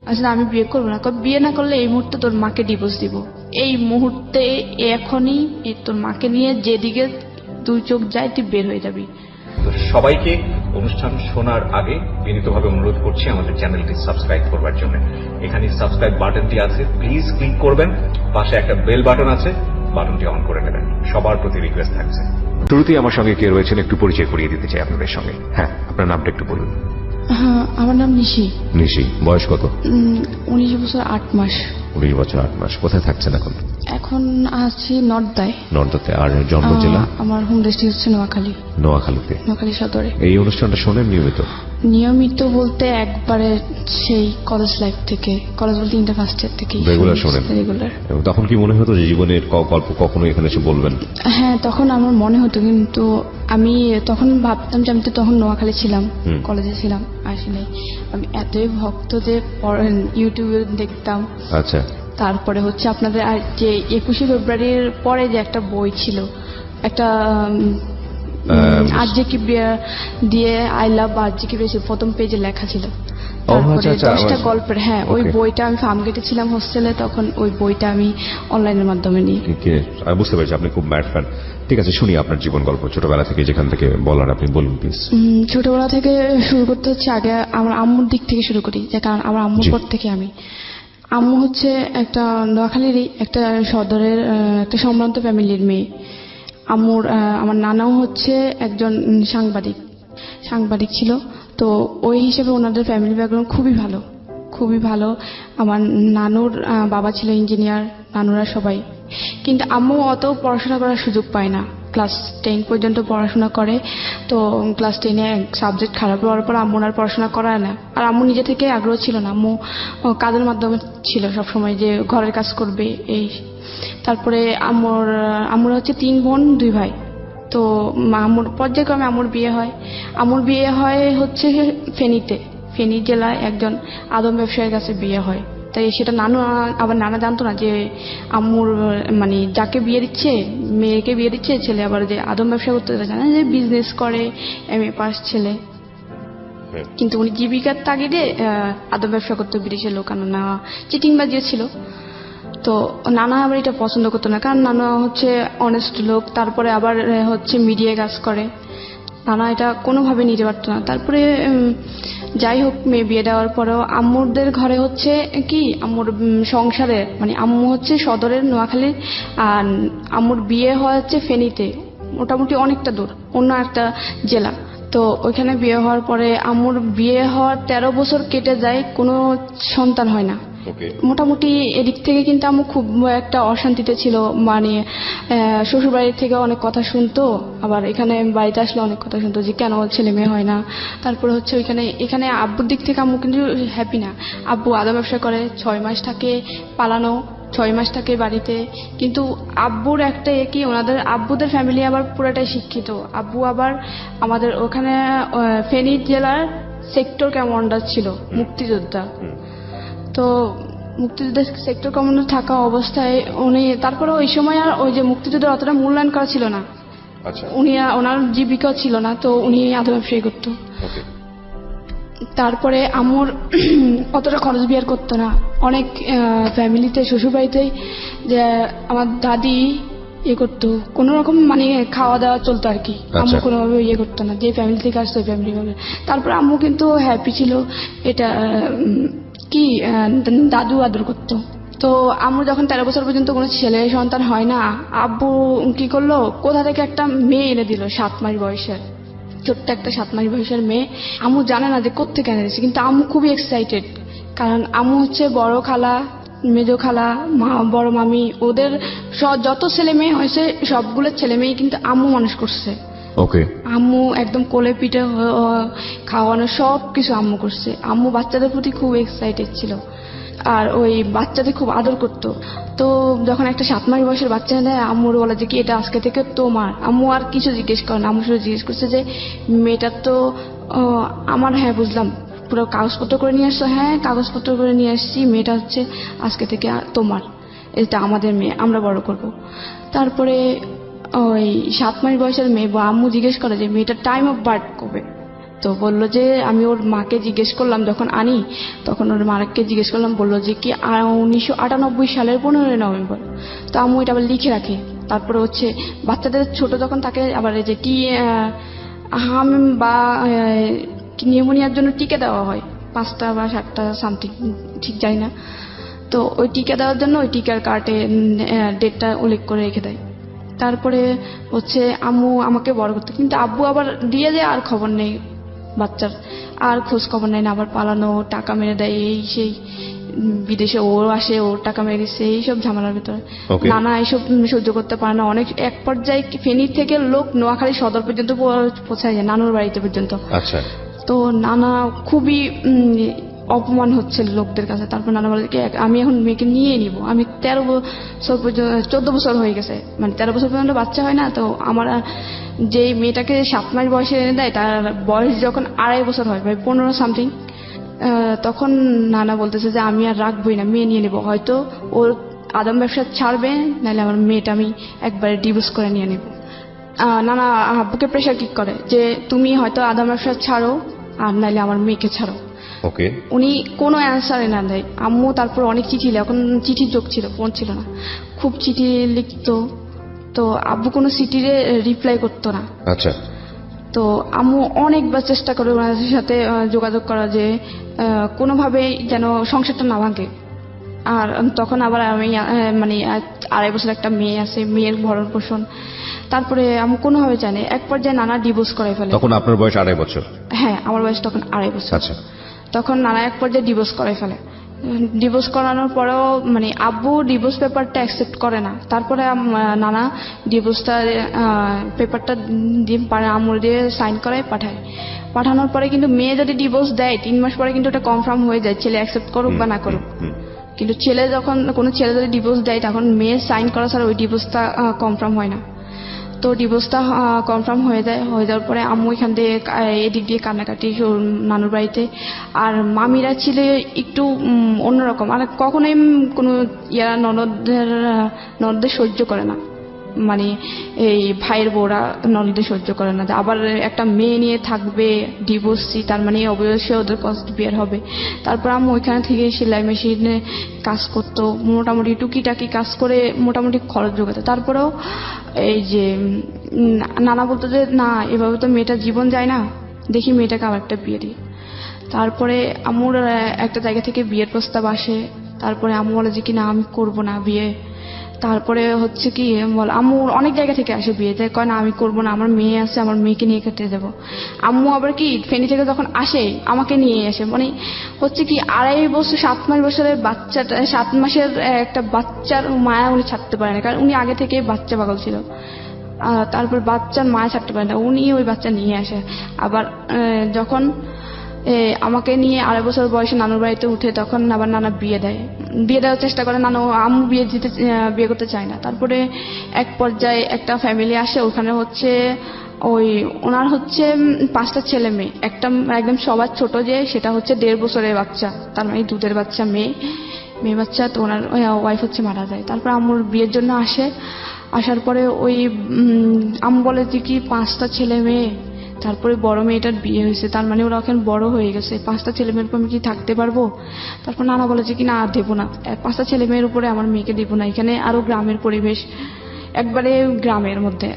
আসলে আমি বিয়ে করবো না, বিয়ে না করলে এই মুহূর্তে তোর মাকে ডিভোর্স দিব, এই মুহূর্তে এখনই তোর মাকে নিয়ে যেদিকে দুই চোখ যায় তুই বের হয়ে যাবি। তো সবাইকে অনুষ্ঠান শোনার আগে বিনীতভাবে অনুরোধ করছি আমাদের চ্যানেলটি সাবস্ক্রাইব করবার জন্য। এখানে সাবস্ক্রাইব বাটনটি আছে, প্লিজ ক্লিক করবেন। পাশে একটা বেল বাটন আছে, বাটনটি অন করে নেবেন। সবার প্রতি রিকোয়েস্ট থাকছে। শুরুতেই আমার সঙ্গে কে রয়েছেন একটু পরিচয় করিয়ে দিতে চাই আপনাদের সঙ্গে। হ্যাঁ, আপনার নামটা একটু বলুন। হ্যাঁ, আমার নাম নিশি। নিশি, বয়স কত? 19 বছর 8 মাস। 19 বছর 8 মাস। কোথায় থাকছেন এখন? এখন আছি নর্দায়। নর্দাতে। আর জন্ম জেলা? আমার হোম ডিস্ট্রিক্ট হচ্ছে নোয়াখালী। নোয়াখালীতে। নোয়াখালী সদরে। এই অনুষ্ঠানটা শোনেন নিয়মিত? নিয়মিত বলতে একবারে সেই কলেজ লাইফ থেকে, কলেজ বলতে ইন্টার ফার্স্ট ইয়ার থেকে রেগুলার শোনেন? রেগুলার। তখন কি মনে হতো যে জীবনের গল্প কখনো এখানে এসে বলবেন? হ্যাঁ, তখন আমার মনে হতো, কিন্তু আমি তখন ভাবতাম যে আমি তো তখন নোয়াখালী ছিলাম, কলেজে ছিলাম, আসলে আমি এতই ভক্ত যে ইউটিউবে দেখতাম। আচ্ছা। তারপরে হচ্ছে আপনাদের যে 21শে ফেব্রুয়ারির পরে যে একটা বই ছিল, একটা আরজেকি দিয়ে আই লাভ আরজেকি ছিল, প্রথম পেজে লেখা ছিল। তারপরে 10টা গল্পের, হ্যাঁ, ওই বইটা আমি ফার্মগেটে ছিলাম হোস্টেলে, তখন ওই বইটা আমি অনলাইনের মাধ্যমে নিই। আমি বুঝতে পারছি আপনি খুব ম্যাড ফ্যান। ঠিক আছে, শুনি আপনার জীবন গল্প ছোটবেলা থেকে, যেখান থেকে বলার আপনি বলুন প্লিজ। ছোটবেলা থেকে শুরু করতে হচ্ছে, আগে আমার আম্মুর দিক থেকে শুরু করি, যে কারণ আমার আম্মুর পর থেকে আম্মু হচ্ছে একটা নোয়াখালীরই একটা সদরের একটা সম্ভ্রান্ত ফ্যামিলির মেয়ে। আমার নানাও হচ্ছে একজন সাংবাদিক ছিল। তো ওই হিসেবে ওনাদের ফ্যামিলি ব্যাকগ্রাউন্ড খুবই ভালো। আমার নানুর বাবা ছিল ইঞ্জিনিয়ার, নানুরা সবাই। কিন্তু আম্মু অত পড়াশোনা করার সুযোগ পায় না, ক্লাস 10 পর্যন্ত পড়াশোনা করে। তো ক্লাস 10-এ সাবজেক্ট খারাপ হওয়ার পর আম্মু আর পড়াশোনা করায় না। আর আম্মু নিজে থেকে আগ্রহ ছিল না, আম্মু কাজের মাধ্যমে ছিল সবসময়, যে ঘরের কাজ করবে এই। তারপরে আম্মুর হচ্ছে 3 বোন 2 ভাই। তো আম্মুর পর্যায়ক্রমে আম্মুর বিয়ে হয় হচ্ছে ফেনী জেলায় একজন আদম ব্যবসায়ীর কাছে বিয়ে হয়। তাই সেটা নানা জানতো না যে আম্মুর মানে যাকে বিয়ে দিচ্ছে, মেয়েকে বিয়ে দিচ্ছে, ছেলে আবার যে আদম ব্যবসা করতে জানে, যে বিজনেস করে, MA পাস ছেলে। কিন্তু উনি জীবিকার তাগিদে আদম ব্যবসা করতে বিদেশে লোকানো না, চিটিংবাজিও ছিল। তো নানা আবার এটা পছন্দ করতো না, কারণ নানা হচ্ছে অনেস্ট লোক, তারপরে আবার হচ্ছে মিডিয়ায় কাজ করে। নানা এটা কোনোভাবে নিতে পারতো না। তারপরে যাই হোক, মেয়ে বিয়ে দেওয়ার পরেও আম্মুরদের ঘরে হচ্ছে কি, আম্মুর সংসারে মানে আম্মু হচ্ছে সদরের নোয়াখালীর, আর আম্মুর বিয়ে হচ্ছে ফেনীতে, মোটামুটি অনেকটা দূর, অন্য একটা জেলা। তো ওইখানে বিয়ে হওয়ার পরে আম্মুর বিয়ে হওয়ার 13 বছর কেটে যায়, কোনো সন্তান হয় না। মোটামুটি এদিক থেকে কিন্তু আম্মু খুব একটা অশান্তিতে ছিল, মানে শ্বশুর বাড়ির থেকে অনেক কথা শুনতো, আবার এখানে বাড়িতে আসলে অনেক কথা শুনতো যে কেন ছেলে মেয়ে হয় না। তারপরে হচ্ছে এখানে আব্বুর দিক থেকে আম্মু কিন্তু হ্যাপি না। আব্বু আদা ব্যবসা করে, 6 মাস থাকে পালানো, 6 মাস থাকে বাড়িতে। কিন্তু আব্বুর একটা কি, ওনাদের আব্বুদের ফ্যামিলি আবার পুরোটাই শিক্ষিত। আব্বু আবার আমাদের ওখানে ফেনী জেলার সেক্টর কমান্ডার ছিল, মুক্তিযোদ্ধা। তো মুক্তিযুদ্ধের সেক্টর কমান্ডার থাকা অবস্থায় উনি, তারপরে ওই সময় আর ওই যে মুক্তিযুদ্ধের অতটা মূল্যায়ন করা ছিল না, উনি ওনার জীবিকা ছিল না, তো উনি আদা ব্যবসায়ী করতো। তারপরে আম্মুর অতটা খরচ বিয়ার করতো না, অনেক ফ্যামিলিতে শ্বশুরবাড়িতেই যে আমার দাদি করতো, কোন রকম মানে খাওয়া দাওয়া চলতো আর কি। আম্মু কোনোভাবে করতো না, যে ফ্যামিলি থেকে আসতো ওই ফ্যামিলি ভাবে। তারপর আম্মু কিন্তু হ্যাপি ছিল, এটা কি দাদু আদর করতো। তো আম্মু যখন 13 বছর পর্যন্ত কোনো ছেলে সন্তান হয় না, আব্বু কি করলো, কোথা থেকে একটা মেয়ে এনে দিল, 7 মাস বয়সের, ছোট্ট একটা 7 মাস বয়সের মেয়ে। আম্মু জানে না যে কোত্থেকে এনে দিয়েছে, কিন্তু আম্মু খুবই এক্সাইটেড, কারণ আম্মু হচ্ছে বড় খালা, মেজো খালা, বড় মামি, ওদের যত ছেলে মেয়ে হয়েছে সবগুলো ছেলে মেয়ে কিন্তু আম্মু মানুষ করছে। আম্মু একদম কোলে পিঠে খাওয়ানো সব কিছু আম্মু করছে। আম্মু বাচ্চাদের প্রতি খুব এক্সাইটেড ছিল, আর ওই বাচ্চাদের খুব আদর করতো। তো যখন একটা 7 মাস বয়সের বাচ্চা নেয়, আম্মুর বলে যে কি এটা আজকে থেকে তোমার। আম্মু আর কিছু জিজ্ঞেস করে না, আম্মু শুধু জিজ্ঞেস করছে যে মেয়েটা তো আমার। হ্যাঁ বুঝলাম, পুরো কাগজপত্র করে নিয়ে আসছো? হ্যাঁ কাগজপত্র করে নিয়ে আসছি, মেয়েটা হচ্ছে আজকে থেকে তোমার, এটা আমাদের মেয়ে, আমরা বড় করব। তারপরে ওই 7 মাস বয়সের মেয়ে, আম্মু জিজ্ঞেস করে যে মেয়েটার টাইম অফ বার্থ কবে। তো বললো যে আমি ওর মাকে জিজ্ঞেস করলাম যখন আনি, তখন ওর মাকে জিজ্ঞেস করলাম, বললো যে কি 1998 সালের 15 নভেম্বর। তো আম্মু এটা আবার লিখে রাখে। তারপরে হচ্ছে বাচ্চাদের ছোট যখন থাকে আবার এই যে হাম বা নিউমোনিয়ার জন্য টিকা দেওয়া হয় 5টা বা 7টা সামথিং, ঠিক জানি না। তো ওই টিকা দেওয়ার জন্য ওই টিকার কার্ডে ডেটটা উল্লেখ করে রেখে দেয়। তারপরে হচ্ছে আম্মু আমাকে বড় করতে, কিন্তু আব্বু আবার দিয়ে যায়, আর খবর নেই বাচ্চার, আর খোঁজ খবর নেয় না, আবার পালানো, টাকা মেরে দেয়, এই সেই বিদেশে ও আসে, ওর টাকা মেরে দিচ্ছে, এইসব ঝামেলার ভিতরে নানা এইসব সহ্য করতে পারে না। অনেক এক পর্যায়ে ফেনী থেকে লোক নোয়াখালী সদর পর্যন্ত পৌঁছায় যায়, নানুর বাড়িতে পর্যন্ত। আচ্ছা। তো নানা খুবই অপমান হচ্ছে লোকদের কাছে। তারপর নানা বলে কি আমি এখন মেয়েকে নিয়ে নিব, আমি 13 বছর পর্যন্ত 14 বছর হয়ে গেছে, মানে 13 বছর পর্যন্ত বাচ্চা হয় না। তো আমার যে মেয়েটাকে 7 মাস বয়সে এনে দেয়, তার বয়স যখন 2.5 বছর হয়, ভাই 15 সামথিং, তখন নানা বলতেছে যে আমি আর রাখবোই না, মেয়ে নিয়ে নেবো, হয়তো ওর আদম ব্যবসা ছাড়বে, নাহলে আমার মেয়েটা আমি একবারে ডিভোর্স করে নিয়ে নেব। নানা আব্বুকে প্রেশার কিক করে যে তুমি হয়তো আদম ব্যবসা ছাড়ো, আর নাহলে আমার মেয়েকে ছাড়ো। ওকে। উনি কোনো অ্যান্সারে না দেয়। আম্মু তারপর অনেক চিঠি, এখন চিঠির যোগ ছিল, ফোন ছিল না, খুব চিঠি লিখতো। তো আব্বু কোনো চিঠিরে রিপ্লাই করতো না। আচ্ছা। তো আম্মু অনেকবার চেষ্টা করে ওনাদের সাথে যোগাযোগ করা, যে কোনোভাবেই যেন সংসারটা না ভাঙে। আর তখন আবার আমি মানে 2.5 বছর একটা মেয়ে আছে, মেয়ের ভরণ পোষণ। তারপরে আমি কোনোভাবে জানি, এক পর্যায়ে নানা ডিভোর্স করে ফেলে। তখন আপনার বয়স 2.5 বছর? হ্যাঁ, আমার বয়স তখন 2.5 বছর। আচ্ছা। তখন নানা এক পর্যায়ে ডিভোর্স করে ফেলে। ডিভোর্স করানোর পরেও মানে আব্বু ডিভোর্স পেপারটা অ্যাকসেপ্ট করে না। তারপরে নানা ডিভোর্সটা পেপারটা দিয়ে আম্মুর দিয়ে সাইন করায় পাঠায়। পাঠানোর পরে কিন্তু মেয়ে যদি ডিভোর্স দেয় 3 মাস পরে কিন্তু ওটা কনফার্ম হয়ে যায়, ছেলে অ্যাকসেপ্ট করুক বা না করুক। কিন্তু ছেলে যখন কোনো ছেলে যদি ডিভোর্স দেয়, তখন মেয়ে সাইন করা ছাড়া ওই ডিভোর্সটা কনফার্ম হয় না। তো ডিভোর্সটা কনফার্ম হয়ে যায়। হয়ে যাওয়ার পরে আম্মু এখান থেকে এদিক দিয়ে কান্নাকাটি নানুর বাড়িতে। আর মামিরা ছিল একটু অন্যরকম, আর কখনোই কোনো ননদদের সহ্য করে না, মানে এই ভাইয়ের বউরা ননদদের সহ্য করে না। আবার একটা মেয়ে নিয়ে থাকবে ডিভোর্সি, তার মানে অবশ্যই ওদের কষ্ট বের হবে। তারপর আম্মু ওইখানে থেকে সেলাই মেশিনে কাজ করতো, মোটামুটি টুকিটাকি কাজ করে মোটামুটি খরচ জোগাতো। তারপরেও এই যে নানা বলতো যে না, এভাবে তো মেয়েটার জীবন যায় না, দেখি মেয়েটাকে আবার একটা বিয়ে দিই। তারপরে আম্মুর একটা জায়গা থেকে বিয়ের প্রস্তাব আসে। তারপরে আম্মু বলে যে কি না, আমি করবো না বিয়ে। তারপরে হচ্ছে কি বল, আম্মু অনেক জায়গা থেকে আসে বিয়ে, তাই কয় না আমি করবো না, আমার মেয়ে আছে, আমার মেয়েকে নিয়ে কেটে যাবো। আম্মু আবার কি ফেনী থেকে যখন আসে আমাকে নিয়ে আসে, মানে হচ্ছে কি 2.5 বছর 7 মাস বছরের বাচ্চাটা, 7 মাসের একটা বাচ্চার মায়া উনি ছাড়তে পারে না, কারণ উনি আগে থেকে বাচ্চা পাগল ছিল। তারপর বাচ্চার মায়া ছাড়তে পারে না, উনি ওই বাচ্চা নিয়ে আসে। আবার যখন আমাকে নিয়ে 2.5 বছর বয়সে নানুর বাড়িতে উঠে, তখন আবার নানা বিয়ে দেওয়ার চেষ্টা করে। নানু আম্মু বিয়ে করতে চায় না। তারপরে এক পর্যায়ে একটা ফ্যামিলি আসে, ওখানে হচ্ছে ওনার হচ্ছে 5টা ছেলে মেয়ে, একটা একদম সবার ছোট যে সেটা হচ্ছে 1.5 বছরের বাচ্চা, তার মানে দুধের বাচ্চা, মেয়ে বাচ্চা। তো ওনার ওয়াইফ হচ্ছে মারা যায়। তারপর আম্মুর বিয়ের জন্য আসার পরে আম্মু বলে যে কি 5টা ছেলে মেয়ে, তারপরে বড় মেয়েটার বিয়ে হয়েছে, তার মানে ওরা এখন বড় হয়ে গেছে, 5টা ছেলে মেয়ের উপর আমি কি থাকতে পারবো? তারপর নানা বলে যে কি না, দেবো না, 5টা ছেলে মেয়ের উপরে আমার মেয়েকে দেবো না। এখানে আরো গ্রামের পরিবেশ, একবারে গ্রামের মধ্যে।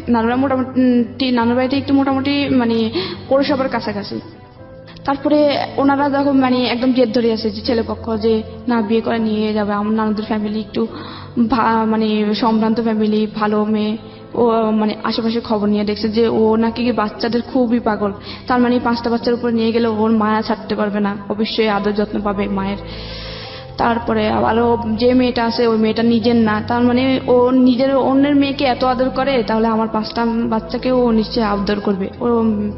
নানুর বাড়িতে একটু মোটামুটি মানে পৌরসভার কাছাকাছি। তারপরে ওনারা যখন মানে একদম জেদ ধরে আছে যে ছেলেপক্ষ যে না, বিয়ে করে নিয়ে যাবে। আমার নানুদের ফ্যামিলি একটু মানে সম্ভ্রান্ত ফ্যামিলি, ভালো মেয়ে। ও মানে আশেপাশে খবর নিয়ে দেখছে যে ও নাকি বাচ্চাদের খুবই পাগল, তার মানে 5টা বাচ্চার উপর নিয়ে গেলে ওর মায়া ছাড়তে পারবে না, অবশ্যই আদর যত্ন পাবে মায়ের। তারপরে আবারও যে মেয়েটা আছে ওই মেয়েটা নিজের না, তার মানে ও নিজের অন্যের মেয়েকে এত আদর করে, তাহলে আমার 5টা বাচ্চাকেও ও নিশ্চয়ই আদর করবে।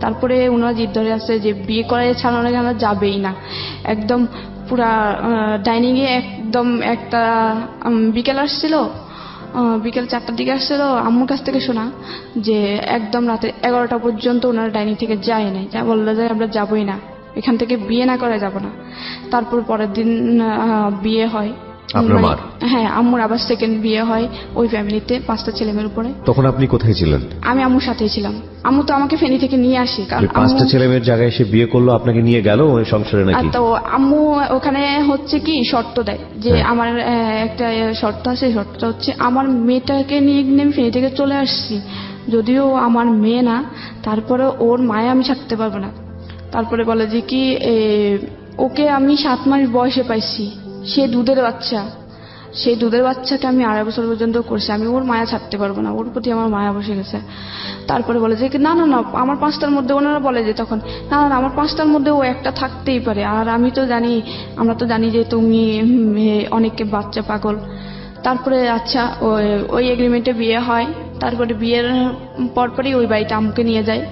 তারপরে ওনারা জিদ ধরে আসছে যে বিয়ে করে ছাড়ানো কেন যাবেই না। একদম পুরা ডাইনিংয়ে একদম একটা বিকেল আসছিল, বিকেল 4টার দিকে আসছিল, আম্মুর কাছ থেকে শোনা যে একদম রাতে 11টা পর্যন্ত ওনারা ডাইনিং থেকে যায় নাই, যা বললো যে আমরা যাবোই না, এখান থেকে বিয়ে না করে যাব না। তারপর পরের দিন বিয়ে হয়। আপনার মার? হ্যাঁ, আম্মুর আবার সেকেন্ড বিয়ে হয় ওই ফ্যামিলিতে 5টা ছেলেমেয়ের উপরে। তখন আপনি কোথায় ছিলেন? আমি আম্মুর সাথেই ছিলাম। আম্মু তো আমাকে ফেনী থেকে নিয়ে আসি, কারণ 5টা ছেলেমেয়ের জায়গায় এসে বিয়ে করলো, আপনাকে নিয়ে গেল ওই সংসারে নাকি? তো আম্মু ওখানে হচ্ছে কি শর্ত দেয় যে আমার একটা শর্ত আছে, শর্তটা হচ্ছে আমার মেয়েটাকে নিয়ে আমি ফেনী থেকে চলে আসছি, যদিও আমার মেয়ে না, তারপরে ওর মায়ে আমি ছাড়তে পারবো না। তারপরে বলে যে কি ওকে আমি 7 মাস বয়সে পাইছি, সে দুধের বাচ্চা, সেই দুধের বাচ্চাকে আমি 2.5 বছর পর্যন্ত করছি, আমি ওর মায়া ছাড়তে পারবো না, ওর প্রতি আমার মায়া বসে গেছে। তারপরে বলে যে না না না আমার 5টার মধ্যে, ওনারা বলে যে তখন না না আমার 5টার মধ্যে ও একটা থাকতেই পারে, আর আমি তো জানি, আমরা তো জানি যে তুমি অনেককে বাচ্চা পাগল। তারপরে আচ্ছা ওই এগ্রিমেন্টে বিয়ে হয়। তারপরে বিয়ের পরপরই ওই বাড়িটা আম্মুকে নিয়ে যায়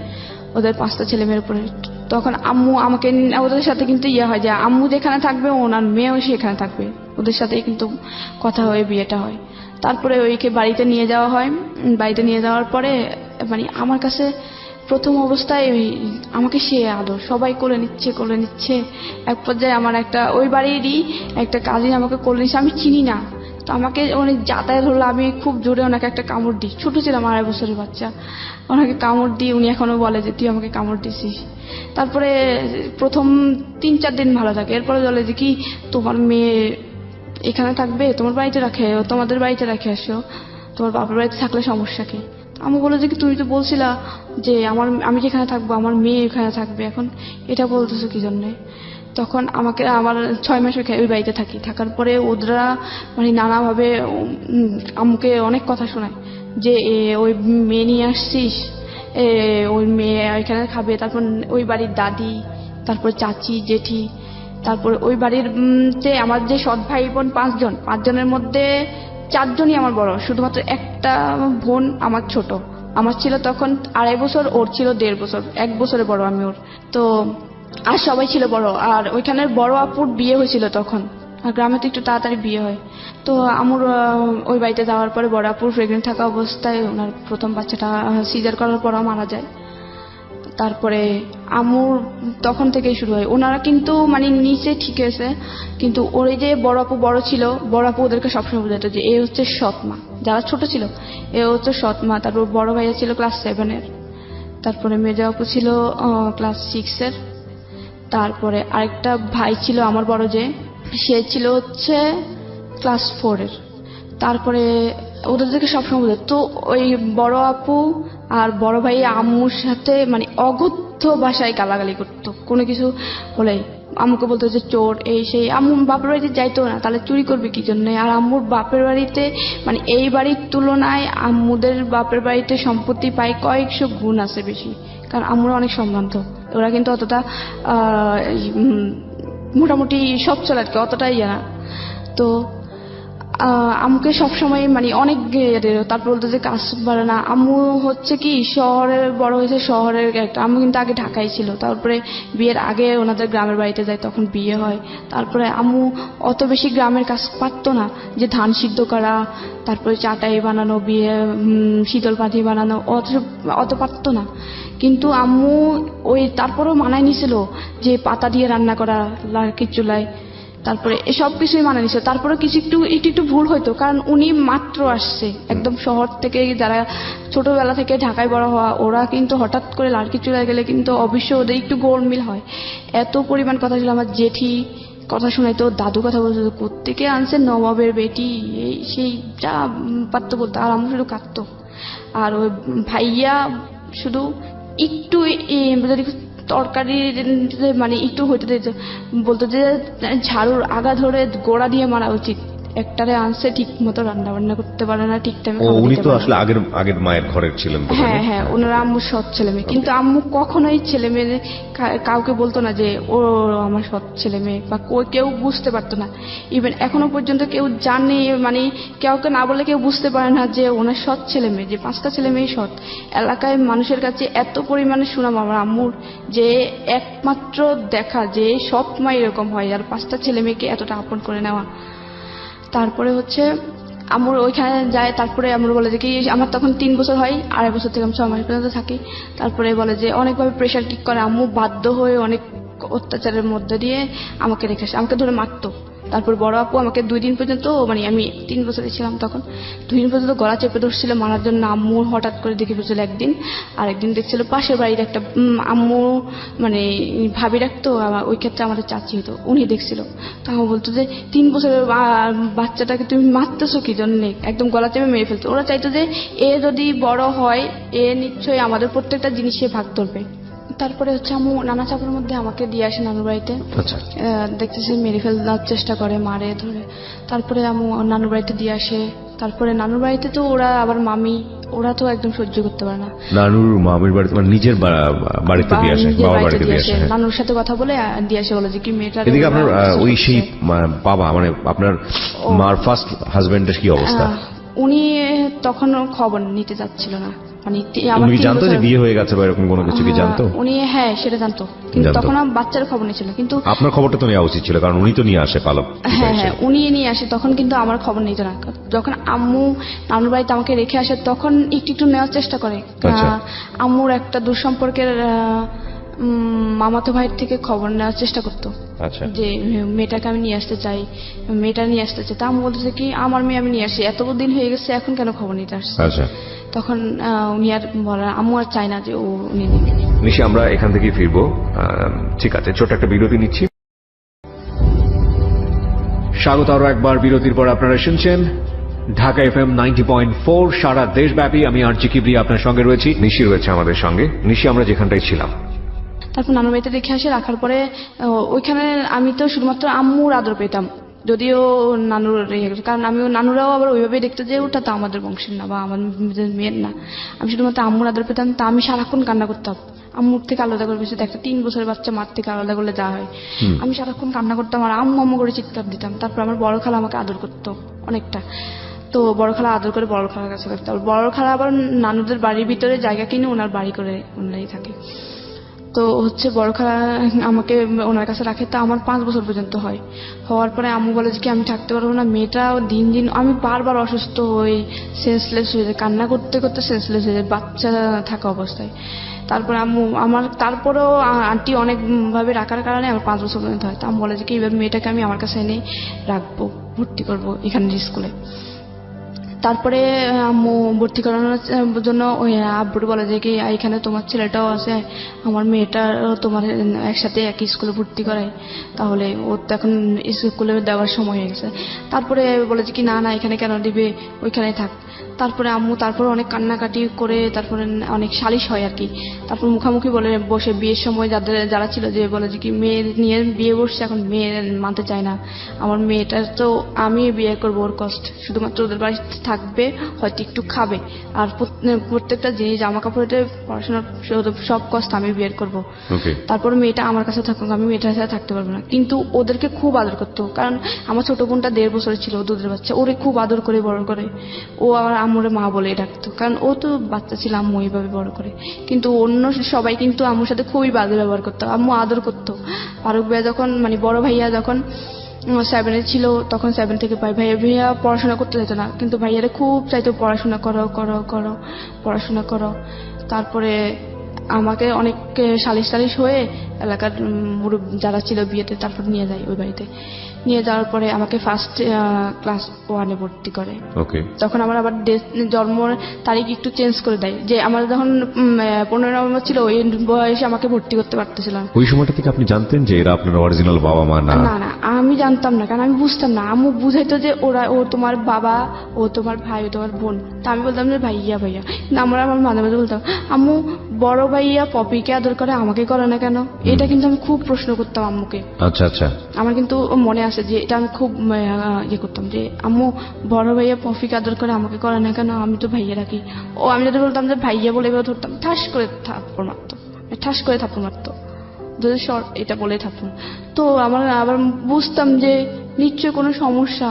ওদের 5টা ছেলে মেয়ের উপরে। তখন আম্মু আমাকে ওদের সাথে কিন্তু হয় যে আম্মু যেখানে থাকবে ওনার মেয়েও সেখানে থাকবে, ওদের সাথেই কিন্তু কথা হয়ে বিয়েটা হয়। তারপরে ওইকে বাড়িতে নিয়ে যাওয়া হয়। বাড়িতে নিয়ে যাওয়ার পরে মানে আমার কাছে প্রথম অবস্থায় আমাকে সে আদর, সবাই কোলে নিচ্ছে। এক পর্যায়ে আমার একটা ওই বাড়িরই একটা কাজিন আমাকে কোলে নিচ্ছে, আমি চিনি না, তো আমাকে অনেক যাতায়াত হলো, আমি খুব জোরে ওনাকে একটা কামড় দিই, ছোট ছিলাম 2.5 বছরের বাচ্চা, ওনাকে কামড় দিই, উনি এখনো বলে যে তুই আমাকে কামড় দিছিস। তারপরে প্রথম 3-4 দিন ভালো থাকে, এরপরে বলে যে কি তোমার মেয়ে এখানে থাকবে, তোমার বাড়িতে রাখে, তোমাদের বাড়িতে রাখে আসো, তোমার বাপের বাড়িতে থাকলে সমস্যা কি? আমি বলে যে কি তুমি তো বলছিলা যে আমি যেখানে থাকবো আমার মেয়ে এখানে থাকবে, এখন এটা বলতেছো কি জন্যে? তখন আমাকে আমার 6 মাস ওই বাড়িতে থাকার পরে ওরা মানে নানাভাবে আম্মুকে অনেক কথা শোনায় যে ওই মেয়ে নিয়ে আসছিস, ওই মেয়ে ওইখানে খাবে। তারপর ওই বাড়ির দাদি, তারপর চাচি, জেঠি, তারপর ওই বাড়ির আমার যে সৎ ভাই বোন 5জনের মধ্যে 4 জনই আমার বড়, শুধুমাত্র একটা বোন আমার ছোট। আমার ছিল তখন 2.5 বছর, ওর ছিল 1.5 বছর, 1 বছরে বড় আমি ওর। তো আর সবাই ছিল বড়। আর ওইখানের বড় আপুর বিয়ে হয়েছিল তখন, আর গ্রামে তো একটু তাড়াতাড়ি বিয়ে হয়। তো আমার ওই বাড়িতে যাওয়ার পরে বড় আপুর প্রেগনেন্ট থাকা অবস্থায় ওনার প্রথম বাচ্চাটা সিজার করার পরও মারা যায়। তারপরে আমুর তখন থেকেই শুরু হয়, ওনারা কিন্তু মানে নিচে ঠিক আছে, কিন্তু ওই যে বড় আপু বড় ছিল, বড় আপু ওদেরকে সবসময় বোঝাতো যে এ হচ্ছে সৎ মা, যারা ছোট ছিল এ হচ্ছে সৎ মা। তারপর বড় ভাইয়া ছিল ক্লাস 7-এর, তারপরে মেজো আপু ছিল ক্লাস 6-এর, তারপরে আরেকটা ভাই ছিল আমার বড়, যে সে ছিল হচ্ছে ক্লাস 4-এর। তারপরে ওদেরকে সবসময় বোঝাতো। তো ওই বড় আপু আর বড় ভাই আম্মুর সাথে মানে অগত্য ভাষায় গালাগালি করতো, কোনো কিছু হলে আম্মুকে বলতো যে চোর, এই সেই। আম্মু বাপের বাড়িতে যাইতো না, তাহলে চুরি করবে কি জন্য? আর আম্মুর বাপের বাড়িতে মানে এই বাড়ির তুলনায় আম্মুদের বাপের বাড়িতে সম্পত্তি পাই কয়েকশো গুণ আছে বেশি, কারণ আম্মুরা অনেক সম্ভ্রান্ত, ওরা কিন্তু অতটা মোটামুটি সচ্ছল আর কি, অতটাই জানা। তো আম্মুকে সবসময় মানে অনেক, তারপর বলতো যে কাজ পারে না। আম্মু হচ্ছে কি শহরে বড় হয়েছে, শহরের একটা, আম্মু কিন্তু আগে ঢাকায় ছিল, তারপরে বিয়ের আগে ওনাদের গ্রামের বাড়িতে যায়, তখন বিয়ে হয়। তারপরে আম্মু অত বেশি গ্রামের কাজ পারতো না, যে ধান সিদ্ধ করা, তারপরে চাটাই বানানো, বিয়ে শীতল পাটি বানানো, অত পারতো না। কিন্তু আম্মু ওই তারপরেও মানায় নিছিল যে পাতা দিয়ে রান্না করা লার্কির চুলায়, তারপরে এসব কিছুই মানে নিছে। তারপরে কিছু একটু ভুল হইতো, কারণ উনি মাত্র আসছে একদম শহর থেকে, যারা ছোটবেলা থেকে ঢাকায় বড় হওয়া, ওরা কিন্তু হঠাৎ করে লাড়কি চুলায় গেলে কিন্তু অবশ্য ওদের একটু গোলমিল হয়। এত পরিমাণ কথা ছিল, আমার জেঠি কথা শোনাইতো, দাদু কথা বলতো, কোত্থেকে আনছে নবাবের বেটি, এই সেই যা পারতো বলতো। আর আমার শুধু কাঁদতো। আর ওই ভাইয়া শুধু একটু যদি তরকারি মানে একটু হইতে দিত, বলতো যে ঝাড়ুর আগা ধরে গোড়া দিয়ে মারা উচিত, একটারে আনছে ঠিক মতো রান্না বান্না করতে পারে না, ঠিক টাইমে। উনি তো আসলে আগের মায়ের ঘরের ছিলেন। হ্যাঁ হ্যাঁ, ওনারা আম্মু সৎ ছেলে মেয়ে, কিন্তু আম্মু কখনোই ছেলে মেয়ে কাউকে বলতো না যে ও আমার সৎ ছেলে মেয়ে, বা কেউ বুঝতে পারতো না। ইভেন এখনো পর্যন্ত কেউ জানে, মানে কাউকে না বলে কেউ বুঝতে পারে না যে ওনার সৎ ছেলে মেয়ে, যে 5টা ছেলে মেয়ে সৎ। এলাকায় মানুষের কাছে এত পরিমাণে সুনাম আমার আম্মুর, যে একমাত্র দেখা যে সৎ মা এরকম হয়, আর 5টা ছেলে মেয়েকে এতটা আপন করে নেওয়া। তারপরে হচ্ছে আমার ওইখানে যায়, তারপরে আমার বলে যে কি আমার তখন 3 বছর হয়, 2.5 বছর থেকে আমি 6 মাস পর্যন্ত থাকি। তারপরে বলে যে অনেকভাবে প্রেশার কিক করে, আম্মু বাধ্য হয়ে অনেক অত্যাচারের মধ্যে দিয়ে আমাকে রেখেছে, আমাকে ধরে মারতো, তারপর বড় আপু আমাকে 2 দিন পর্যন্ত, মানে আমি 3 বছরে ছিলাম তখন, 2 দিন পর্যন্ত গলা চেপে ধরছিল মারার জন্য। আম্মু হঠাৎ করে দেখে ফেলছিল একদিন, আর একদিন দেখছিল পাশের বাড়ির একটা আম্মু মানে ভাবি রাখতো, ওই ক্ষেত্রে আমাদের চাচি হতো, উনি দেখছিল। তো আমার বলতো যে 3 বছরের বাচ্চাটাকে তুমি মারতেছো কি জন্য, একদম গলা চেপে মেরে ফেলতো। ওরা চাইতো যে এ যদি বড় হয় এ নিশ্চয়ই আমাদের প্রত্যেকটা জিনিসে ভাগ ধরবে। তারপরে হচ্ছে আম্মু নানা চাপের মধ্যে আমাকে দিয়ে আসে নানুর বাড়িতে। আচ্ছা। দেখতেছি মেরে ফেলার চেষ্টা করে, মারে ধরে। তারপরে আম্মু নানুর বাড়িতে দিয়ে আসে। তারপরে নানুর বাড়িতে তো ওরা আবার মামি, ওরা তো একদম সহ্য করতে পারে না। নানুর মামির বাড়িতে মানে নিজের বাড়িতে দিয়ে আসে, নিজের বাবার বাড়িতে বাড়িতে দিয়ে দিয়ে আসে, আসে। নানুর সাথে কথা বলে দিয়ে আসে, বলে যে কি মেয়েটা। এদিকে আপনার ওই সেই বাবা মানে আপনার মার ফার্স্ট হাজবেন্ডের কি অবস্থা? উনি তখন খবর নিতে যাচ্ছিল না, মানে উনি কি জানতো যে বিয়ে হয়ে গেছে বা এরকম কোনো কিছু কি জানতো? উনি হ্যাঁ সেটা জানতো, কিন্তু জানতো। তখন আমার বাচ্চার খবর নিয়েছিল। কিন্তু আপনার খবরটা তো নেওয়া উচিত ছিল, কারণ উনি তো নিয়ে আসে পালক। হ্যাঁ হ্যাঁ উনি নিয়ে আসে তখন, কিন্তু আমার খবর নিত না। যখন আম্মু নানুর বাড়িতে আমাকে রেখে আসে তখন একটু একটু নেওয়ার চেষ্টা করে। আচ্ছা। আম্মুর একটা দুঃসম্পর্কের মামাতো ভাইয়ের থেকে খবর নেওয়ার চেষ্টা করতো, আচ্ছা। যে মেয়েটাকে আমি নিয়ে আসতে চাই, মেয়েটা নিয়ে আসতে চাই। তা আম্মু বলতেছে কি আমার মেয়ে আমি নিয়ে আসি, এত দিন হয়ে গেছে এখন কেন খবর নিতে আসছে। আচ্ছা। তখন উনি আর বলার, আম্মু আর চায় না যে ও উনি নেবে। নিশি, আমরা এখান থেকে ফিরবো। ঠিক আছে, ছোট একটা বিরতি নিচ্ছি। স্বাগত আরো একবার বিরতির পর। আপনারা শুনছেন ঢাকা FM 90.4 সারা দেশব্যাপী। আমি আরজি কিবরি আপনার সঙ্গে রয়েছি, নিশি রয়েছে আমাদের সঙ্গে। নিশি, আমরা যেখানটায় ছিলাম, তারপর নানুর বাড়িতে রেখে আসে। রাখার পরে ওইখানে আমি তো শুধুমাত্র আম্মুর আদর পেতাম, যদিও নানুর রেখে গেছে, কারণ আমিও নানুরাও আবার ওইভাবে দেখতো যে ওটা তো আমাদের বংশের না বা আমাদের মেয়ের না। আমি শুধুমাত্র আম্মুর আদর পেতাম। তা আমি সারাক্ষণ কান্না করতাম, আম্মুর থেকে আলাদা করে বেশি একটা 3 বছরের বাচ্চা মার থেকে আলাদা করলে যা হয়। আমি সারাক্ষণ কান্না করতাম আর আম্মু আম্মু করে চিৎকার দিতাম। তারপর আমার বড় খালা আমাকে আদর করতো অনেকটা, তো বড় খালা আদর করে বড় খালার কাছে রাখতো। বড় খালা আবার নানুদের বাড়ির ভিতরে জায়গা কিনে ওনার বাড়ি করে ওনারাই থাকে। তো হচ্ছে বড় খালা আমাকে ওনার কাছে রাখে। তা আমার 5 বছর পর্যন্ত হয়। হওয়ার পরে আম্মু বলে যে কি আমি থাকতে পারবো না। মেয়েটাও দিন দিন আমি বারবার অসুস্থ হই, সেন্সলেস হয়ে যায়, কান্না করতে করতে সেন্সলেস হয়ে যায় বাচ্চা থাকা অবস্থায়। তারপরে আম্মু আমার, তারপরেও আন্টি অনেক ভাবে রাখার কারণে আমার 5 বছর পর্যন্ত হয়। তো আম্মু বলে যে কি এবার মেয়েটাকে আমি আমার কাছে এনে রাখবো, ভর্তি করবো এখানের স্কুলে। তারপরে আম্মু ভর্তি করানোর জন্য ওই আব্বুর বলে যে কি এখানে তোমার ছেলেটাও আছে, আমার মেয়েটারও তোমার একসাথে একই স্কুলে ভর্তি করাই, তাহলে ও তো এখন স্কুলে দেওয়ার সময় হয়ে গেছে। তারপরে বলে যে কি না না এখানে কেন দিবে, ওইখানেই থাক। তারপরে আম্মু তারপরে অনেক কান্নাকাটি করে তারপরে অনেক সালিশ হয় আর কি। তারপর মুখামুখি বলে বসে বিয়ের সময় যারা ছিল যে বলে যে কি মেয়ে নিয়ে বিয়ে বসছে, এখন মেয়ে মানতে চায় না। আমার মেয়েটার তো আমি বিয়ে করবো, ওর কষ্ট শুধুমাত্র ওদের বাড়িতে থাকবে, হয়তো একটু খাবে, আর প্রত্যেকটা জিনিস জামা কাপড়ে পড়াশোনার সব কষ্ট আমি বিয়ে করবো। তারপর মেয়েটা আমার কাছে থাকুক, আমি মেয়েটার সাথে থাকতে পারবো না। কিন্তু ওদেরকে খুব আদর করতো, কারণ আমার ছোট বোনটা 1.5 বছরের ছিল, দুধের বাচ্চা, ওরে খুব আদর করে বড় করে। ও আমার আম্মুরে মা বলে ডাকতো, কারণ ও তো বাচ্চা ছিল, আম্মু এইভাবে বড় করে। কিন্তু অন্য সবাই কিন্তু আম্মুর সাথে খুবই বাজে ব্যবহার করতো, আম্মু আদর করতো। ফারুক ভাইয়া যখন মানে বড় ভাইয়া যখন 7 ছিল, তখন 7 থেকে ভাইয়া পড়াশোনা করতে যেত না, কিন্তু ভাইয়ারা খুব চাইতো পড়াশোনা করো করো করো পড়াশোনা করো। তারপরে আমাকে অনেক সালিশ হয়ে এলাকার মুরব্বি যারা ছিল বিয়েতে, তারপর নিয়ে যায় ওই বাড়িতে। নিয়ে যাওয়ার পরে আমাকে ফার্স্ট ক্লাস 1-এ ভর্তি করে। তখন আমার আবার জন্ম তারিখ একটু চেঞ্জ করে দেয়, যে আমার যখন 15 নভেম্বর ছিল ওই বয়সে আমাকে ভর্তি করতে পারতেছিল না। ওই সময়টা থেকে আপনি জানতেন যে এরা আপনার অরিজিনাল বাবা মা না? না না, আমি জানতাম না, কারণ আমি বুঝতাম না। আম্মু বুঝাইতো যে ও তোমার বাবা, ও তোমার ভাই, ও তোমার বোন। তা আমি বলতাম যে ভাইয়া ভাইয়া। কিন্তু আমার মাঝে মাঝে বলতাম আম্মু বড় ভাইয়া পপিকে আদর করে আমাকে করে না কেন, এটা কিন্তু আমি খুব প্রশ্ন করতাম আম্মুকে। আচ্ছা আচ্ছা। আমার কিন্তু মনে আছে যে এটা আমি খুব ইয়ে করতাম, যে আম্মু বড় ভাইয়া পপিকে আদর করে আমাকে করে না কেন, আমি তো ভাইয়া রাখি। ও আমি যদি বলতাম যে ভাইয়া বলে এবার ধরতাম, ঠাস করে থাপ্পড় মারতো, যদি শর্ট এটা বলে থাকুন। তো আমার আবার বুঝতাম যে নিশ্চয় কোনো সমস্যা,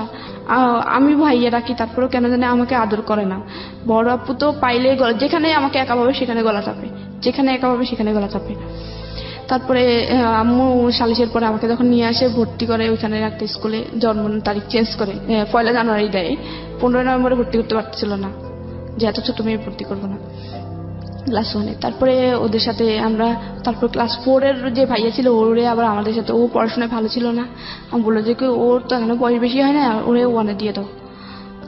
আমি ভাইয়া রাখি তারপরেও কেন জানে আমাকে আদর করে না। বড় আপু তো পাইলে যেখানে আমাকে একা পাবে সেখানে গলা চাপে, যেখানে একা পাবে সেখানে গলা চাপে। তারপরে আম্মু সালিশের পরে আমাকে যখন নিয়ে আসে ভর্তি করে ওইখানে একটা স্কুলে, জন্ম তারিখ চেঞ্জ করে 1 জানুয়ারি দেয়। 15 নভেম্বরে ভর্তি করতে পারছিল না, যে এত ছোট মেয়ে ভর্তি করবো না। ক্লাস 1-এ। তারপরে ওদের সাথে আমরা, তারপর ক্লাস 4-এর যে ভাইয়া ছিল ওরে আবার আমাদের সাথে, ও পড়াশোনায় ভালো ছিল না। আমি বললো যে ওর তো এখনো বয়স বেশি হয় না, ওরে 1-এ দিয়ে দাও।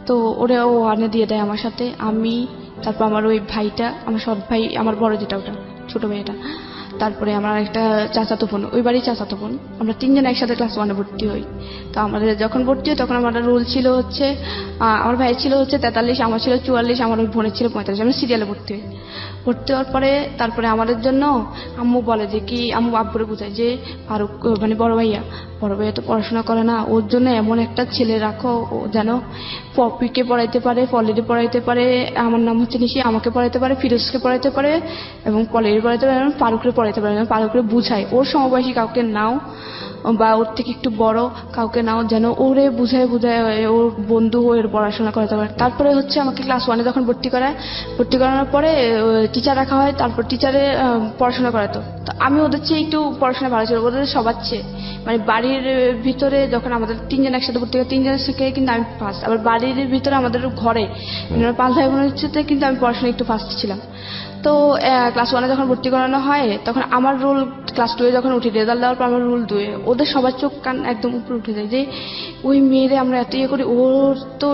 তো ওরে 1-এ দিয়ে দেয় আমার সাথে। আমি, তারপর আমার ওই ভাইটা, আমার সৎ ভাই, আমার বড় যেটা ওটা ছোট ভাইটা, তারপরে আমার একটা চাচাতো বোন, ওই বাড়ি চাচাতো বোন, আমরা 3 জন একসাথে ক্লাস 1-এ ভর্তি হই। তো আমাদের যখন ভর্তি হয় তখন আমাদের রুল ছিল হচ্ছে, আমার ভাই ছিল হচ্ছে 43, আমার ছিল 44, আমার ওই বোনের ছিল 45। আমরা সিরিয়ালে ভর্তি হই। ভর্তি হওয়ার পরে তারপরে আমাদের জন্য আম্মু বলে যে কি, আম্মু আব্বুরে বোঝায় যে ফারুক মানে বড় ভাইয়া তো পড়াশোনা করে না, ওর জন্য এমন একটা ছেলে রাখো ও যেন পপিকে পড়াইতে পারে, পলিরে পড়াইতে পারে, আমার নাম হচ্ছে নিশি, আমাকে পড়াইতে পারে, ফিরোজকে পড়াইতে পারে এবং পলিরে পড়াইতে পারে, ফারুকরে পড়াইতে পারে। ফারুকরে বুঝায় ওর সমবয়সী কাউকে নাও বা ওর থেকে একটু বড় কাউকে নাও, যেন ওরে বুঝায় ওর বন্ধু হয়ে পড়াশোনা করাতে পারে। তারপরে হচ্ছে আমাকে ক্লাস 1-এ যখন ভর্তি করানোর পরে টিচার রাখা হয়, তারপর টিচারে পড়াশোনা করাতো। তো আমি ওদের চেয়ে একটু পড়াশোনা ভালো ছিল, ওদের সবার চেয়ে। মানে বাড়ির ভিতরে যখন আমাদের 3 জন একসাথে ভর্তি হয়, 3 জনের থেকে কিন্তু আমি ফার্স্ট। আবার বাড়ির ভিতরে আমাদের ঘরে 5 ভাই বোনের সাথে কিন্তু আমি পড়াশোনা একটু ফার্স্ট ছিলাম। তো ক্লাস 1-এ যখন ভর্তি করানো হয় তখন আমার রোল ক্লাস 2-এ যখন উঠি, রেজাল্ট দেওয়ার পর আমার রোল 2-এ, ওদের সবার চোখ কান একদম উপরে উঠে যায় যে ওই মেয়েরে আমরা এত ইয়ে করি, ওর তো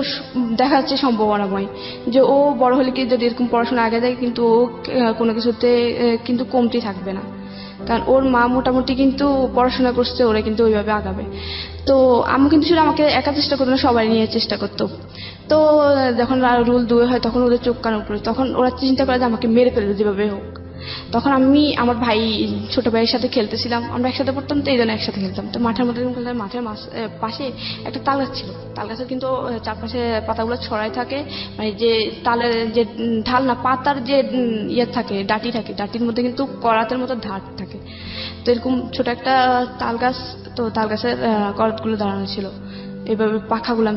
দেখা যাচ্ছে সম্ভাবনাময় যে ও বড় হলে কি যদি এরকম পড়াশোনা আগে যায় কিন্তু ও কোনো কিছুতে কিন্তু কমতি থাকবে না, কারণ ওর মা মোটামুটি কিন্তু পড়াশোনা করছে, ওরা কিন্তু ওইভাবে আগাবে। তো আমি কিন্তু শুধু আমাকে একা চেষ্টা করতো না, সবাই নিয়ে চেষ্টা করতো। তো যখন রুল 2 হয় তখন ওদের চোখ কান উপরে, তখন ওরা চিন্তা করে যে আমাকে মেরে ফেলবে যেভাবে হোক। তখন আমি আমার ভাই ছোট ভাইয়ের সাথে খেলতেছিলাম, আমরা একসাথে পড়তাম, তো এই জন্য একসাথে খেলতাম। তো মাঠের মধ্যে খেলতাম, মাঠের পাশে একটা তাল গাছ ছিল, তাল গাছের কিন্তু চারপাশে পাতাগুলো ছড়াই থাকে, মানে যে তালের যে ঢাল না, পাতার যে ইয়ে থাকে, ডাঁটি থাকে, ডাঁটির মধ্যে কিন্তু করাতের মতো ধার থাকে। তো এরকম ছোট একটা তাল গাছ, তো তাল গাছের করাতগুলো দাঁড়ানো ছিল, এইভাবে পাখাগুলো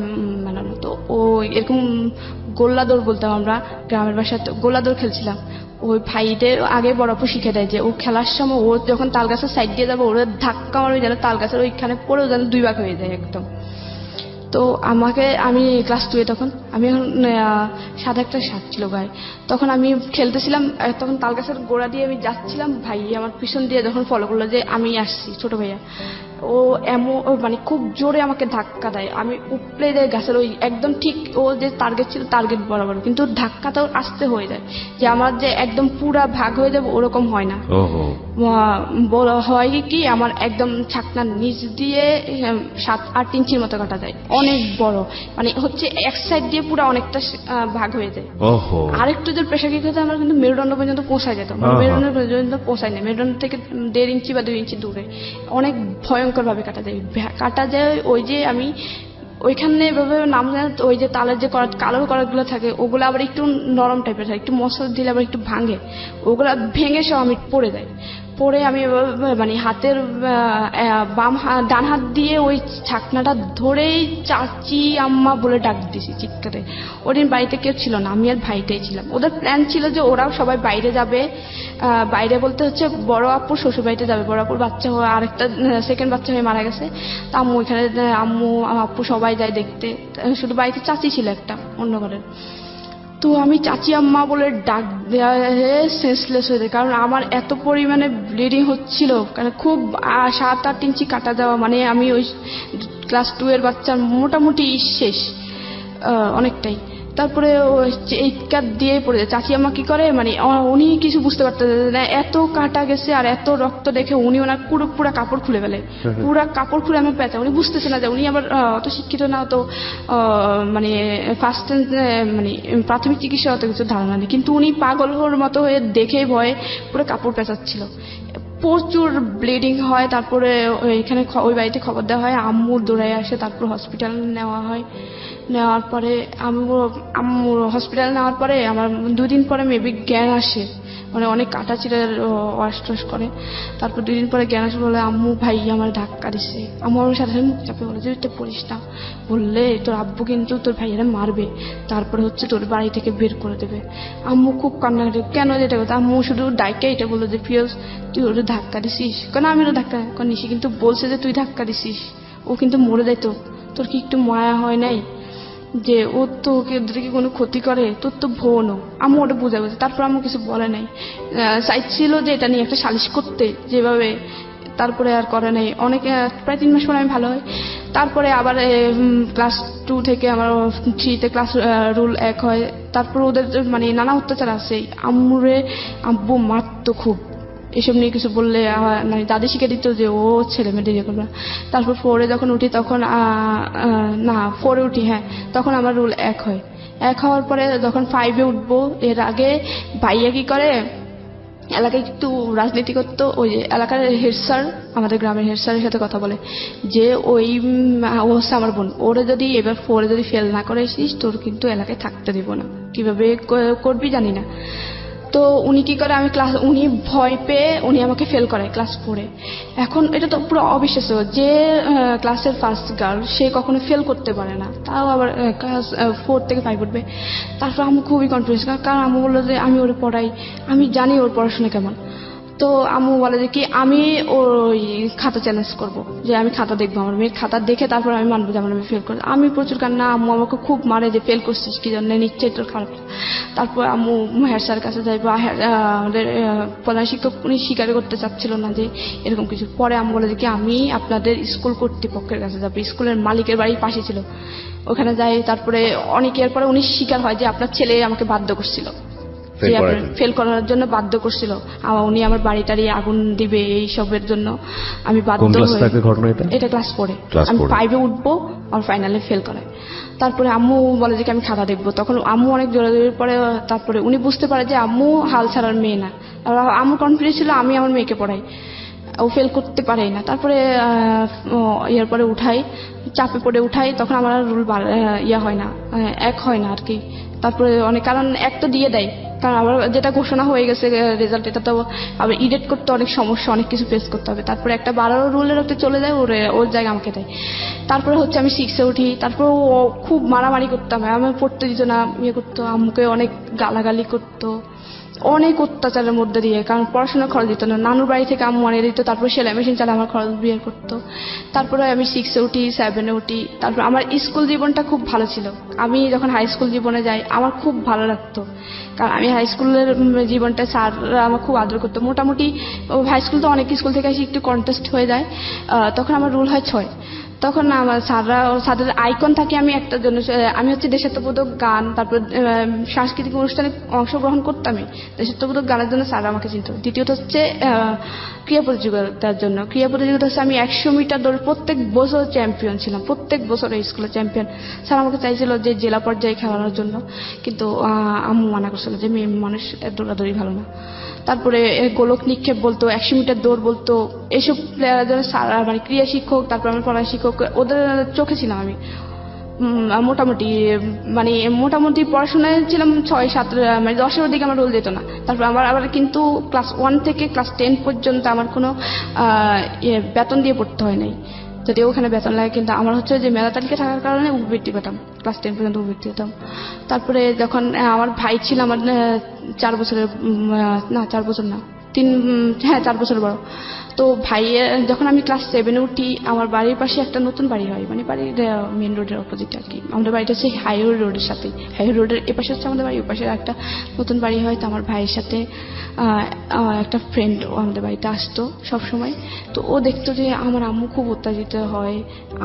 বানানো। তো ও এরকম গোল্লা দৌড় বলতাম আমরা গ্রামের বাসায়, তো গোল্লা দৌড় খেলছিলাম। ওই ভাইদের আগে বড় আপু শিখে দেয় যে ও খেলার সময় ও যখন তাল গাছের সাইড দিয়ে যাবে, ওরা ধাক্কা মারবে যেন তাল গাছের ওইখানে পড়েও যেন 2 ভাগ হয়ে যায় একদম। তো আমি ক্লাস 2-এ তখন, আমি এখন সাদা একটা শার্ট ছিল গায়ে, তখন আমি খেলতেছিলাম, তখন তাল গাছের গোড়া দিয়ে আমি যাচ্ছিলাম, ভাই আমার পিছন দিয়ে যখন ফলো করলো যে আমি আসছি, ছোট ভাইয়া, ও মানে খুব জোরে আমাকে ধাক্কা দেয়, আমি উপড়ে যাই গাছের ওই একদম ঠিক ও যে টার্গেট ছিল টার্গেট বরাবর, কিন্তু ধাক্কাটাও আসতে হয়ে যায় যে আমার যে একদম পুরা ভাগ হয়ে যাবে ওরকম হয় না। হয় কি আমার একদম ছাকনার নিচ দিয়ে 7-8 ইঞ্চির মতো কাটা যায়, অনেক বড়, মানে হচ্ছে এক সাইড দিয়ে পুরো অনেকটা ভাগ হয়ে যায়। আরেকটু যে প্রেশার কিক হতে আমার কিন্তু মেরুদণ্ড পর্যন্ত পৌঁছায় যেত, মেরুদণ্ড পর্যন্ত পৌঁছায় না, মেরুদণ্ড থেকে 1.5 ইঞ্চি বা 2 ইঞ্চি দূরে, অনেক ভয়ঙ্কর ভাবে কাটা যায়। ওই যে আমি ওইখানে এভাবে নাম জানি, ওই যে তালের যে কালো করাতগুলো থাকে ওগুলো আবার একটু নরম টাইপের থাকে, একটু মশলা দিলে আবার একটু ভাঙে, ওগুলা ভেঙে সব আমি পড়ে যাই। পরে আমি মানে হাতের ডান হাত দিয়ে ওই ছাকনাটা ধরেই চাচি আম্মা বলে ডাক দিছি চিৎকারে। ওদিন বাড়িতে কেউ ছিল না, আমি আর ভাইটাই ছিলাম। ওদের প্ল্যান ছিল যে ওরাও সবাই বাইরে যাবে, বাইরে বলতে হচ্ছে বড় আপুর শ্বশুর বাড়িতে যাবে, বড় আপুর বাচ্চা হয়ে আরেকটা সেকেন্ড বাচ্চা হয়ে মারা গেছে, তা আম্মু ওইখানে, আম্মু আপু সবাই যায় দেখতে, শুধু বাড়িতে চাচি ছিল একটা অন্য ঘরের। তো আমি চাচি আম্মা বলে ডাক দেওয়া সেন্সলেস হয়ে যায়, কারণ আমার এত পরিমাণে ব্লিডিং হচ্ছিল, কারণ খুব 7-8 ইঞ্চি কাটা যাওয়া, মানে আমি ওই ক্লাস 2-এর বাচ্চার মোটামুটি শেষ অনেকটাই। তারপরে চিৎকার দিয়ে পড়ে যায়। চাচি আম্মা কি করে, মানে উনি কিছু বুঝতে পারতেন না, এত কাটা গেছে আর এত রক্ত দেখে উনি ওনার পুরো কাপড় খুলে ফেলে, পুরো কাপড় খুলে আমার পেঁচা। উনি বুঝতেছে না যে উনি আবার অত শিক্ষিত না, তো মানে ফার্স্ট মানে প্রাথমিক চিকিৎসা অত কিছু ধারণা নেই, কিন্তু উনি পাগলের মতো হয়ে দেখে ভয়ে পুরো কাপড় পেঁচাচ্ছিল, প্রচুর ব্লিডিং হয়। তারপরে এখানে ওই বাড়িতে খবর দেওয়া হয়, আম্মু দৌড়ায় আসে, তারপর হসপিটাল নেওয়া হয়। নেওয়ার পরে আম্মু হসপিটাল নেওয়ার পরে আমার 2 দিন পরে মেবি জ্ঞান আসে, মানে অনেক কাটা চিড়ের ওয়াশ টস করে। তারপর 2 দিন পরে জ্ঞান আসে, বলে আম্মু ভাই আমার ধাক্কা দিছে। আমার সাথে সাথে মুখ চাপে বলে যে তুই পড়িস না, বললে তোর আব্বু কিন্তু তোর ভাইয়ারা মারবে, তারপরে হচ্ছে তোর বাড়ি থেকে বের করে দেবে। আম্মু খুব কান্নাকাটি, কেন যেটা কথা, আম্মু শুধু ডাইকে এটা বললো যে ফিরোজ তুই ওটা ধাক্কা দিছিস, কেন আমি ওটা ধাক্কা, কারণ নিশি কিন্তু বলছে যে তুই ধাক্কা দিছিস, ও কিন্তু মরে যেত, তোর কি একটু মায়া হয় নাই। যে ও তো ওদেরকে কোনো ক্ষতি করে, তোর তো বোনও। আম্মু ওটা বুঝে বুঝে, তারপর আম্মু কিছু বলে নাই, চাইছিল যে এটা নিয়ে একটা সালিশ করতে যেভাবে, তারপরে আর করে নাই। অনেকে প্রায় 3 মাস পরে আমি ভালো হই। তারপরে আবার ক্লাস 2 থেকে আমার 3-তে ক্লাস রুল 1 হয়। তারপর ওদের মানে নানা অত্যাচার আছে। আব্বু মারতো খুব, এসব নিয়ে কিছু বললে মানে দাদি শিখে দিত যে ও ছেলে মেয়েদের ইয়ে করবে। তারপর 4-এ যখন উঠি তখন না 4-এ উঠি, হ্যাঁ, তখন আমার রুল 1 হয়। 1 হওয়ার পরে যখন 5-এ উঠবো, এর আগে ভাইয়া কি করে, এলাকায় একটু রাজনীতি করতো। ওই এলাকার হেড স্যার, আমাদের গ্রামের হেড স্যারের সাথে কথা বলে যে ওই ও হচ্ছে আমার বোন, ওরা যদি এবার 4-এ যদি ফেল না করে এসিস তোর কিন্তু এলাকায় থাকতে দিব না। কিভাবে করবি জানি না। তো উনি কি করে, উনি ভয় পেয়ে উনি আমাকে ফেল করায় ক্লাস 4-এ। এখন এটা তো পুরো অবিশ্বাস্য যে ক্লাসের ফার্স্ট গার্ল সে কখনো ফেল করতে পারে না, তাও আবার ক্লাস 4 থেকে 5 উঠবে। তারপর আম্মু খুবই কনফিউজ, কারণ আম্মু বললো যে আমি ওরে পড়াই, আমি জানি ওর পড়াশোনা কেমন। তো আম্মু বলে যে কি আমি ওই খাতা চ্যালেঞ্জ করব, যে আমি খাতা দেখবো, আমার মেয়ের খাতা দেখে তারপর আমি মানবো যে আমার মেয়ে ফেল করে। আমি প্রচুর কান্না, আম্মু আমাকে খুব মারে যে ফেল করছিস কি জন্য, নিশ্চয়ই তোর খারাপ। তারপর আম্মু হেড স্যারের কাছে যাই, বা আমাদের প্রধান শিক্ষক উনি স্বীকার করতে চাচ্ছিল না যে এরকম কিছু। পরে আম্মু বলে যে কি আমি আপনাদের স্কুল কর্তৃপক্ষের কাছে যাবো, স্কুলের মালিকের বাড়ির পাশে ছিল, ওখানে যাই। তারপরে অনেকের পরে উনি স্বীকার হয় যে আপনার ছেলে আমাকে বাধ্য করছিল, ফেল করার জন্য বাধ্য করছিল। উনি আমার বাড়িটারি আগুন দিবে এই সবের জন্য আমি বাধ্য হই। এটা ক্লাস 4-এ, আমি 5-এ উঠবো আর ফাইনালে ফেল করায়। তারপরে আম্মু বলে যে আমি খাতা দেখবো, তখন আম্মু অনেক জোরাজোরির পরে তারপরে উনি বুঝতে পারে যে আম্মু হাল ছাড়ার মেয়ে না। আম্মু কনফিডেন্স ছিল আমি আমার মেয়েকে পড়াই, ও ফেল করতে পারেই না। তারপরে ইয়ার পরে উঠাই, চাপে পড়ে উঠাই, তখন আমার রুল ইয়া হয় না, 1 হয় না আর কি। তারপরে অনেক কারণ 1 তো দিয়ে দেয়, কারণ আবার যেটা ঘোষণা হয়ে গেছে রেজাল্ট, এটা তো আবার ইডিট করতে অনেক সমস্যা, অনেক কিছু ফেস করতে হবে। তারপরে একটা 12 রুলের ওতে চলে যায়, ওর জায়গা আমাকে দেয়। তারপরে হচ্ছে আমি 6-এ উঠি। তারপর ও খুব মারামারি করতাম, আমি পড়তে দিত না, ইয়ে করতো, আম্মুকে অনেক গালাগালি করতো, অনেক অত্যাচারের মধ্যে দিয়ে, কারণ পড়াশোনার খরচ দিত না, নানুর বাড়ি থেকে আম্মু আনিয়ে দিত, তারপর সেলাই মেশিন চালা আমার খরচ বিয়ে করতো। তারপরে আমি 6-এ উঠি, 7-এ উঠি। তারপর আমার স্কুল জীবনটা খুব ভালো ছিল। আমি যখন হাই স্কুল জীবনে যাই আমার খুব ভালো লাগতো, কারণ আমি হাই স্কুলের জীবনটা স্যাররা আমার খুব আদর করতো। মোটামুটি হাই স্কুল তো অনেক স্কুল থেকে এসে একটু কন্টেস্ট হয়ে যায়, তখন আমার রুল হয় 6। তখন আমার স্যারদের আইকন থাকে আমি একটার জন্য, আমি হচ্ছে দেশাত্মবোধক গান, তারপর সাংস্কৃতিক অনুষ্ঠানে অংশগ্রহণ করতামই, দেশাত্মবোধক গানের জন্য স্যার আমাকে চিনত। দ্বিতীয়ত হচ্ছে ক্রীড়া প্রতিযোগিতার জন্য। ক্রীড়া প্রতিযোগিতা হচ্ছে আমি 100 মিটার দৌড় প্রত্যেক বছর চ্যাম্পিয়ন ছিলাম, প্রত্যেক বছর এই স্কুলে চ্যাম্পিয়ন। স্যার আমাকে চাইছিল যে জেলা পর্যায়ে খেলানোর জন্য, কিন্তু আম্মু মানা করছিল যে মেয়ে মানুষ দৌড়াদৌড়ি ভালো না। তারপরে গোলক নিক্ষেপ বলতো, 100 মিটার দৌড় বলতো, এইসব প্লেয়ারের জন্য স্যার মানে ক্রীড়া শিক্ষক, তারপর আমার পড়া শিক্ষক, ওদের চোখে ছিলাম আমি। মোটামুটি পড়াশোনায় ছিলাম 6-7, মানে 10-এর দিকে আমার রোল যেত না। তারপর আবার কিন্তু ক্লাস 1 থেকে ক্লাস 10 পর্যন্ত আমার কোনো বেতন দিয়ে পড়তে হয় নাই, যদিও ওখানে বেতন লাগে, কিন্তু আমার হচ্ছে যে মেধা তালিকা থাকার কারণে উপবৃত্তি পেতাম, ক্লাস 10 পর্যন্ত উপবৃত্তি পেতাম। তারপরে যখন আমার ভাই ছিল আমার 4 বছরের, না 4 বছর না, 4 বছর বড়। তো ভাইয়ের যখন আমি ক্লাস 7-এ উঠি, আমার বাড়ির পাশে একটা নতুন বাড়ি হয়, মানে বাড়ির মেন রোডের অপোজিটে আর কি। আমাদের বাড়িটা হচ্ছে হাইওয়ে রোডের সাথে, হাইওয়ে রোডের এপাশে হচ্ছে আমাদের বাড়ি, ওপাশে একটা নতুন বাড়ি হয়। তো আমার ভাইয়ের সাথে একটা ফ্রেন্ড আমাদের বাড়িতে আসতো সব সময়। তো ও দেখতো যে আমার আম্মু খুব অত্যাচারিত হয়,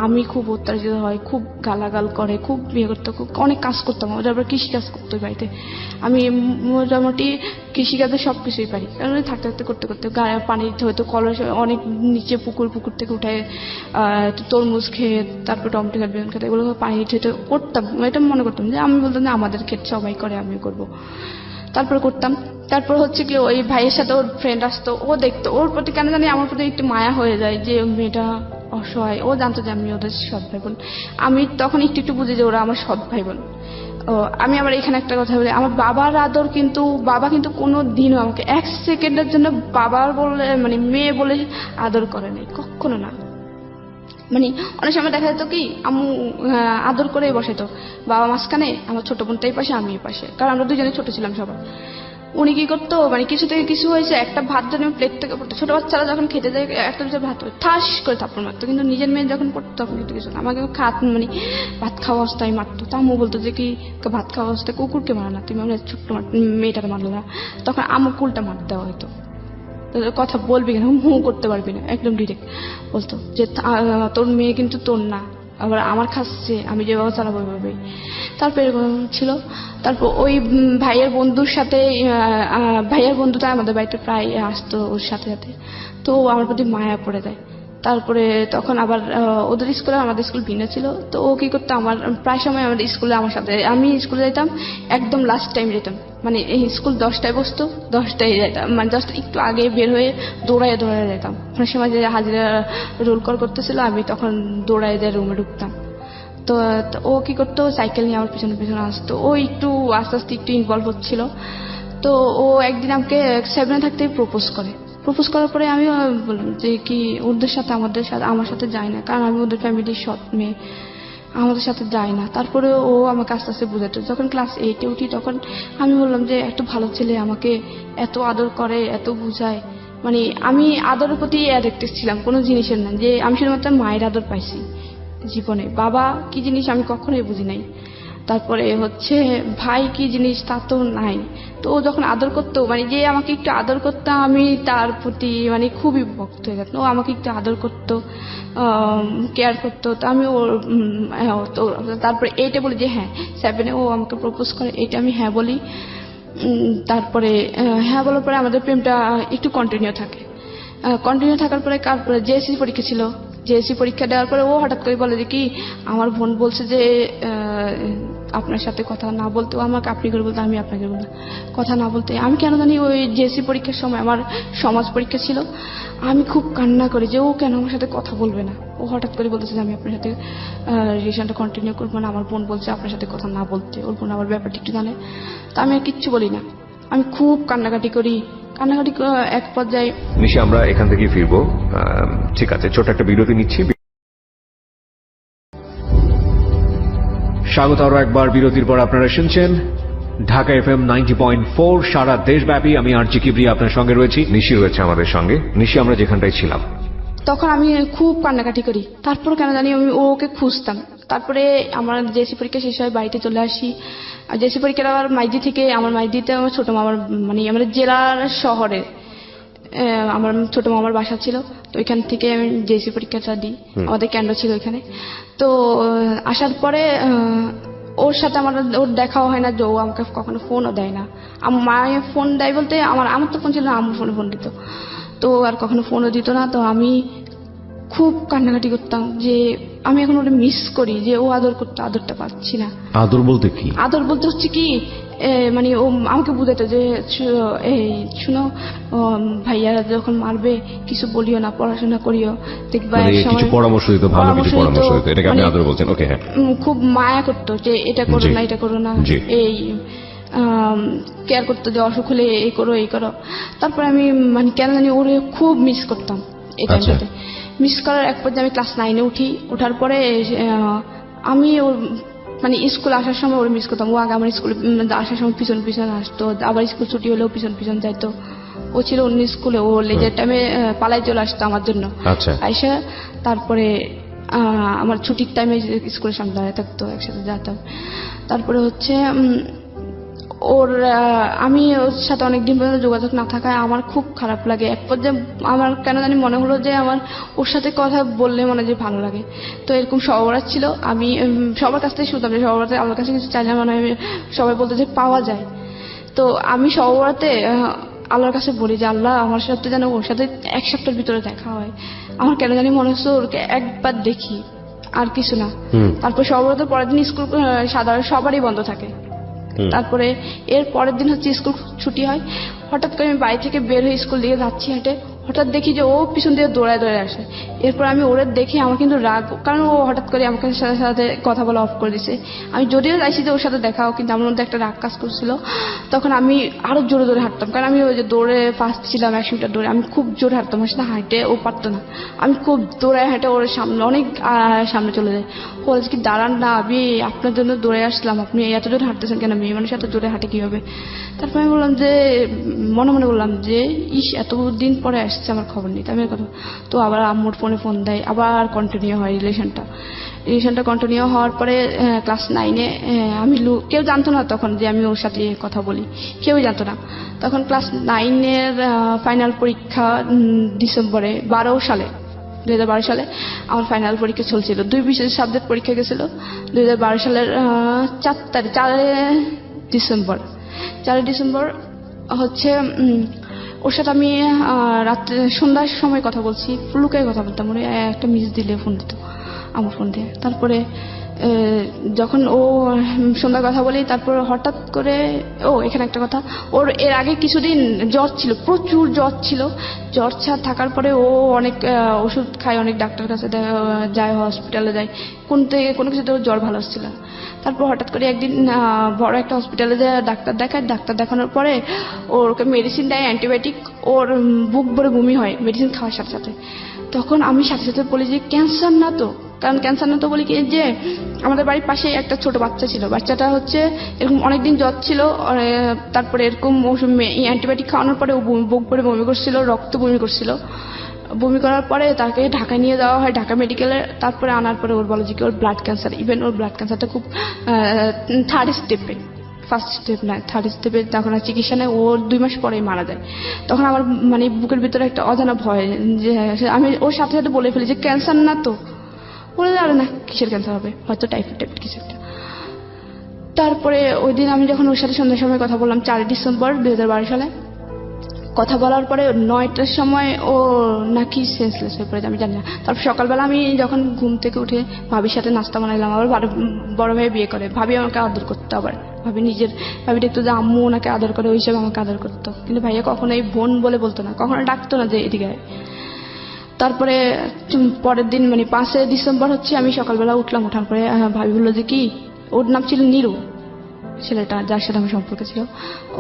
আমি খুব অত্যাচারিত হয়, খুব গালাগাল করে, খুব বিয়ে করতো, খুব অনেক কাজ করতাম। ওদের আবার কৃষিকাজ করতো বাড়িতে, আমি মোটামুটি কৃষিকাজে সব কিছুই পারি, কারণ থাকতে থাকতে করতে করতে গায়ে পানি দিতে হতো, কলের অনেক নিচে পুকুর থেকে উঠে তরমুজ খেয়ে, তারপর টমেটো খেত, বেগুন খেত, এগুলো পানি দিতে হতো, করতাম। এটা মনে করতাম যে আমি বলতাম যে আমাদের ক্ষেত সবাই করে, আমিও করবো। তারপর করতাম। তারপর হচ্ছে কি ওই ভাইয়ের সাথে ওর ফ্রেন্ড আসতো, ও দেখতো, ওর প্রতি কেন জানি আমার প্রতি একটু মায়া হয়ে যায় যে মেয়েটা অসহায়। ও জানতো যে আমি ওদের সৎ ভাই বোন, আমি তখন একটু বুঝি যে ওরা আমার সৎ ভাই বোন। আমি আবার এখানে একটা কথা বলি, আমার বাবার আদর কিন্তু, বাবা কিন্তু কোনো দিনও আমাকে 1 সেকেন্ডের জন্য বাবার বলে, মানে মেয়ে বলে আদর করে নাই, কখনো না। মানে অনেক সময় দেখা যেত কি আম্মু আদর করেই বসাইতো, বাবা মাঝখানে, আমার ছোট বোনটা এই পাশে, আমি এই পাশে, কারণ আমরা দুজনে ছোট ছিলাম সবার। উনি কি করতো মানে কিছু থেকে কিছু হয়েছে, একটা ভাত যেন প্লেট থেকে পড়তো, ছোট বাচ্চারা যখন খেতে যায় একটা দুটো ভাত ঠাস করে থাপ্পড় মারতো, কিন্তু নিজের মেয়ে যখন পড়তো তখন কিন্তু কিছু না, আমাকে মানে ভাত খাওয়া অবস্থায় মারতো। তা আম্মু বলতো যে কি ভাত খাওয়া অবস্থায় কুকুরকে মারা না, তুমি আমরা ছোট্ট মেয়েটাকে মারলো না, তখন আম্মু উল্টা মার দেওয়া হয়তো, কথা বলবি কেন, করতে পারবি না, একদম ডিরেক্ট বলতো যে তোর মেয়ে কিন্তু তোর না, আবার আমার খাচ্ছে, আমি যেভাবে চালাবো ওইভাবে। তারপর এরকম ছিল। তারপর ওই ভাইয়ের বন্ধুর সাথে ভাইয়ের বন্ধুটা আমাদের বাড়িতে প্রায় আসতো ওর সাথে সাথে, তো ও আমার প্রতি মায়া পড়ে যায়। তারপরে তখন আবার ওদের স্কুলে আমাদের স্কুল ভিন্ন ছিল, তো ও কি করতো আমার প্রায় সময় আমাদের স্কুলে আমার সাথে, আমি স্কুলে যেতাম একদম লাস্ট টাইম যেতাম, মানে এই স্কুল 10টায় বসতো 10টায় যেতাম, মানে 10টা একটু আগে বের হয়ে দৌড়ায় যেতাম। অনেক সময় যে হাজিরা রোল কল করতেছিল আমি তখন দৌড়ায় দিয়ে রুমে ঢুকতাম। তো ও কি করতো সাইকেল নিয়ে আমার পিছনে পিছনে আসতো, ও একটু আস্তে আস্তে একটু ইনভলভ হচ্ছিল। তো ও একদিন আমাকে 7 থাকতেই প্রপোজ করার পরে আমি বললাম যে কি ওদের সাথে আমার সাথে যায় না, কারণ আমি ওদের ফ্যামিলির সৎ মেয়ে, আমাদের সাথে যায় না। তারপরে ও আমাকে আস্তে আস্তে বুঝাতো। যখন ক্লাস 8-এ উঠি তখন আমি বললাম যে একটা ভালো ছেলে আমাকে এত আদর করে, এত বুঝায়, মানে আমি আদরের প্রতি অ্যাডিক্টেড ছিলাম, কোনো জিনিসের না, যে আমি শুধুমাত্র মায়ের আদর পাইছি জীবনে, বাবা কি জিনিস আমি কখনোই বুঝি নাই। তারপরে হচ্ছে ভাই কি জিনিস তা তো নাই। তো ও যখন আদর করতো, মানে যে আমাকে একটু আদর করতো আমি তার প্রতি মানে খুবই ভক্ত হয়ে যেতাম। ও আমাকে একটু আদর করতো, কেয়ার করতো, তো আমি ওর তারপরে 8-এ বলি যে হ্যাঁ, 7-এ ও আমাকে প্রপোজ করে, 8-এ আমি হ্যাঁ বলি। তারপরে হ্যাঁ বলার পরে আমাদের প্রেমটা একটু কন্টিনিউ থাকার পরে তারপরে জেএসসি পরীক্ষা ছিল, জেএসসি পরীক্ষা দেওয়ার পরে ও হঠাৎ করে বলে যে কি আমার বোন বলছে যে আপনার সাথে কথা না বলতে, ও আমাকে আপনি করে বলতে, আমি আপনাকে বলতে, কথা না বলতে। আমি কেন জানি ওই জেএসসি পরীক্ষার সময় আমার সমাজ পরীক্ষা ছিল, আমি খুব কান্না করি যে ও কেন আমার সাথে কথা বলবে না। ও হঠাৎ করে বলতেছে যে আমি আপনার সাথে রিলেশনটা কন্টিনিউ করবো না, আমার বোন বলছে আপনার সাথে কথা না বলতে, ওর বোন আবার ব্যাপারটা একটু জানে। তা আমি আর কিচ্ছু বলি না, আমি খুব কান্নাকাটি করি। এক পর্যায়ে নিশি আমরা এখান থেকে ফিরবো, ঠিক আছে, ছোট একটা বিরতি নিচ্ছি। স্বাগত আরো একবার বিরতির পর। আপনারা শুনছেন ঢাকা FM 90.4 সারা দেশব্যাপী। আমি আরজি কিবরিয়া আপনার সঙ্গে রয়েছি, নিশি রয়েছে আমাদের সঙ্গে। নিশি, আমরা যেখানটায় ছিলাম তখন আমি খুব কান্নাকাটি করি। তারপর কেন জানি আমি ওকে খুঁজতাম। তারপরে আমার জেএসসি পরীক্ষা শেষ হয়, বাড়িতে চলে আসি। জেএসসি পরীক্ষার আবার মাইদিতে আমার ছোট মামার, মানে আমাদের জেলার শহরে আমার ছোট মামার বাসা ছিল, তো ওইখান থেকে আমি জেএসসি পরীক্ষাটা দিই, আমাদের কেন্দ্র ছিল ওইখানে। তো আসার পরে ওর সাথে ওর দেখাও হয় না, যে ও আমাকে কখনো ফোনও দেয় না। আমার মায়ের ফোন দেয় বলতে আমার তো ফোন ছিল না, আম্মুর ফোন দিত, তো আর কখনো ফোনও দিত না। তো আমি খুব কান্নাকাটি করতাম যে আমি এখন ওটা মিস করি, যে ও আদর করতো, আদরটা পাচ্ছি না। আদর বলতে কি? আদর বলতে হচ্ছে কি মানে ও আমাকে বুঝাতো যে এই শুনো, ভাইয়ারা যখন মারবে কিছু বলিও না, পড়াশোনা করিও, দেখবা কিছু পরামর্শ দিত, ভালো কিছু পরামর্শ দিত, এটাকে আপনি আদর বলছেন? ওকে, হ্যাঁ। খুব মায়া করতো যে এটা করো না, এটা করো না, এই কেয়ার করতো যে অসুখ হলে এই করো। তারপর আমি মানে কেন জানি ওরে খুব মিস করতাম এই টাইমটাতে। মিস করার এক পর্যায়ে আমি ক্লাস 9-এ উঠি। ওঠার পরে আমি ওর মানে স্কুল আসার সময় ওর মিস করতাম। ও আগে আমার স্কুলে আসার সময় পিছন পিছন আসতো, আবার স্কুল ছুটি হলেও পিছন পিছন যাইতো। ও ছিল অন্য স্কুলে, ও লেজের টাইমে পালাই চলে আসতো আমার জন্য। আইসা তারপরে আমার ছুটির টাইমে স্কুলের সামনে দাঁড়িয়ে থাকতো, একসাথে যেতাম। তারপরে হচ্ছে আমি ওর সাথে অনেকদিন পর্যন্ত যোগাযোগ না থাকায় আমার খুব খারাপ লাগে। এক পর্যায়ে আমার কেন জানি মনে হলো যে আমার ওর সাথে কথা বললে মনে হয় ভালো লাগে। তো এরকম সবার ছিল, আমি সবার কাছ থেকে শুনতাম যে সবার আমার কাছে কিছু চাইলে মানে সবাই বলতো যে পাওয়া যায়। তো আমি সবারতে আল্লাহর কাছে বলি যে আল্লাহ আমার সাথে যেন ওর সাথে 1 সপ্তাহের ভিতরে দেখা হয়। আমার কেন জানি মনে হচ্ছে ওকে একবার দেখি, আর কিছু না। তারপর সবার পরের দিন স্কুল সাধারণ সবারই বন্ধ থাকে। তারপরে এর পরের দিন হচ্ছে স্কুল ছুটি হয়। হঠাৎ করে আমি বাড়ি থেকে বের হয়ে স্কুল দিকে যাচ্ছি হেঁটে, ও হঠাৎ দেখি যে ও পিছন দিয়ে দৌড়ায় দৌড়ায় আসে। এরপর আমি ওরে দেখে আমার কিন্তু রাগ, কারণ ও হঠাৎ করে আমাকে সাথে সাথে কথা বলা অফ করে দিছে। আমি যদিও চাইছি যে ওর সাথে দেখাও, কিন্তু আমার মধ্যে একটা রাগ কাজ করছিল। তখন আমি আরো জোরে জোরে হাঁটতাম, কারণ আমি ওই যে দৌড়ে ফার্স্ট ছিলাম 100 মিটার দৌড়ে, আমি খুব জোরে হাঁটতাম। আমার সাথে হাঁটে ও পারতো না, আমি খুব দৌড়ায় হাঁটে ওর সামনে অনেক সামনে চলে যাই। ও বলছে কি দাঁড়ান না, আমি আপনার জন্য দৌড়ে আসলাম, আপনি এত জোরে হাঁটতেছেন কেন, মেয়ে মানুষ এত জোরে হাঁটে কিভাবে? তারপর আমি বললাম যে মনে মনে বললাম যে ইস এতদিন পরে আসছে আমার খবর নিতে, আমি কথা। তো আবার আম্মুর ফোনে ফোন দেয়, আবার কন্টিনিউ হয় রিলেশনটা কন্টিনিউ হওয়ার পরে ক্লাস 9-এ আমি কেউ জানতো না তখন যে আমি ওর সাথে কথা বলি, কেউই জানতো না তখন। ক্লাস 9-এর ফাইনাল পরীক্ষা ডিসেম্বরে 2012 সালে আমার ফাইনাল পরীক্ষা চলছিল। 2 বিশেষ সাবজেক্ট পরীক্ষা গেছিল 2012 সালের 4 ডিসেম্বর হচ্ছে। ওর সাথে আমি রাত্রে সন্ধ্যার সময় কথা বলছি, লুকায় কথা বলতাম, ওরে একটা মিস দিলে ফোন দিত, আমার ফোন দিয়ে। তারপরে যখন ও সন্ধ্যা কথা বলি, তারপর হঠাৎ করে এখানে একটা কথা, ওর এর আগে কিছুদিন জ্বর ছিল, প্রচুর জ্বর ছিল। জ্বর থাকার পরে ও অনেক ওষুধ খায়, অনেক ডাক্তার কাছে যায়, হসপিটালে যায়, কোনো কিছুতে ওর জ্বর ভালো হচ্ছিল না। তারপর হঠাৎ করে একদিন বড় একটা হসপিটালে যায় ডাক্তার দেখায়। ডাক্তার দেখানোর পরে ওকে মেডিসিন দেয়, অ্যান্টিবায়োটিক। ওর বুক ভরে বমি হয় মেডিসিন খাওয়ার সাথে সাথে। তখন আমি সাথে সাথে বলি যে ক্যান্সার না তো, কারণ ক্যান্সার না তো বলি কি যে আমাদের বাড়ির পাশে একটা ছোট বাচ্চা ছিল, বাচ্চাটা হচ্ছে এরকম অনেকদিন জ্বর ছিল, তারপরে এরকম অ্যান্টিবায়োটিক খাওয়ানোর পরে ও বুক ভরে বমি করছিল, রক্ত বমি করছিল। বমি করার পরে তাকে ঢাকায় নিয়ে যাওয়া হয়, ঢাকা মেডিকেলে। তারপরে আনার পরে ওর বলে যে ওর ব্লাড ক্যান্সার, ইভেন ওর ব্লাড ক্যান্সারটা খুব 3rd স্টেপে, ফার্স্ট স্টেপ না 3rd স্টেপে। তখন আর চিকিৎসা নেই, ও 2 মাস পরেই মারা যায়। তখন আমার মানে বুকের ভিতরে একটা অজানা ভয়, যে আমি ওর সাথে সাথে বলে ফেলি যে ক্যান্সার না তো, বলে আরে না কিসের ক্যান্সার হবে, হয়তো টাইফয়েড কিছু একটা। তারপরে ওই দিন আমি যখন ওর সাথে সন্ধ্যার সময় কথা বললাম 4 ডিসেম্বর 2012 সালে, কথা বলার পরে 9টার সময় ও নাকি সেন্সলেস হয়ে পড়ে, আমি জানি না। তারপর সকালবেলা আমি যখন ঘুম থেকে উঠে ভাবির সাথে নাস্তা বানাইলাম, আবার বড় ভাই বিয়ে করে, ভাবি আমাকে আদর করতো, আবার ভাবি দেখতো যে আম্মু ওনাকে আদর করে, ওই হিসেবে আমাকে আদর করতো। কিন্তু ভাইয়া কখনোই বোন বলে বলতো না, কখনো ডাকতো না যে এদিকে। তারপরে পরের দিন মানে 5 ডিসেম্বর হচ্ছে, আমি সকালবেলা উঠলাম, ওঠার পরে ভাবি বললো যে কি, ওর নাম ছিল নিরু, ছেলেটা যার সাথে আমার সম্পর্ক ছিল।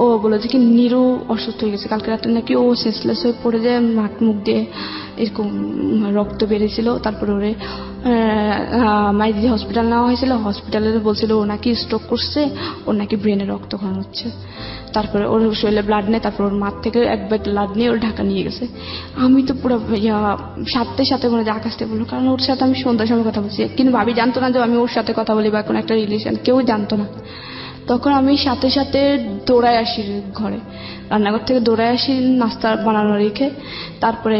ও বলে যে কি নিরু অসুস্থ হয়ে গেছে, কালকে রাতে নাকি ও সেন্সলেস হয়ে পড়ে যায়, মুখ দিয়ে এরকম রক্ত বেরিয়েছিল। তারপরে ওরে মাইদি হসপিটাল নেওয়া হয়েছিল, হসপিটালে বলছিল ও নাকি স্ট্রোক করছে, ওর নাকি ব্রেনে রক্তক্ষরণ হচ্ছে। তারপরে ওর শরীরে ব্লাড নেই, তারপর ওর মাঠ থেকে এক ব্যাগ ব্লাড নিয়ে ওর ঢাকা নিয়ে গেছে। আমি তো পুরো সাথে সাথে মনে হয় আকাশ থেকে বললো, কারণ ওর সাথে আমি সন্ধ্যার সময় কথা বলছি, কিন্তু ভাবি জানতো না যে আমি ওর সাথে কথা বলি বা কোনো একটা রিলেশন, কেউ জানতো না। তখন আমি সাথে সাথে দৌড়ায় আসি ঘরে, রান্নাঘর থেকে দৌড়ায় আসি নাস্তা বানানো রেখে। তারপরে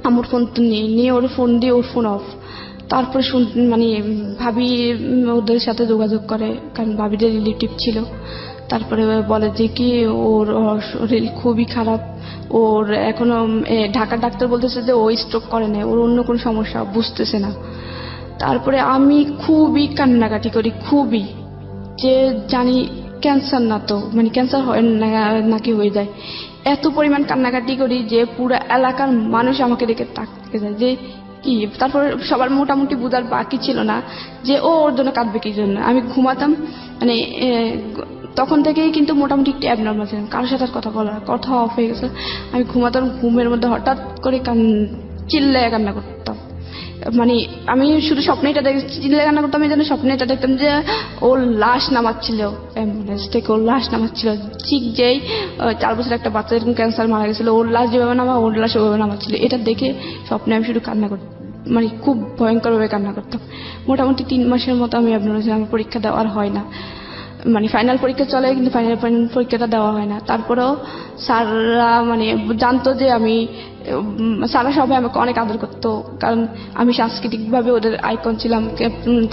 আমার ফোন নিয়ে ওর ফোন দিয়ে, ওর ফোন অফ। তারপরে মানে ভাবি ওদের সাথে যোগাযোগ করে, কারণ ভাবিদের রিলেটিভ ছিল। তারপরে বলে যে কি ওর শরীর খুবই খারাপ, ওর এখনো ঢাকার ডাক্তার বলতেছে যে ও স্ট্রোক করে না, ওর অন্য কোনো সমস্যা, বুঝতেছে না। তারপরে আমি খুবই কান্নাকাটি করি, খুবই, যে জানি ক্যান্সার না তো, মানে ক্যান্সার হয় নাকি হয়ে যায়, এত পরিমাণ কান্নাকাটি করি যে পুরো এলাকার মানুষ আমাকে দেখে তাকিয়ে যায় যে কি। তারপর সবার মোটামুটি বোঝার বাকি ছিল না যে ও ওর জন্য কাঁদবে কি জন্য। আমি ঘুমাতাম, মানে তখন থেকেই কিন্তু মোটামুটি একটু অ্যাবনর্মাল ছিলাম, কারোর সাথে কথা অফ হয়ে গেছে। আমি ঘুমাতাম, ঘুমের মধ্যে হঠাৎ করে চিল্লায় কান্না করতাম। মানে আমি শুধু স্বপ্নে এটা চিল্লায় কান্না করতাম, এই জন্য স্বপ্নে এটা দেখতাম যে ওর লাশ নামাচ্ছিল অ্যাম্বুলেন্স থেকে, ওর লাশ নামাচ্ছিল ঠিক যেই 4 বছরের একটা বাচ্চা এরকম ক্যান্সার মারা গেছিল, ওর লাশ যেভাবে নামা, ওর লাশ ওভাবে নামাচ্ছিল। এটা দেখে স্বপ্নে আমি শুধু কান্না করতাম, মানে খুব ভয়ঙ্করভাবে কান্না করতাম। মোটামুটি 3 মাসের মতো আমি আপনার আমার পরীক্ষা দেওয়ার হয় না, মানে ফাইনাল পরীক্ষা চলে কিন্তু ফাইনাল পরীক্ষাটা দেওয়া হয় না। তারপরেও স্যাররা মানে জানতো যে আমি, স্যাররা সবাই আমাকে অনেক আদর করতো, কারণ আমি সাংস্কৃতিকভাবে ওদের আইকন ছিলাম।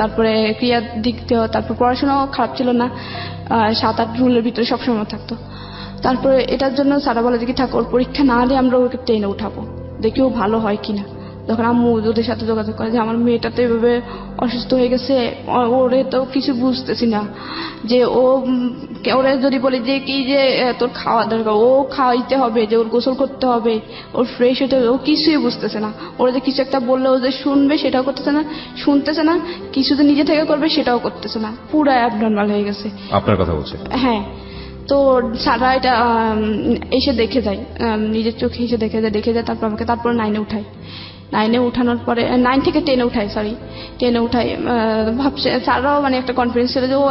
তারপরে ক্রিয়ার দিক দিয়েও, তারপর পড়াশোনাও খারাপ ছিল না, 7-8 রুলের ভিতরে সবসময় থাকতো। তারপরে এটার জন্য স্যাররা বলে যে কি থাক, ওর পরীক্ষা না হলে আমরা ওকে ট্রেনে উঠাবো, দেখি ও ভালো হয় কিনা। যখন আম্মু ওদের সাথে যোগাযোগ করে যে আমার মেয়েটা তো এভাবে অসুস্থ হয়ে গেছে, ওরে তো কিছু বুঝতেছি না, যে ওরে যদি বলি যে কি যে তোর খাওয়া দরকার, ও খাওয়াইতে হবে, যে ওর গোসল করতে হবে, ওর ফ্রেশ হতে হবে, ও কিছুই বুঝতেছে না। ওরা যে কিছু একটা বললে ও যে শুনবে সেটাও করতেছে না, শুনতেছে না, কিছু যে নিজে থেকে করবে সেটাও করতেছে না, পুরো অ্যাবনর্মাল হয়ে গেছে। আপনার কথা বলছে? হ্যাঁ, তো সারা এটা এসে দেখে যায়, নিজের চোখে এসে দেখে যায়। তারপর 9-এ উঠায়। 9-এ উঠানোর পরে 9 থেকে 10-এ উঠায়, 10-এ উঠায়। ভাবছে স্যাররাও মানে একটা কনফিডেন্স ছিল যে ও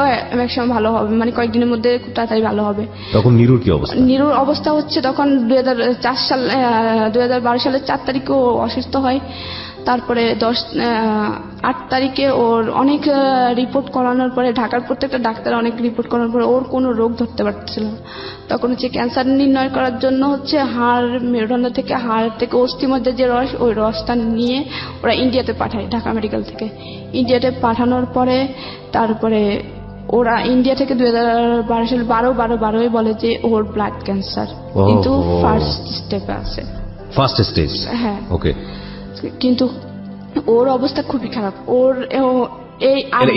একসময় ভালো হবে, মানে কয়েকদিনের মধ্যে খুব তাড়াতাড়ি ভালো হবে। তখন নিরুর কি অবস্থা? নিরুর অবস্থা হচ্ছে তখন 2012 সালের 4 তারিখে ও অসুস্থ হয়। তারপরে 8 তারিখে ওর অনেক রিপোর্ট করানোর পরে, ঢাকার প্রত্যেকটা ডাক্তার অনেক রিপোর্ট করানোর পরে ওর কোনো রোগ ধরতে পারছিল না। তখন হচ্ছে ক্যান্সার নির্ণয় করার জন্য হচ্ছে হাড় মেরুদণ্ড থেকে, হাড় থেকে অস্থি মধ্যে যে রস, ওই রসটা নিয়ে ওরা ইন্ডিয়াতে পাঠায়, ঢাকা মেডিকেল থেকে ইন্ডিয়াতে পাঠানোর পরে তারপরে ওরা ইন্ডিয়া থেকে 2012 সালে 12 বলে যে ওর ব্লাড ক্যান্সার, কিন্তু ফার্স্ট স্টেপে আছে। First stage? হ্যাঁ। ওকে। কিন্তু ওর অবস্থা খুবই খারাপ।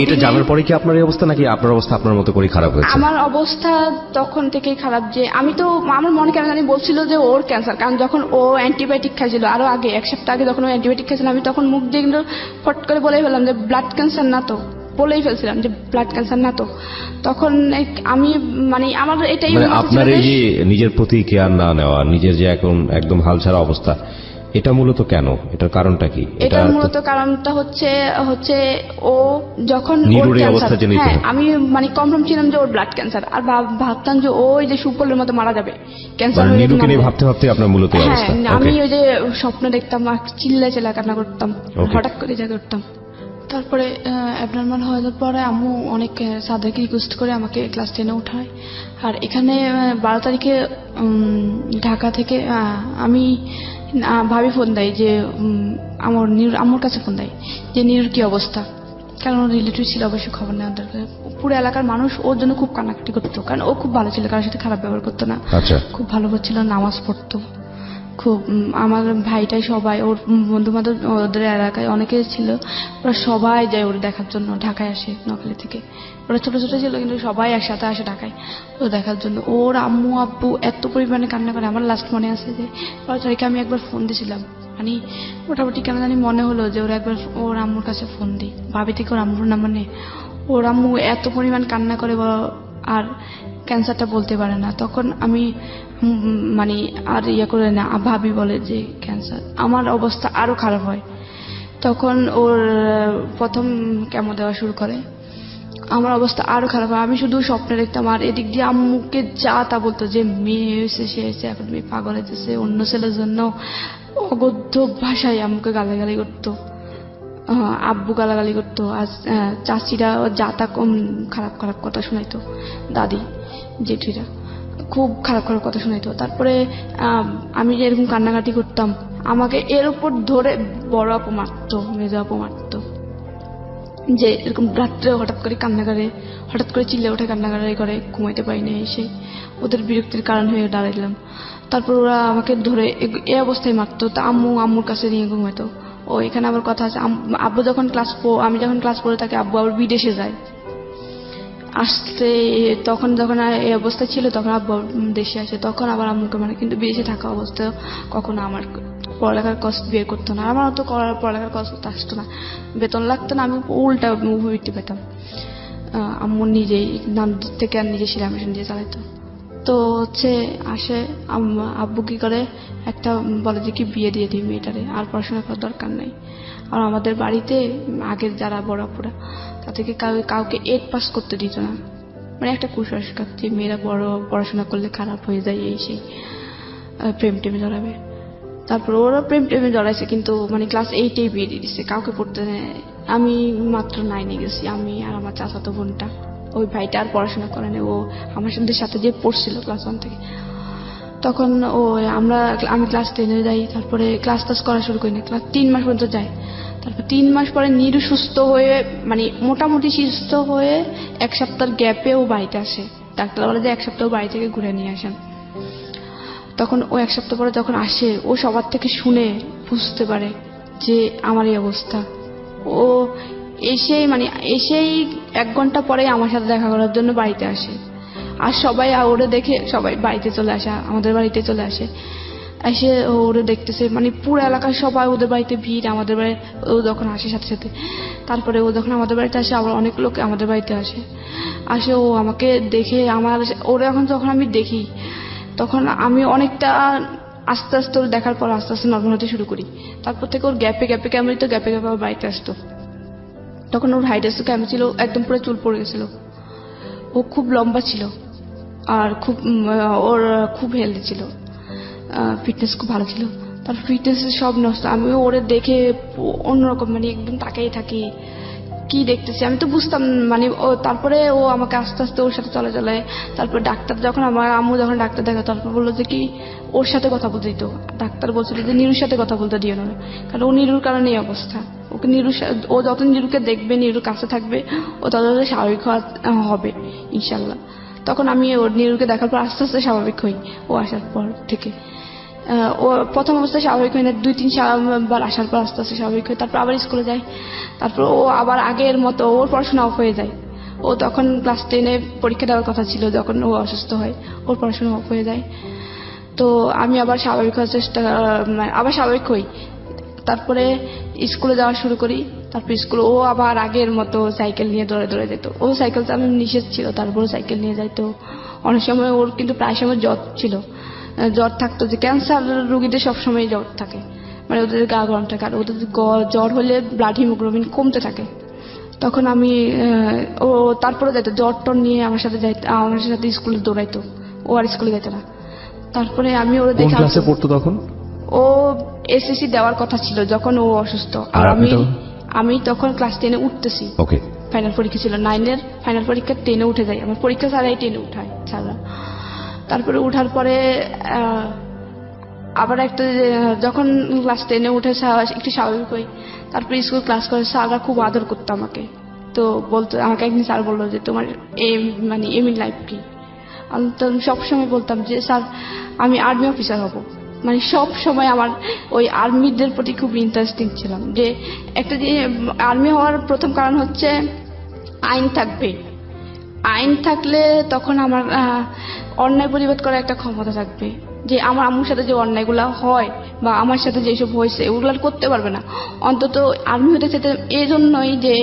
এটা জানার পরে কি আপনার এই অবস্থা, নাকি আপনার অবস্থা আপনার মতো করে খারাপ হয়েছে? আমার অবস্থা তখন থেকেই খারাপ, যে আমি তো আমার মনে কেন জানি বলছিল যে ওর ক্যান্সার, কারণ যখন ও অ্যান্টিবায়োটিক খাইছিল আরো আগে, 1 সপ্তাহ আগে যখন ও অ্যান্টিবায়োটিক খাইছিল, আমি তখন মুখ দিয়ে ফট করে বলেই ফেললাম যে ব্লাড ক্যান্সার না তো, বলেই ফেলছিলাম যে ব্লাড ক্যান্সার না তো। তখন আমি মানে আমার এটাই আপনার এই যে নিজের প্রতি কেয়ার না নেওয়া, নিজের যে এখন একদম হালছাড়া অবস্থা, এটা মূলত কেন? এটার কারণটা কি? এটা মূলত কারণটা হচ্ছে ও যখন আমি মানে কনফার্ম ছিলাম যে ওর ব্লাড ক্যান্সার, আর ভাবতাম যে ওই যে সুপলের মতো মারা যাবে ক্যান্সার। নিরুকে নিয়ে ভাবতে ভাবতে আপনার মূলত অবস্থা? আমি ওই যে স্বপ্ন দেখতাম, চিল্লা কান্না করতাম, হঠাৎ করে যা করতাম। তারপরে অ্যাবনর্মাল হওয়ার পরে আম্মু অনেক স্যারদেরকে রিকোয়েস্ট করে আমাকে ক্লাস 10-এ উঠায়। আর এখানে 12 তারিখে ঢাকা থেকে আমি ভাবি ফোন দেয় যে আমার আম্মুর কাছে ফোন দেয় যে নিরুর কি অবস্থা, কারণ ওর রিলেটিভ ছিল, অবশ্যই খবর নেওয়ার দরকার। পুরো এলাকার মানুষ ওর জন্য খুব কান্নাকাটি করতো, কারণ ও খুব ভালো ছিল, কারোর সাথে খারাপ ব্যবহার করতো না, খুব ভালো করছিল, নামাজ পড়তো খুব। আমার ভাইটাই সবাই, ওর বন্ধু বান্ধব ওদের এলাকায় অনেকে ছিল, ওরা সবাই যায় ওর দেখার জন্য, ঢাকায় আসে নোয়াখালী থেকে। ওরা ছোট ছোট ছিল কিন্তু সবাই একসাথে আসে ঢাকায় ও দেখার জন্য। ওর আম্মু আব্বু এত পরিমাণে কান্না করে। আমার লাস্ট মনে আছে যে 12 তারিখে আমি একবার ফোন দিয়েছিলাম, মানে মোটামুটি কেন জানি মনে হলো যে ওরা একবার ওর আম্মুর কাছে ফোন দিই, ভাবি থেকে ওর আম্মুর নাম্বার নেই। ওর আম্মু এত পরিমাণ কান্না করে, আর ক্যান্সারটা বলতে পারে না। তখন আমি মানে আর করে না, ভাবি বলে যে ক্যান্সার। আমার অবস্থা আরো খারাপ হয়। তখন ওর প্রথম কেমো দেওয়া শুরু করে, আমার অবস্থা আরো খারাপ হয়। আমি শুধু স্বপ্নে দেখতাম, আর এদিক দিয়ে আম্মুকে যা তা বলতো যে মেয়ে হয়েছে, সে হয়েছে, এখন মেয়ে পাগল হয়েছে, অন্য ছেলের জন্য অগদ্য ভাষায় আম্মুকে গালাগালি করতো, আব্বু গালাগালি করতো, আর চাচিরা যা তা কম খারাপ খারাপ কথা শোনাইতো, দাদি জেঠিরা খুব খারাপ খারাপ কথা শোনাইতো। তারপরে আমি যে এরকম কান্নাকাটি করতাম, আমাকে এর উপর ধরে বড় আপু মারতো, মেজো আপু মারতো, যে এরকম রাত্রে হঠাৎ করে কান্না করে, হঠাৎ করে চিল্লে ওঠে, কান্নাকাটি করে, ঘুমাইতে পারি না, এসে ওদের বিরক্তির কারণ হয়ে দাঁড়াইলাম। তারপর ওরা আমাকে ধরে এই অবস্থায় মারতো। তা আম্মুর কাছে নিয়ে ঘুমাইতো। ও এখানে আবার কথা আছে, আব্বু যখন আমি যখন ক্লাস পড়ে থাকি, আব্বু আবার বিদেশে যায় আসতে, তখন যখন এই অবস্থা ছিল তখন আব্বু দেশে আসে, তখন আবার আম্মুকে মানে, কিন্তু বিদেশে থাকা অবস্থায় কখনো আমার পড়ালেখার কষ্ট বের করতো না, আমার তো পড়ালেখার কষ্ট আসতো না, বেতন লাগতো না, আমি উল্টা মুভি পেতাম। আম্মু নিজেই নাম থেকে আর নিজে সেলাই মেশিন দিয়ে চালাইতো। তো হচ্ছে আসে আব্বু কি করে, একটা বলে যে কি বিয়ে দিয়ে দিই মেয়েটারে, আর পড়াশোনা করার দরকার নাই। আর আমাদের বাড়িতে আগের যারা বড় আপুরা, তাদেরকে কাউকে 8 পাস করতে দিত না, মানে একটা কুসংস্কার যে মেয়েরা বড় পড়াশোনা করলে খারাপ হয়ে যায়, এই সেই প্রেম টেমে জড়াবে। তারপর ওরা প্রেম টেমে জড়াইছে, কিন্তু মানে ক্লাস 8-এই বিয়ে দিয়ে দিচ্ছে, কাউকে পড়তে নেয়। আমি মাত্র 9-এ গেছি, আমি আর আমার চাচাতো বোনটা, ওই ভাইটা আর পড়াশোনা করে না, ও আমার সাথে যে পড়ছিল ক্লাস 1 থেকে। তখন আমি ক্লাস 10-এ যাই, তারপরে ক্লাস করা শুরু করি না, ক্লাস 3 মাস পর্যন্ত যাই। তারপর 3 মাস পরে নিরু সুস্থ হয়ে, মানে মোটামুটি সুস্থ হয়ে 1 সপ্তাহের গ্যাপে ও বাড়িতে আসে। ডাক্তার বলে যে 1 সপ্তাহ বাড়ি থেকে ঘুরে নিয়ে আসেন। তখন ও 1 সপ্তাহ পরে যখন আসে, ও সবার থেকে শুনে বুঝতে পারে যে আমার এই অবস্থা। ও এসেই 1 ঘন্টা পরে আমার সাথে দেখা করার জন্য বাড়িতে আসে। আর সবাই ওরে দেখে সবাই বাড়িতে চলে আসে, আমাদের বাড়িতে চলে আসে। এসে ওরে দেখতেছে, পুরো এলাকার সবাই ওদের বাড়িতে ভিড়। আমাদের বাড়ি ও যখন আসে সাথে সাথে, তারপরে ও যখন আমাদের বাড়িতে আসে আবার অনেক লোক আমাদের বাড়িতে আসে ও আমাকে দেখে ওরে এখন যখন আমি দেখি তখন আমি অনেকটা আস্তে আস্তে ওর দেখার পর আস্তে আস্তে নর্মাল হতে শুরু করি। তারপর থেকে ওর গ্যাপে আমার বাড়িতে আসতো। তখন ওর হাইট আসতো কেমন ছিল, একদম পুরো চুল পড়ে গেছিল। ও খুব লম্বা ছিল আর ওর খুব হেলদি ছিল, ফিটনেস খুব ভালো ছিল। তার ফিটনেস সব নষ্ট। আমি ওরে দেখে অন্যরকম একদম তাকিয়ে থাকি, কি দেখতেছি আমি তো বুঝতাম। তারপরে ও আমাকে আস্তে আস্তে ওর সাথে চলে চলে। তারপর ডাক্তার যখন আমার আম্মু যখন ডাক্তার দেখে, তারপর বললো যে কি ওর সাথে কথা বলতে দিত। ডাক্তার বলছিল যে নিরুর সাথে কথা বলতে দিও না, কারণ ও নিরুর কারণে এই অবস্থা। ওকে ও যত নিরুকে দেখবে, নিরুর কাছে থাকবে, ও তত স্বাভাবিক হবে ইনশাল্লাহ। তখন আমি ওর নিরুকে দেখার পর আস্তে আস্তে স্বাভাবিক হই। ও আসার পর থেকে ও প্রথম অবস্থায় স্বাভাবিক হয় না, 2-3 বার আসার পর আস্তে আস্তে স্বাভাবিক হয়। তারপর আবার স্কুলে যায়। তারপর ও আবার আগের মতো ওর পড়াশোনা অফ হয়ে যায়। ও তখন ক্লাস 10-এ পরীক্ষা দেওয়ার কথা ছিল, যখন ও অসুস্থ হয় ওর পড়াশোনা অফ হয়ে যায়। তো আমি আবার স্বাভাবিক হওয়ার আবার স্বাভাবিক হই। তারপরে স্কুলে যাওয়া শুরু করি। তারপর স্কুলে ও আবার আগের মতো সাইকেল নিয়ে দৌড়ে দৌড়ে যেত। ও সাইকেল চালানো নিষেধ ছিল, তারপরে সাইকেল নিয়ে যাইতো। অনেক সময় ওর কিন্তু প্রায় সময় জ্বর থাকতো, যে ক্যান্সার রোগীদের সবসময় জ্বর থাকে, ওদের গা গরম থাকে। আর ওদের জ্বর হলে ব্লাড হিমোগ্লোবিন কমতে থাকে। তখন আমি ও তারপরে যাইতো জ্বর টর নিয়ে আমার সাথে স্কুলে দৌড়াইতো। ও আর স্কুলে যেত না। তারপরে আমি ওর দেখে ক্লাসে পড়তো তখন? ও এসএসসি দেওয়ার কথা ছিল যখন ও অসুস্থ। আর আমি তখন ক্লাস 10-এ উঠতেছি। ওকে। ফাইনাল পরীক্ষা ছিল 9-এর ফাইনাল পরীক্ষা, 10-এ উঠে যাই। আমার পরীক্ষা ছাড়াই 10-এ উঠায় ছাড়া। তারপরে উঠার পরে আবার যখন ক্লাস 10-এ উঠে একটু স্বাভাবিক হই, তারপরে স্কুল ক্লাস করে স্যাররা খুব আদর করতো আমাকে। তো আমাকে একদিন স্যার বললো যে তোমার এম ইন লাইফ কি? আমি তো সবসময় বলতাম যে স্যার আমি আর্মি অফিসার হব। সব সময় আমার ওই আর্মিদের প্রতি খুব ইন্টারেস্টিং ছিলাম। যে একটা যে আর্মি হওয়ার প্রথম কারণ হচ্ছে আইন থাকবে। আইন থাকলে তখন আমার অন্যায় প্রতিবাদ করার একটা ক্ষমতা থাকবে। যে আমার আম্মুর সাথে যে অন্যায়গুলো হয় বা আমার সাথে যেসব হয়েছে ওগুলো করতে পারবে না। অন্তত আর্মি হতে চাইতে এই জন্যই যে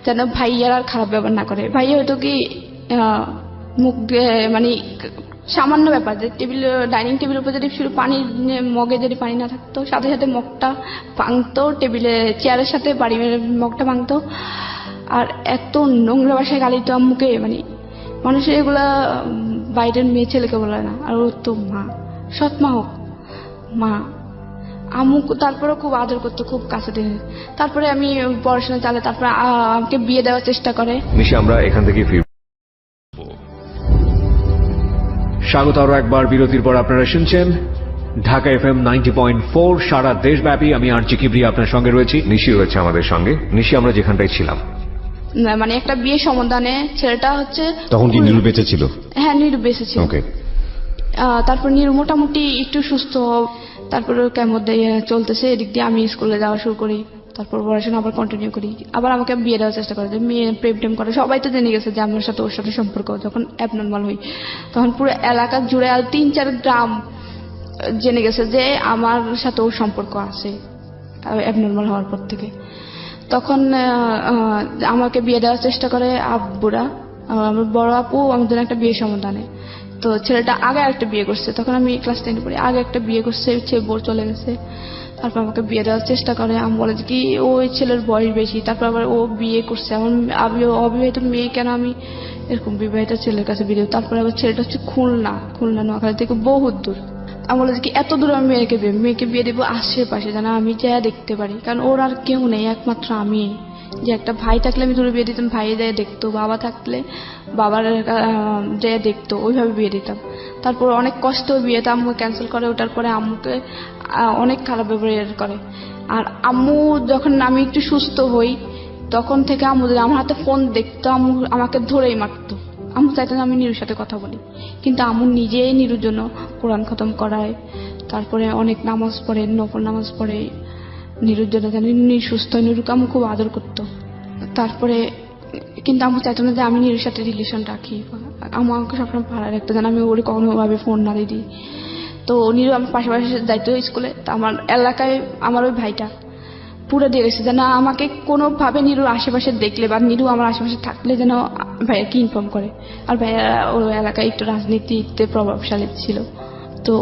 যেন ভাইয়ার আর খারাপ ব্যবহার না করে। ভাইয়া হয়তো কি মুখ সামান্য ব্যাপার, যে ডাইনিং টেবিলের উপর যদি শুধু মগে যদি পানি না থাকতো, সাথে সাথে মগটা ভাঙতো, চেয়ারের সাথে বাড়ি মেরে মগটা ভাঙতো। আর এত নোংরা ভাষায় গালি তো আম্মুকে, মানুষের এগুলা বাইরের মেয়ে ছেলেকে বলে না। আর ওর তো মা, সৎ মা হোক মা, আম্মু তারপরে খুব আদর করতো, খুব কাছে টেনে। তারপরে আমি পড়াশোনা চালে, তারপরে আমাকে বিয়ে দেওয়ার চেষ্টা করে। নিশি, আমরা এখান থেকে ফিরব। স্বাগত আরো একবার বিরতির পর। আপনারা শুনছেন ঢাকা FM 90.4 সারা দেশব্যাপী। আমি আরজি কিবরিয়া আপনার সঙ্গে রয়েছি, নিশি রয়েছে আমাদের সঙ্গে। নিশি, আমরা যেখানটায় ছিলাম, একটা বিয়ে সম্বন্ধে ছেলেটা হচ্ছে তখন কি নিরু বেঁচে ছিল? হ্যাঁ, নিরু বেঁচে ছিল। ওকে। তারপর নিরু মোটামুটি একটু সুস্থ, তারপরে কেমন চলতেছে। এদিক দিয়ে আমি স্কুলে যাওয়া শুরু করি। তারপর পড়াশোনা আবার কন্টিনিউ করি। আবার আমাকে বিয়ে দেওয়ার চেষ্টা করে, যে মেয়ে প্রেম টেম করে। সবাই তো জেনে গেছে যে আমার সাথে ওর সাথে সম্পর্ক। যখন অ্যাবনর্মাল হই তখন পুরো এলাকা জুড়ে আর 3-4 গ্রাম জেনে গেছে যে আমার সাথে ওর সম্পর্ক আছে অ্যাবনর্মাল হওয়ার পর থেকে। তখন আমাকে বিয়ে দেওয়ার চেষ্টা করে আব্বুরা। আমার বড় আপু আমাদের একটা বিয়ে সম্বন্ধ আনে। তো ছেলেটা আগে একটা বিয়ে করছে, তখন আমি ক্লাস 10 পড়ি। আগে একটা বিয়ে করছে, বউ চলে গেছে। তারপর আমাকে বিয়ে দেওয়ার চেষ্টা করে। আমি বলে যে কি ওই ছেলের বয়স বেশি, তারপর আবার ও বিয়ে করছে। আমার অবিবাহিত মেয়ে কেন আমি এরকম বিবাহিত ছেলের কাছে বিয়ে দেবো? তারপরে আবার ছেলেটা হচ্ছে খুলনা নোয়াখালী থেকে বহুত দূর। আমি বলে যে কি এত দূর আমি মেয়েকে বিয়ে দেবো আশেপাশে, যেন আমি যা দেখতে পারি, কারণ ওর আর কেউ নেই, একমাত্র আমি। যে একটা ভাই থাকলে আমি দূরে বিয়ে দিতাম, ভাই যায় দেখতো, বাবা থাকলে বাবার যায় দেখতো, ওইভাবে বিয়ে দিতাম। তারপর অনেক কষ্ট বিয়েটা আম্মু ক্যান্সেল করে। ওটার পরে আম্মুকে অনেক খারাপ ব্যবহার করে। আর আম্মু যখন আমি একটু সুস্থ হই তখন থেকে আম্মু আমার হাতে ফোন দেখতো, আম্মু আমাকে ধরেই মারতো। আম্মু চাইতো না আমি নিরুর সাথে কথা বলি, কিন্তু আম্মু নিজেই নিরুর জন্য কোরআন খতম করায়, তারপরে অনেক নামাজ পড়ে, নফল নামাজ পড়ে, নিরুর জন্য যেন নিরু সুস্থ হয়। নিরুকে আম্মু খুব আদর করতো। তারপরে কিন্তু আম্মু চাইতো না যে আমি নিরুর সাথে রিলেশন রাখি। আম্মু আমাকে সবসময় ভাড়া রাখতো যেন আমি ওরে কখনো ভাবে ফোন না দিই। তো নিরু আমার পাশাপাশি যাইতো স্কুলে। তো আমার এলাকায় আমার ওই ভাইটা পুরো দিয়ে গেছে যেন আমাকে কোনোভাবে নিরুর আশেপাশে দেখলে বা নিরু আমার আশেপাশে থাকলে যেন ভাইয়াকে ইনফর্ম করে। আর ভাইয়া ওই এলাকায় একটু রাজনীতিতে প্রভাবশালী ছিল। তো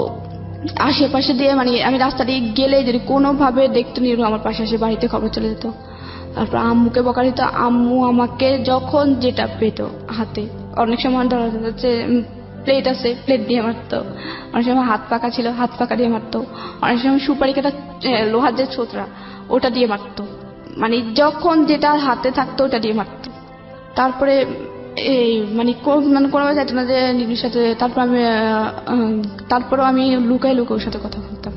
আশেপাশে দিয়ে মানে আমি রাস্তা দিয়ে গেলে যদি কোনোভাবে দেখতো নিরু আমার পাশে এসে বাড়িতে খবর চলে যেত। তারপর আম্মুকে বকা দিত। আম্মু আমাকে যখন যেটা পেত হাতে, অনেক সময় ধরা যাচ্ছে প্লেট আছে প্লেট দিয়ে মারতো, অনেক সময় হাত পাকা ছিল হাত পাকা দিয়ে মারতো, অনেক সময় সুপারি কাটা লোহার যে ছোতরা ওটা দিয়ে মারতো। মানে যখন যেটা হাতে থাকতো ওটা দিয়ে মারতো। তারপরে এই মানে কোনোভাবে চাইতো না যে নিরুর সাথে। তারপরও আমি লুকাই ওর সাথে কথা বলতাম।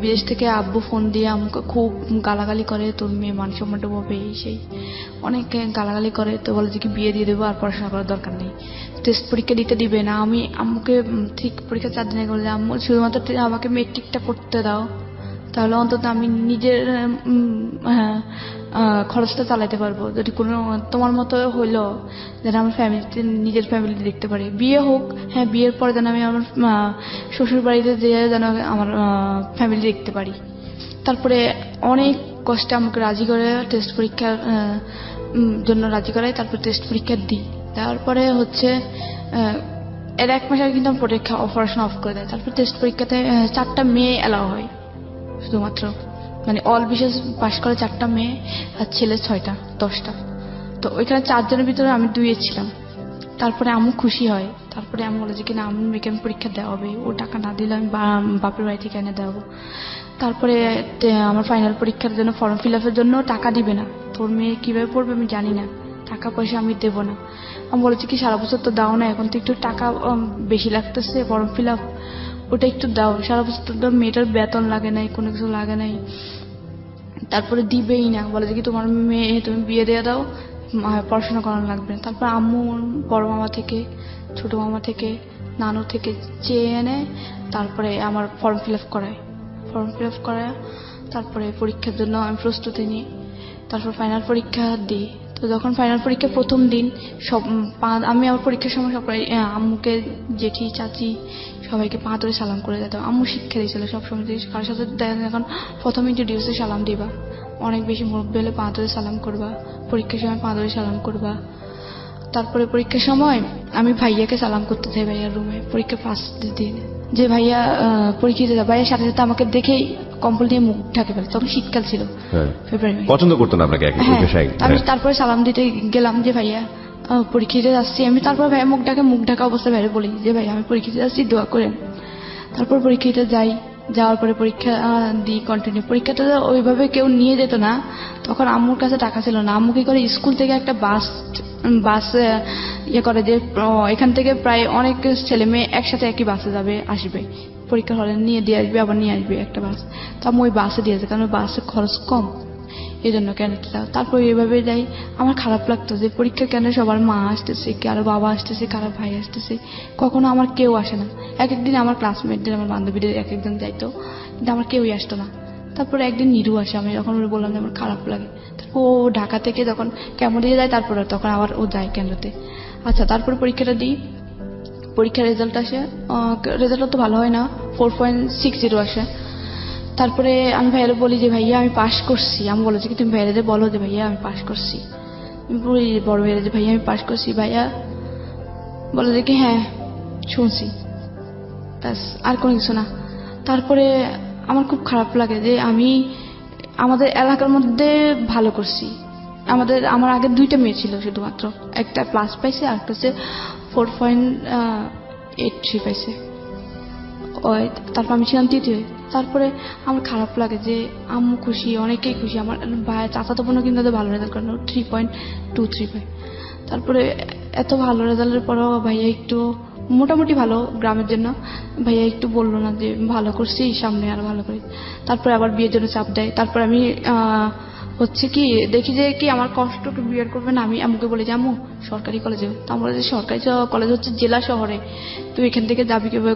বিদেশ থেকে আব্বু ফোন দিয়ে আমাকে খুব গালাগালি করে, তোর মেয়ে মান সম্মান ডুবাবে এই সেই অনেক গালাগালি করে। তো বলে যে কি বিয়ে দিয়ে দেবো আর পড়াশোনা করার দরকার নেই, টেস্ট পরীক্ষা দিতে দিবে না। আমি আম্মুকে ঠিক পরীক্ষা 4 দিন আগে বলে যে আম্মু শুধুমাত্র আমাকে মেট্রিকটা পড়তে দাও, তাহলে অন্তত আমি নিজের খরচটা চালাইতে পারবো। যদি কোনো তোমার মতো হইলো যেন আমার ফ্যামিলিতে নিজের ফ্যামিলি দেখতে পারি। বিয়ে হোক, হ্যাঁ বিয়ের পরে যেন আমি আমার শ্বশুর বাড়িতে যেয়ে যেন আমার ফ্যামিলি দেখতে পারি। তারপরে অনেক কষ্টে আমাকে রাজি করে টেস্ট পরীক্ষার জন্য রাজি করাই। তারপর টেস্ট পরীক্ষা দিই। তারপরে হচ্ছে এর 1 মাস আগে কিন্তু আমার পরীক্ষা পড়াশোনা অফ করে দেয়। তারপর টেস্ট পরীক্ষাতে 4টা মেয়ে অ্যালাউ হয় শুধুমাত্র, মানে অল বিশেষ পাশ করে 4টা মেয়ে আর ছেলে 6টা 10টা। তো ওইখানে 4 জনের ভিতরে আমি 2 ছিলাম। তারপরে আম্মু খুশি হয়। তারপরে আমি বলে যে কিনা আমার মেয়েকে আমি পরীক্ষা দেওয়া হবে, ও টাকা না দিলে আমি বাপের বাড়ি থেকে এনে দেওয়াবো। তারপরে আমার ফাইনাল পরীক্ষার জন্য ফর্ম ফিল আপের জন্য টাকা দিবে না, তোর মেয়ে কিভাবে পড়বে আমি জানি না, টাকা পয়সা আমি দেবো না। আমি বলেছি কি সারা বছর তো দাও না, এখন তো একটু টাকা বেশি লাগতেছে ফর্ম ফিল আপ, ওটা একটু দাও, সারা বছর তো মেয়েটার বেতন লাগে নাই, কোনো কিছু লাগে নাই। তারপরে দিবেই না, বলে যে কি তোমার মেয়ে তুমি বিয়ে দিয়ে দাও, পড়াশোনা করানো লাগবে। তারপর আম্মু বড় মামা থেকে ছোট মামা থেকে নানু থেকে চেয়ে এনে তারপরে আমার ফর্ম ফিল আপ করায়। তারপরে পরীক্ষার জন্য আমি প্রস্তুতি নিই। তারপর ফাইনাল পরীক্ষা দিই। তো যখন ফাইনাল পরীক্ষা প্রথম দিন আমি আমার পরীক্ষার সময় সবাই আম্মুকে জেঠি চাচি সবাইকে পা ধরে সালাম করে যেতাম। আম্মু শিক্ষা দিয়েছিল সবসময় যে কারোর সাথে এখন প্রথম ইন্ট্রোডিউসে সালাম দিবা, অনেক বেশি মুরব্বি হলে পা ধরে সালাম করবা, পরীক্ষার সময় পা ধরে সালাম করবা। তারপরে পরীক্ষার সময় আমি ভাইয়াকে সালাম করতে চাই ভাইয়ার রুমে পরীক্ষা ফার্স্ট দিন, যে ভাইয়া পরীক্ষা দিতে, ভাইয়ার সাথে সাথে আমাকে দেখেই কম্বল দিয়ে মুখ ঢাকে ফেলে। তখন শীতকাল ছিল, ফেব্রুয়ারি। পছন্দ করতো না আপনাকে? আমি তারপরে সালাম দিতে গেলাম যে ভাইয়া পরীক্ষা দিতে যাচ্ছি আমি। তারপর ভাইয়া মুখ ঢাকা অবস্থায় ভাইয়া বলি যে ভাইয়া আমি পরীক্ষা দিতে যাচ্ছি, দোয়া করেন। তারপর পরীক্ষা দিতে যাই, যাওয়ার পরে পরীক্ষা দিই কন্টিনিউ। পরীক্ষাটা ওইভাবে কেউ নিয়ে যেত না, তখন আম্মুর কাছে টাকা ছিল না। আম্মু কি করে স্কুল থেকে একটা বাস ইয়ে করে যে এখান থেকে প্রায় অনেক ছেলে মেয়ে একসাথে একই বাসে যাবে আসবে, পরীক্ষার হলে নিয়ে দিয়ে আসবে আবার নিয়ে আসবে একটা বাস। তো আমি ওই বাসে দিয়েছে, কারণ ওই বাসে খরচ কম, এই জন্য কেন। তারপর এইভাবে যাই। আমার খারাপ লাগতো যে পরীক্ষা কেন সবার মা আসতেছে, কারো বাবা আসতেছে, কারো ভাই আসতেছে, কখনো আমার কেউ আসে না। এক একদিন আমার ক্লাসমেটদের আমার বান্ধবীদের এক একজন যাইতো, কিন্তু আমার কেউই আসতো না। তারপরে একদিন নিরু আসে, আমি যখন ওরা বললাম যে আমার খারাপ লাগে, তারপর ও ঢাকা থেকে যখন কেমন দিয়ে যায় তারপরে তখন আবার ও যায় কেন্দ্রতে। আচ্ছা, তারপরে পরীক্ষাটা দিই, পরীক্ষার রেজাল্ট আসে, রেজাল্ট তো ভালো হয় না, 4.60 আসে। তারপরে আমি ভাইয়ারে বলি যে ভাইয়া আমি পাশ করছি। আমি বলেছি কি তুমি ভাইয়ারে বলো যে ভাইয়া আমি পাশ করছি। আমি বলি বড় ভাইয়ারে যে ভাইয়া আমি পাশ করছি। ভাইয়া বলে যে কি হ্যাঁ শুনছি, ব্যাস আর কোনো কিছু না। তারপরে আমার খুব খারাপ লাগে যে আমি আমাদের এলাকার মধ্যে ভালো করছি। আমার আগে 2টা মেয়ে ছিল শুধুমাত্র, একটা প্লাস পাইছে আর একটা হচ্ছে 4.83 পাইছে। তারপর আমি ছিলাম 3য়। তারপরে আমার খারাপ লাগে যে আম্মু খুশি, অনেকেই খুশি, আমার ভাই চাচাতো বোনও কিন্তু ভালো রেজাল্ট করে 3.23 পায়। তারপরে এত ভালো রেজাল্টের পরেও ভাইয়া একটু মোটামুটি ভালো গ্রামের জন্য, ভাইয়া একটু বললো না যে ভালো করছি সামনে আরো ভালো করি। তারপরে আবার বিয়ের জন্য চাপ দেয়। তারপর আমি হচ্ছে কি দেখি যে কি আমার কষ্টকে বিয়ার করবে না, আমি আম্মুকে বলে যে আম্মু সরকারি কলেজে, তা আমরা যে সরকারি কলেজ হচ্ছে জেলা শহরে, তুই এখান থেকে যাবি কিভাবে,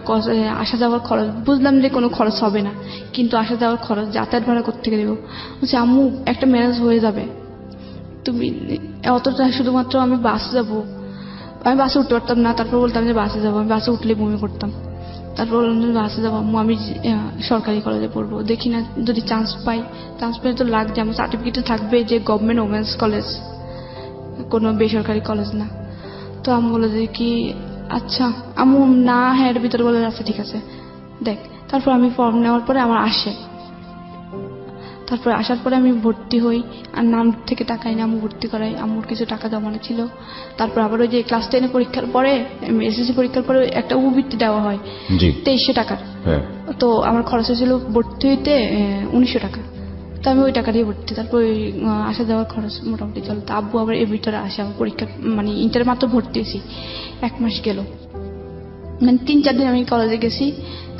আসা যাওয়ার খরচ, বুঝলাম যে কোনো খরচ হবে না, কিন্তু আসা যাওয়ার খরচ যাতায়াত ভাড়া কোত্থেকে দেবো। বলছে আম্মু একটা ম্যানেজ হয়ে যাবে, তুমি অতটা, শুধুমাত্র আমি বাসে যাবো। আমি বাসে উঠতে পারতাম না, তারপর বলতাম যে বাসে যাবো, আমি বাসে উঠলে বমি করতাম। তারপর বললাম যে বাসে যাবো আম্মু, আমি সরকারি কলেজে পড়বো, দেখি না যদি চান্স পাই, চান্স পেলে তো লাগছে, আমার সার্টিফিকেটে থাকবে যে গভর্নমেন্ট ওমেন্স কলেজ, কোনো বেসরকারি কলেজ না। তো আমি বলে যে কি আচ্ছা আম্মু না, হ্যাঁ এর ভিতরে বলে আচ্ছা ঠিক আছে দেখ। তারপর আমি ফর্ম নেওয়ার পরে আমার আসে, তারপরে আসার পরে আমি ভর্তি হই, আর নাম থেকে টাকা এনে আম্মু ভর্তি করাই, আম্মুর কিছু টাকা জমানো ছিল। তারপর আবার ওই যে ক্লাস 10 পরীক্ষার পরে, এসএসসি পরীক্ষার পরে একটা উপবৃত্তি দেওয়া হয় 2300 টাকার। তো আমার খরচ হয়েছিল ভর্তি হইতে 1900 টাকা, তো আমি ওই টাকা দিয়ে ভর্তি। তারপর আসা যাওয়ার খরচ মোটামুটি চলো। তো আব্বু আবার এর ভিতরে আসে, আমার পরীক্ষা মানে ইন্টার মাত্র ভর্তি হয়েছি, 1 মাস গেল, মানে 3-4 দিন আমি কলেজে গেছি।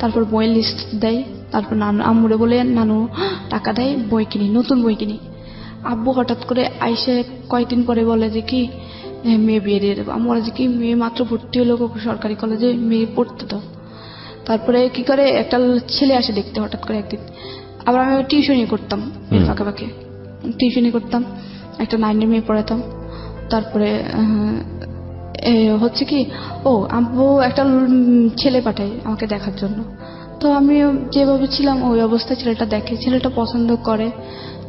তারপর বইয়ের লিস্ট দেয়, তারপর নানু আম্মুরে বলে নানু টাকা দেয়, বই কিনি, নতুন বই কিনি। আব্বু হঠাৎ করে আইসে কয়েকদিন পরে বলে যে কি মেয়ে বিয়ে দিয়ে দেবো। আম্মু বলে যে কি মেয়ে মাত্র ভর্তি হলো সরকারি কলেজে, মেয়ে পড়তে দাও। তারপরে কি করে একটা ছেলে আসে দেখতে হঠাৎ করে একদিন। আবার আমি টিউশনি করতাম, ফাঁকে ফাঁকে টিউশনি করতাম, একটা 9-এর মেয়ে পড়াতাম। তারপরে হচ্ছে কি আব্বু একটা ছেলে পাঠায় আমাকে দেখার জন্য। তো আমি যেভাবে ছিলাম ওই অবস্থায় ছেলেটা দেখে, ছেলেটা পছন্দ করে।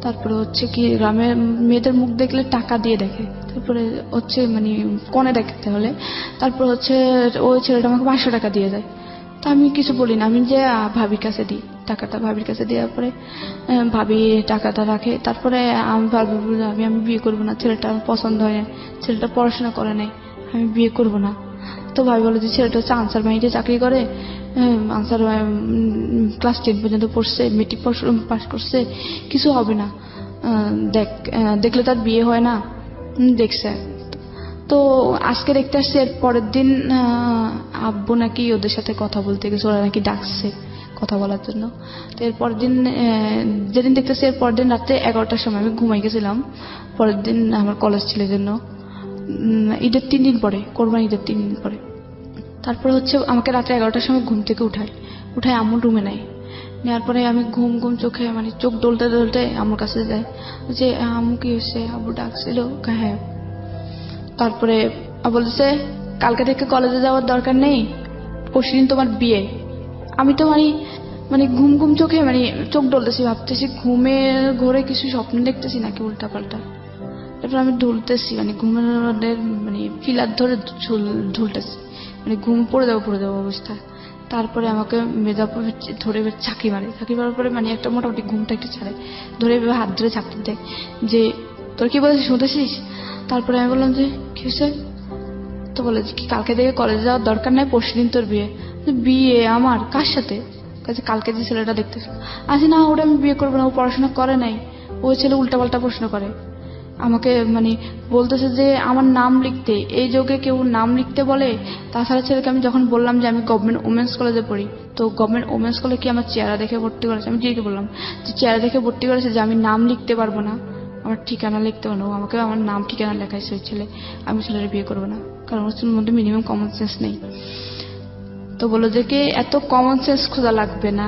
তারপরে হচ্ছে কি গ্রামের মেয়েদের মুখ দেখলে টাকা দিয়ে দেখে, তারপরে হচ্ছে মানে কনে দেখতে হলে, তারপর হচ্ছে ওই ছেলেটা আমাকে 500 টাকা দিয়ে যায়। তো আমি কিছু বলি না, আমি যে ভাবির কাছে দিই টাকাটা, ভাবির কাছে দেওয়ার পরে ভাবি টাকাটা রাখে। তারপরে আমি আমি বিয়ে করবো না, ছেলেটা আমার পছন্দ হয় না, ছেলেটা পড়াশোনা করে নাই, আমি বিয়ে করব না। তো ভাই বলে যে ছেলেটা হচ্ছে আনসার বাহিনীতে চাকরি করে, আনসার ক্লাস 10 পর্যন্ত পড়ছে, মেট্রিক পাস করছে, কিছু হবে না, দেখলে তার বিয়ে হয় না, দেখছে। তো আজকে দেখতে আসছে, এর পরের দিন আব্বু নাকি ওদের সাথে কথা বলতে গেছে, ওরা নাকি ডাকছে কথা বলার জন্য। তো এরপর দিন যেদিন দেখতেছি, এরপর দিন রাতে 11টার সময় আমি ঘুমাই গেছিলাম। পরের দিন আমার কলেজ ছিল জন্য ঈদের 3 দিন পরে, কোরবানি ঈদের 3 দিন পরে। তারপরে হচ্ছে আমাকে রাতে 11টার সময় ঘুম থেকে উঠায় আম্মুর রুমে নেয়। নেওয়ার পরে আমি ঘুম চোখে মানে চোখ ডলতে ডলতে আম্মুর কাছে যাই, যে আম্মু কি হয়েছে, আব্বু ডাকছিল, হ্যাঁ। তারপরে বলছে কালকে থেকে কলেজে যাওয়ার দরকার নেই, পরশুদিন তোমার বিয়ে। আমি তো মানে ঘুম চোখে মানে চোখ ডলতেছি, ভাবতেছি ঘুমের ঘোরে কিছু স্বপ্ন দেখতেছি নাকি উল্টা পাল্টা। তারপর আমি ঢুলতেছি, মানে ঘুমের মানে ফিলার ধরে ঢুলতেছি, মানে ঘুম পড়ে যাবো অবস্থা। তারপরে আমাকে মেজাপুর ধরে চাকরি মারার পরে মানে একটা মোটামুটি ঘুমটা একটু ছাড়ে, ধরে হাত ধরে চাকরি দেয়, যে তোর কি বলেছিস শুনতেছিস। তারপরে আমি বললাম যে কি হয়েছে। তো বলে কি কালকে থেকে কলেজে যাওয়ার দরকার নাই, পরশুদিন তোর বিয়ে। বিয়ে আমার কার সাথে? কালকে যে ছেলেটা দেখতেছ, আচ্ছা না ওটা আমি বিয়ে করবো না, ও পড়াশোনা করে নাই, ওই ছেলে উল্টাপাল্টা প্রশ্ন করে আমাকে, মানে বলতেছে যে আমার নাম লিখতে, এই যুগে কেউ নাম লিখতে বলে। তাছাড়া ছেলেকে আমি যখন বললাম যে আমি গভর্নমেন্ট ওমেন্স কলেজে পড়ি, তো গভর্নমেন্ট ওমেন্স কলেজ কি আমার চেহারা দেখে ভর্তি করেছে? আমি যেকে বললাম যে চেহারা দেখে ভর্তি করেছে, যে আমি নাম লিখতে পারবো না, আমার ঠিকানা লিখতে পারবো না, আমাকে আমার নাম ঠিকানা লেখাইছে ওই ছেলে। আমি ছেলের বিয়ে করবো না, কারণ ওর মধ্যে মিনিমাম কমন সেন্স নেই। তো বললো যে কি এত কমন সেন্স খোঁজা লাগবে না,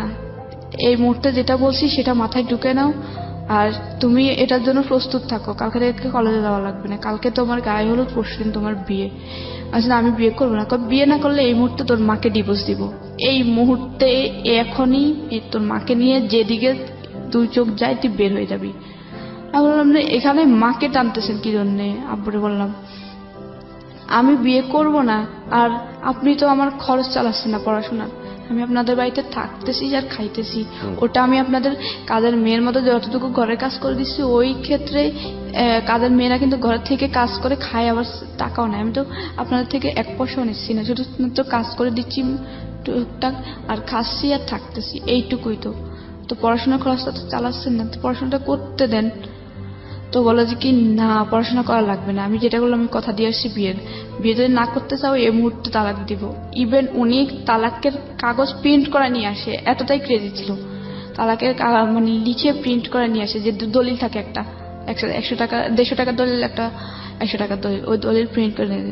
এই মুহূর্তে যেটা বলছি সেটা মাথায় ঢুকে নাও, আর তুমি এটার জন্য প্রস্তুত থাকো, কালকে থেকে কলেজে যাওয়া লাগবে না, কালকে তোমার গায়ে হলুদ, পরশুদিন তোমার বিয়ে। আচ্ছা আমি বিয়ে করবো না, বিয়ে না করলে এই মুহূর্তে তোর মাকে ডিভোর্স দিব, এই মুহূর্তে এখনই তোর মাকে নিয়ে যেদিকে 2 চোখ যায় তুই বের হয়ে যাবি। আমি বললাম এখানে মাকে টানতেছেন কি জন্যে? আব্বুরে বললাম আমি বিয়ে করব না, আর আপনি তো আমার খরচ চালাচ্ছেন না পড়াশোনার, আমি আপনাদের বাড়িতে থাকতেছি আর খাইতেছি, ওটা আমি আপনাদের কাজের মেয়ের মতো যতটুকু ঘরের কাজ করে দিচ্ছি, ওই ক্ষেত্রে কাজের মেয়েরা কিন্তু ঘরের থেকে কাজ করে খায়, আবার টাকাও নেয়। আমি তো আপনাদের থেকে 1 পয়সাও নিচ্ছি না, শুধুমাত্র কাজ করে দিচ্ছি টুকটাক, আর খাচ্ছি আর থাকতেছি, এইটুকুই। তো পড়াশোনার খরচটা তো চালাচ্ছেন না, তো পড়াশোনাটা করতে দেন। তো বলে যে কি না পড়াশোনা করা লাগবে না, আমি যেটা করলাম আমি কথা দিয়ে আসছি বিয়ে যদি না করতে চাও এই মুহূর্তে তালাক দিব। ইভেন উনি তালাকের কাগজ প্রিন্ট করে নিয়ে আসে, এতটাই ক্রেজি ছিল, তালাকের মানে লিখে প্রিন্ট করে নিয়ে আসে, যে দলিল থাকে একটা 100 টাকা 150 টাকার দলিল, একটা 100 টাকার দলিল, ওই দলিল প্রিন্ট করে দেয়,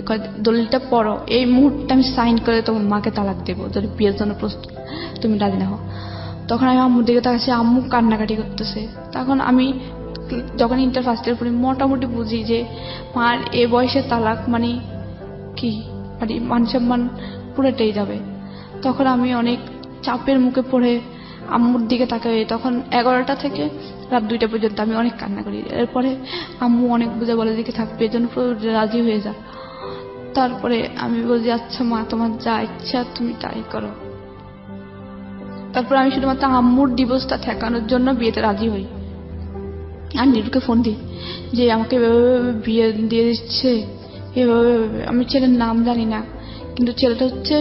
দলিলটা পড়ো, এই মুহূর্তে আমি সাইন করে তোমার মাকে তালাক দেবো যদি বিয়ের জন্য প্রস্তুত তুমি রাজি না হও। তখন আমি আম্মুর দিকে তাকাচ্ছি, আম্মু কান্নাকাটি করতেছে। তখন আমি যখন ইন্টার ফার্স্ট ইয়ার পড়ি মোটামুটি বুঝি যে মার এ বয়সে তালাক মানে কি, মানে মান সম্মান পুরোটাই যাবে। তখন আমি অনেক চাপের মুখে পড়ে আম্মুর দিকে তাকাই। তখন 11টা থেকে রাত 2টা পর্যন্ত আমি অনেক কান্না করি। এরপরে আম্মু অনেক বুঝে বলে দিকে থাকবে, এর জন্য রাজি হয়ে যা। তারপরে আমি বলি আচ্ছা মা তোমার যা ইচ্ছা তুমি তাই করো। তারপর আমি শুধুমাত্র আম্মুর ডিভোর্সটা ঠেকানোর জন্য বিয়েতে রাজি হই। আর নীরুকে ফোন দিই যে আমাকে বিয়ে দিয়ে দিচ্ছে এভাবে। আমি ছেলের নাম জানি না, কিন্তু ছেলেটা হচ্ছে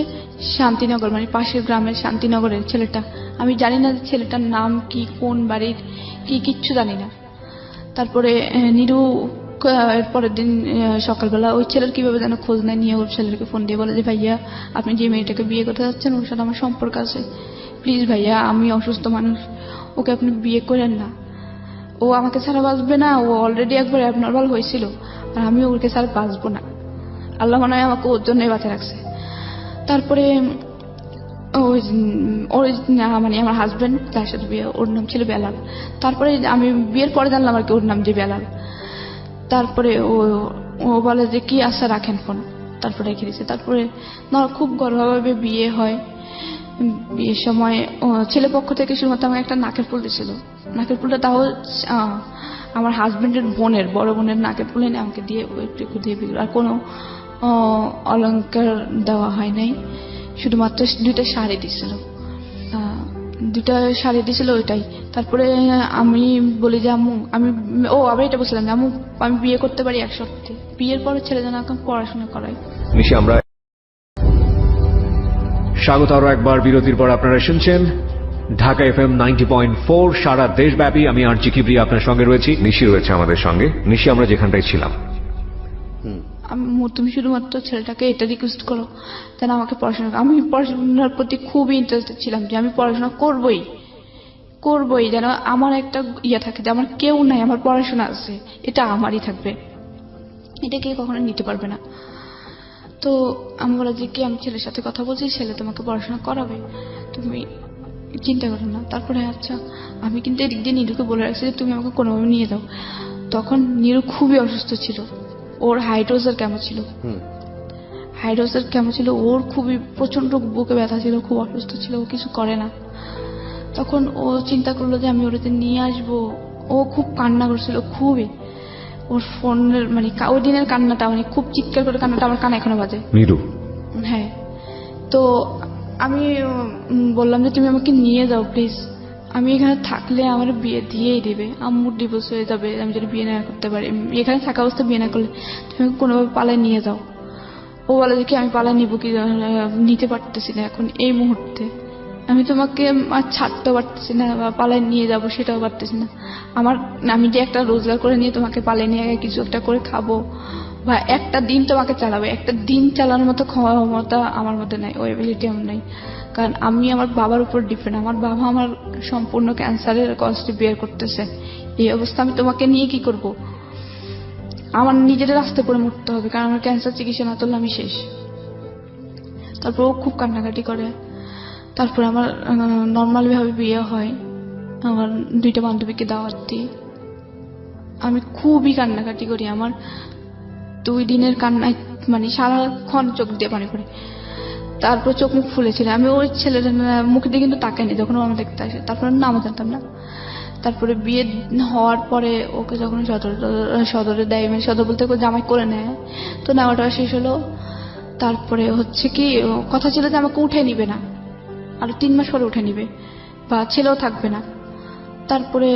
শান্তিনগর, মানে পাশের গ্রামের শান্তিনগরের ছেলেটা। আমি জানি না যে ছেলেটার নাম কি, কোন বাড়ির কি, কিচ্ছু জানি না। তারপরে নীরু এর পরের দিন সকালবেলা ওই ছেলের কিভাবে যেন খোঁজ নেয়, নিয়ে ওর ছেলেকে ফোন দিয়ে বলে যে ভাইয়া আপনি যে মেয়েটাকে বিয়ে করতে যাচ্ছেন ওর সাথে আমার সম্পর্ক আছে, প্লিজ ভাইয়া আমি অসুস্থ মানুষ, ওকে আপনি বিয়ে করেন না, ও আমাকে ছাড়া বাঁচবে না, ও অলরেডি একবার অ্যাবনর্মাল হয়েছিল আর আমি ওকে ছাড়া বাঁচবো না, আল্লাহ মনে হয় আমাকে ওর জন্যই বাঁচা রাখছে। তারপরে ওই মানে আমার হাজবেন্ড তার সাথে বিয়ে, ওর নাম ছিল বেলাল। তারপরে আমি বিয়ের পরে জানলাম আর কি ওর নাম যে বেলাল। তারপরে ও বলে যে কি আশা রাখেন ফোন, তারপরে রেখে দিচ্ছে। তারপরে খুব গর্ভভাবে বিয়ে হয়। বিয়ের সময় ছেলে পক্ষ থেকে শুধুমাত্র আমাকে একটা নাকের ফুল দিয়েছিল। নাকের ফুলটা তাও আমার হাজবেন্ডের বোনের, বড় বোনের নাকের ফুল এনে আমাকে দিয়ে দিয়ে দিল। আর কোনো অলংকার দেওয়া হয় নাই, শুধুমাত্র 2টা শাড়ি দিছিল, 2টা শাড়ি দিছিল ওইটাই। তারপরে আমি বলি যে আম্মু আবার এটা বলছিলাম যে আম্মু আমি বিয়ে করতে পারি এক শর্তে, বিয়ের পরে ছেলে যেন এখন পড়াশোনা করাই। নিশি আমরা স্বাগত আরো একবার বিরতির পর আপনারা শুনছেন ঢাকা FM 90.4 সারা দেশব্যাপী। আমি আরজি কিবরি আপনার সঙ্গে রয়েছি, নিশি রয়েছে আমাদের সঙ্গে। নিশি আমরা যেখানটায় ছিলাম, তুমি শুধুমাত্র ছেলেটাকে এটা রিকোয়েস্ট করো যেন আমাকে পড়াশোনা, আমি পড়াশোনার প্রতি খুবই ইন্টারেস্টেড ছিলাম যে আমি পড়াশোনা করবই, যেন আমার একটা ইয়ে থাকে যে আমার কেউ নাই, আমার পড়াশোনা আছে, এটা আমারই থাকবে, এটা কেউ কখনো নিতে পারবে না। তো আমি বলা যে কি আমি ছেলের সাথে কথা বলছি, ছেলে তোমাকে পড়াশোনা করাবে, তুমি চিন্তা করো না। তারপরে আচ্ছা আমি কিন্তু এদিক দিয়ে নীরুকে বলে রাখছি যে তুমি আমাকে কোনোভাবে নিয়ে যাও। তখন নীরু খুবই অসুস্থ ছিল, ওর হাইড্রোজের কেমন ছিল, ওর খুবই প্রচন্ড বুকে ব্যথা ছিল, খুব অসুস্থ ছিল, ও কিছু করে না। তখন ও চিন্তা করলো যে আমি ওটাতে নিয়ে আসবো। ও খুব কান্না করছিল, খুবই, ওর ফোনের মানে ওই দিনের কান্নাটা মানে খুব চিৎকার করে কান্নাটা আমার কানে এখনো বাজে। হ্যাঁ, তো আমি বললাম যে তুমি আমাকে নিয়ে যাও প্লিজ, আমি এখানে থাকলে আমার বিয়ে দিয়েই দেবে, আম্মুর ডিভোর্স হয়ে যাবে আমি যদি বিয়ে না করতে পারি, এখানে থাকা অবস্থা বিয়ে না করলে তুমি কোনোভাবে পালায় নিয়ে যাও। ও বলে যে কি আমি পালায় নিব কি, নিতে পারতেছি না এখন এই মুহূর্তে, আমি তোমাকে আর ছাড়তেও পারতেছি না বা পালায় নিয়ে যাব সেটাও পারতেছি না। আমি যে একটা রোজগার করে নিয়ে তোমাকে পালায় নিয়ে কিছু একটা করে খাবো বা একটা দিন তোমাকে চালাবো, একটা দিন চালানোর মতো ক্ষমতা আমার মধ্যে নাই, ওই এবিলিটি আমার নাই। কারণ আমি আমার বাবার উপর ডিপেন্ড, আমার বাবা আমার সম্পূর্ণ ক্যান্সারের কষ্টে বিয়ে করতেছে, এই অবস্থা আমি তোমাকে নিয়ে কি করব, আমার নিজের রাস্তায় পড়ে মরতে হবে, কারণ আমার ক্যান্সার চিকিৎসা না করলে আমি শেষ। তারপর ও খুব কান্নাকাটি করে। তারপর আমার নর্মালি ভাবে বিয়ে হয়, আমার 2টা বান্ধবীকে দাওয়াত দিই, আমি খুবই কান্নাকাটি করি। আমার 2 দিনের কান্নায় মানে সারাক্ষণ চোখ দিয়ে পানি পড়ে। তারপর চোখ মুখ ফুলেছিল, আমি ওই ছেলের মুখে দিয়ে কিন্তু তাকাইনি যখন ও আমার দেখতে আসে। তারপর নামও জানতাম না। তারপরে বিয়ে হওয়ার পরে ওকে যখন সদরে দেয়, মানে সদর বলতে জামাই করে নেয়, তো নেওয়াটা শেষ হলো। তারপরে হচ্ছে কি কথা ছিল যে আমাকে উঠে নিবে না, আরো 3 মাস পরে উঠে নিবে বা ছেলেও থাকবে না। তারপরে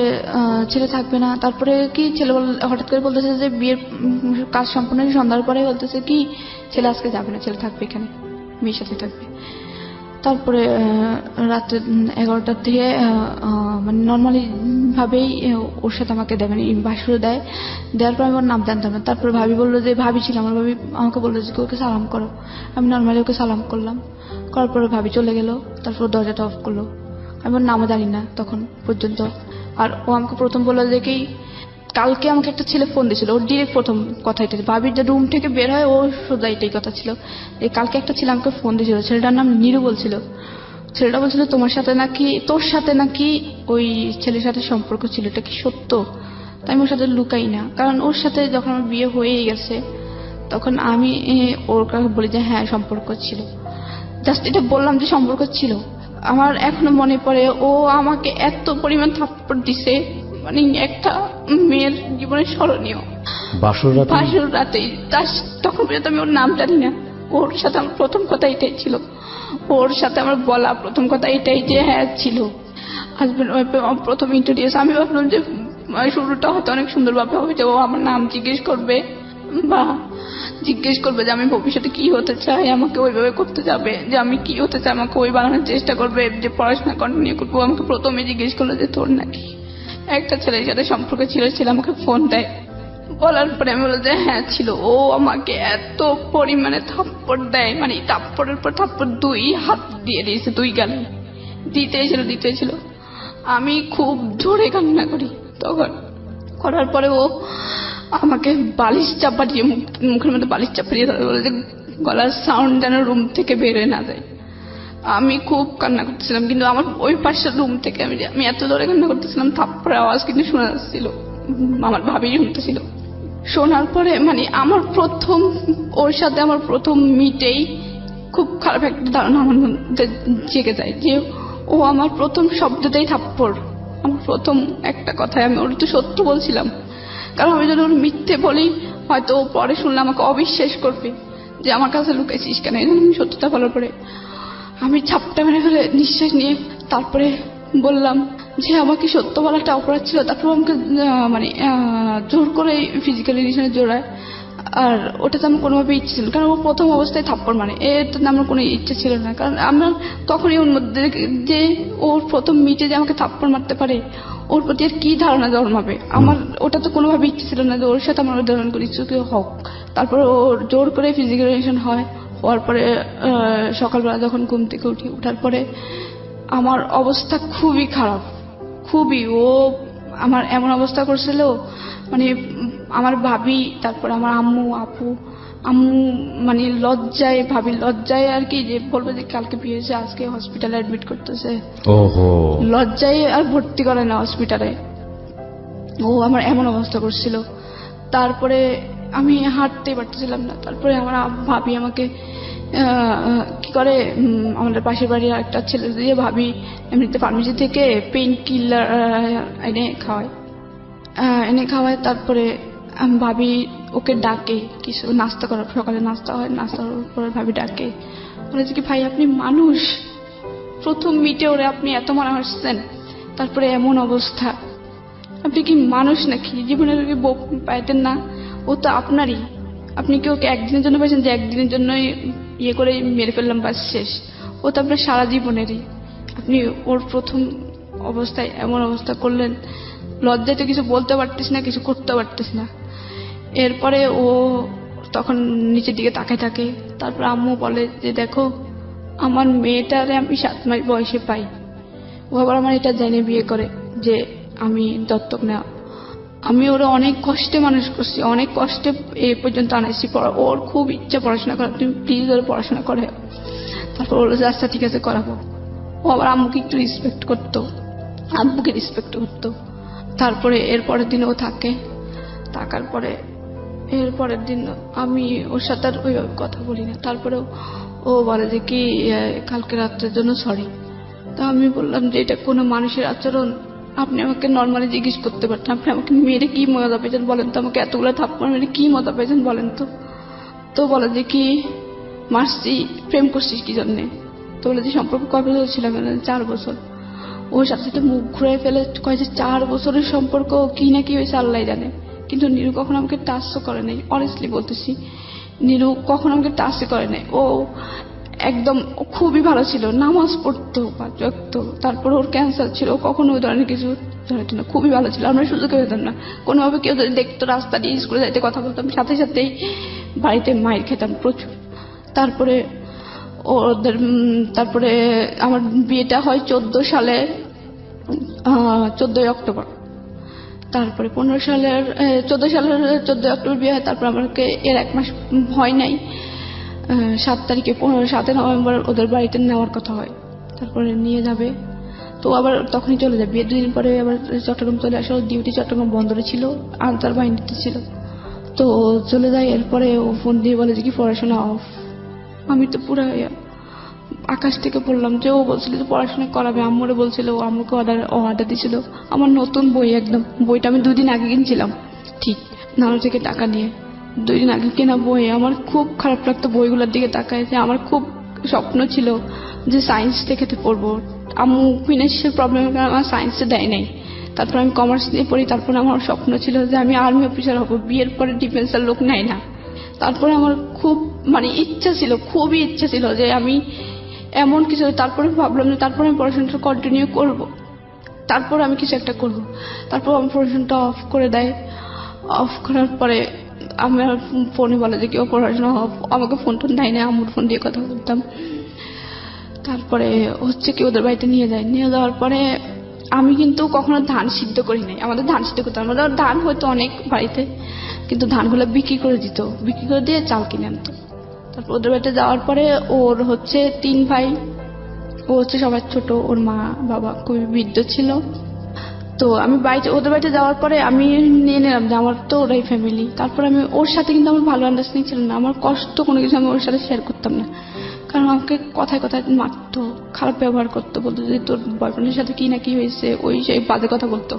ছেলে থাকবে না, তারপরে কি ছেলে হঠাৎ করে বলতেছে যে বিয়ের কাজ সম্পূর্ণ সন্ধ্যার পরে বলতেছে কি ছেলে আজকে যাবে না, ছেলে থাকবে এখানে, মেয়ের সাথে থাকবে। তারপরে রাত্রে 11টার দিকে মানে নর্মালি ভাবেই ওর সাথে আমাকে দেয়, মানে বাসুর দেয়, দেওয়ার পর আমি ওর নাম জানতাম না। তারপরে ভাবি বললো যে, ভাবি ছিল আমার, ভাবি আমাকে বললো যে ওকে সালাম করো। আমি নর্মালি ওকে সালাম করলাম, করার পরে ভাবি চলে গেল। তারপর দরজাটা অফ করলো, আমি ওর নামও জানি না তখন পর্যন্ত। আর ও আমাকে প্রথম বললো যে কি কালকে আমাকে একটা ছেলে ফোন দিয়েছিল, ওর ডিরেক্ট প্রথম কথা এটা, ভাবির যে রুম থেকে বের হয় ও সোজা এটাই কথা ছিল। এই কালকে একটা ছেলে আমাকে ফোন দিয়েছিল, ছেলেটার নাম নিরু বলছিল। ছেলেটা বলছিল তোর সাথে নাকি ওই ছেলের সাথে সম্পর্ক ছিল, এটা কি সত্য? তাই আমি ওর সাথে লুকাই না, কারণ ওর সাথে যখন আমার বিয়ে হয়েই গেছে তখন আমি ওর কাছে বলি যে হ্যাঁ সম্পর্ক ছিল, জাস্ট এটা বললাম যে সম্পর্ক ছিল। আমার এখনো মনে পড়ে ও আমাকে এত পরিমাণ থাপ্পড় দিছে, মানে একটা মেয়ের জীবনে স্মরণীয়। বাসর রাতেই তখন পর্যন্ত আমি ওর নাম জানি না। ওর সাথে আমার প্রথম কথা এটাই ছিল, ওর সাথে আমার বলা প্রথম কথা এটাই যে হ্যাঁ ছিল হাজবেন্ড ওয়াইফে প্রথম ইন্ট্রোডিউস। আমি ভাবলাম যে শুরুটা হয়তো অনেক সুন্দরভাবে হবে, যে ও আমার নাম জিজ্ঞেস করবে বা জিজ্ঞেস করবে যে আমি ভবিষ্যতে কি হতে চাই, আমাকে ওইভাবে করতে যাবে, যে আমি কি হতে চাই আমাকে ওই বানানোর চেষ্টা করবে, যে পড়াশোনা কন্টিনিউ করবো। আমাকে প্রথমে জিজ্ঞেস করলো যে তোর নাকি একটা ছেলের সাথে সম্পর্ক ছিল, ছেলে আমাকে ফোন দেয়। বলার পরে আমি বললাম যে হ্যাঁ ছিল। ও আমাকে এত পরিমাণে থাপ্পড় দেয়, মানে থাপ্পড়ের পর থাপ্পড়, 2 হাত দিয়ে দিয়েছে, 2 গালে দিতেছিল। আমি খুব জোরে কান্না করি তখন। করার পরে ও আমাকে বালিশ চাপা দিয়ে মুখের মধ্যে বালিশ চাপা দিয়ে বলে যে গলার সাউন্ড যেন রুম থেকে বেরোয় না যায়। আমি খুব কান্না করতেছিলাম, কিন্তু আমার ওই পাশের রুম থেকে আমি এত জোরে কান্না করতেছিলাম, থাপ্পড়ের আওয়াজ কিন্তু শোনা যাচ্ছিল, আমার ভাবি শুনতেছিল। শোনার পরে মানে ওর সাথে আমার প্রথম মিটেই খুব খারাপ একটা ধারণা আমার মধ্যে জেগে যায় যে ও আমার প্রথম শব্দটাই থাপ্পড়। আমার প্রথম একটা কথায় আমি ওর তো সত্য বলছিলাম, কারণ আমি যদি ওর মিথ্যে বলি হয়তো ও পরে শুনলে আমাকে অবিশ্বাস করবে যে আমার কাছে লুকাইছিস কেন। এই জন্য আমি সত্যটা বলার পরে আমি ঝাপটা মেরে ফেলে নিঃশ্বাস নিয়ে তারপরে বললাম যে আমাকে সত্য বলাটা অপরাধ ছিল। তারপর আমাকে মানে জোর করে ফিজিক্যাল রিলেশনে জোড়ায়, আর ওটাতে আমার কোনোভাবে ইচ্ছে ছিল, কারণ ও প্রথম অবস্থায় থাপ্পড় মানে এটাতে আমার কোনো ইচ্ছে ছিল না, কারণ আমার তখনই ওর মধ্যে যে ওর প্রথম মিটে যে আমাকে থাপ্পড় মারতে পারে, ওর প্রতি আর কি ধারণা জন্মাবে। আমার ওটা তো কোনোভাবে ইচ্ছে ছিল না যে ওর সাথে আমার ধরন করে ইচ্ছে হোক। তারপর ওর জোর করে ফিজিক্যাল রিলেশন হওয়ার পরে সকালবেলা যখন ঘুম থেকে ওঠার পরে আমার অবস্থা খুবই খারাপ, খুবই। ও আমার এমন অবস্থা করছিল, মানে আমার ভাবি, তারপর আমার আম্মু মানে ভাবি লজ্জায় আর কি, যে বলবে যে কালকে বিয়ে হয়েছে আজকে হসপিটালে অ্যাডমিট করতেছে, লজ্জায় আর ভর্তি করে না হসপিটালে। ও আমার এমন অবস্থা করছিল। তারপরে আমি হাঁটতেই পারতেছিলাম না। তারপরে আমার ভাবি আমাকে কি করে, আমাদের পাশের বাড়ির একটা ছেলে দিয়ে ভাবি এমনিতে ফার্মেসি থেকে পেইন কিলার এনে খাওয়ায়। তারপরে ভাবি ওকে ডাকে কিছু নাস্তা করার, সকালে নাস্তা হয়, নাস্তার পরে ভাবি ডাকে, বলে যে কি ভাই আপনি মানুষ, প্রথম মিটে ওরে আপনি এত মারা হাসছেন, তারপরে এমন অবস্থা, আপনি কি মানুষ নাকি? জীবনের বউ পাইতেন না? ও তো আপনারই, আপনি কি ওকে একদিনের জন্য পাইছেন যে একদিনের জন্যই ইয়ে করে মেরে ফেললাম বাস শেষ? ও তো আপনার সারা জীবনেরই। আপনি ওর প্রথম অবস্থায় এমন অবস্থা করলেন, লজ্জায় তো কিছু বলতে পারতিস না, কিছু করতে পারতিস না। এরপরে ও তখন নিচের দিকে তাকায় থাকে। তারপর আম্মু বলে যে দেখো আমার মেয়েটারে আমি 7 মাস বয়সে পাই, ও আবার আমার এটা জেনে বিয়ে করে যে আমি দত্তক নেওয়া। আমি ওরা অনেক কষ্টে মানুষ করছি, অনেক কষ্টে এ পর্যন্ত আনাইছি। ওর খুব ইচ্ছা পড়াশোনা করার, তুমি প্লিজ ওর পড়াশোনা করে। তারপর বললো যে আচ্ছা ঠিক আছে করাবো। ও আবার আম্মুকে একটু রেসপেক্ট করতো, আব্বুকে রেসপেক্ট করতো। তারপরে এরপরের দিন ও থাকার পরে এরপরের দিন আমি ওর সাথে আর ওইভাবে কথা বলি না। তারপরে ও বলে যে কি কালকে রাত্রের জন্য সরি। তা আমি বললাম যে এটা কোনো মানুষের আচরণ? আপনি আমাকে নর্মালি জিজ্ঞেস করতে পারতেন, আপনি আমাকে মেরে কি মজা পেয়েছেন বলেন তো, আমাকে এতগুলো থাপ্পড় মেরে কি মজা পেয়েছেন বলেন তো। তো বলে যে কি মারছি, প্রেম করছিস কি জন্যে? তো বলে যে সম্পর্ক কবে ছিলাম? 4 বছর। ওর সাথে সাথে মুখ ঘুরে ফেলে কয় যে 4 বছরের সম্পর্ক, কি না কি হয়েছে আল্লাহ জানে। কিন্তু নিরু কখনো আমাকে টাচও করে নাই, অনেস্টলি বলতেছি, নিরু কখনো আমাকে টাচই করে নাই। ও একদম খুবই ভালো ছিল, নামাজ পড়তো 5 ওয়াক্ত। তারপর ওর ক্যান্সার ছিল, কখনো ওই ধরনের কিছু ধরতো না, খুবই ভালো ছিল। আমরা সুযোগ পেতাম না, কোনোভাবে কেউ যদি দেখতো রাস্তা দিয়ে স্কুলে যাইতে কথা বলতাম, সাথে সাথেই বাড়িতে মায়ের খেতাম প্রচুর। তারপরে আমার বিয়েটা হয় 14 সালে 14 অক্টোবর। তারপরে 14 সালের 14 অক্টোবর বিয়ে হয়। তারপর আমাকে এর 1 মাস হয় নাই, 7 তারিখে 7 নভেম্বর ওদের বাড়িতে নেওয়ার কথা হয়। তারপরে নিয়ে যাবে, তো আবার তখনই চলে যাবে। বিয়ের 2 দিন পরে আবার চট্টগ্রাম চলে আসে। ডিউটি চট্টগ্রাম বন্দরে ছিল, আনসার বাহিনীতে ছিল। তো চলে যায়। এরপরে ও ফোন দিয়ে বলে যে কি পড়াশোনা অফ। আমি তো পুরো আকাশ থেকে পড়লাম যে ও বলছিল যে পড়াশোনা করাবে। আম্মুরে বলছিল, ও আম্মুকে অর্ডার দিয়েছিল আমার নতুন বই, একদম বইটা আমি 2 দিন আগে কিনছিলাম, ঠিক নানু থেকে টাকা নিয়ে 2 দিন আগে কেনা বই। আমার খুব খারাপ লাগতো বইগুলোর দিকে তাকায়, যে আমার খুব স্বপ্ন ছিল যে সায়েন্স থেকে পড়বো। আম্মু ফিনান্সিয়াল প্রবলেমের কারণে আমার সায়েন্সে দেয় নাই। তারপর আমি কমার্স নিয়ে পড়ি। তারপর আমার স্বপ্ন ছিল যে আমি আর্মি অফিসার হব। বিয়ের পরে ডিফেন্সের লোক নেয় না। তারপরে আমার খুব ইচ্ছা ছিল, খুবই ইচ্ছা ছিল যে আমি এমন কিছু। তারপরে ভাবলাম যে তারপরে আমি পড়াশোনাটা কন্টিনিউ করব, তারপর আমি কিছু একটা করব। তারপর আমার পড়াশোনাটা অফ করে দেয়। অফ করার পরে আমার ফোনে বলে যে কেউ পড়াশোনা অফ। আমাকে ফোন দেয় না, আম্মুর ফোন দিয়ে কথা বলতাম। তারপরে হচ্ছে কি ওদের বাড়িতে নিয়ে যায়। নিয়ে যাওয়ার পরে আমি কিন্তু কখনো ধান সিদ্ধ করি নাই। আমাদের ধান সিদ্ধ করতাম, আমাদের ধান হয়তো অনেক বাড়িতে, কিন্তু ধানগুলো বিক্রি করে দিত, বিক্রি করে দিয়ে চাল কিনে আনতো। তারপর ওদের বাড়িতে যাওয়ার পরে ওর হচ্ছে 3 ভাই, ও হচ্ছে সবার ছোট। ওর মা বাবা খুবই বৃদ্ধ ছিল। তো আমি ওদের বাড়িতে যাওয়ার পরে আমি নিয়ে নিলাম যে আমার তো ওরাই ফ্যামিলি। তারপর আমি ওর সাথে কিন্তু আমার ভালো আন্ডারস্ট্যান্ডিং ছিল না। আমার কষ্ট কোনো কিছু আমি ওর সাথে শেয়ার করতাম না, কারণ আমাকে কথায় কথায় মারতো, খারাপ ব্যবহার করতো, বলতো যে তোর বয়ফ্রেন্ডের সাথে কি না কি হয়েছে, ওই সেই বাজে কথা বলতো।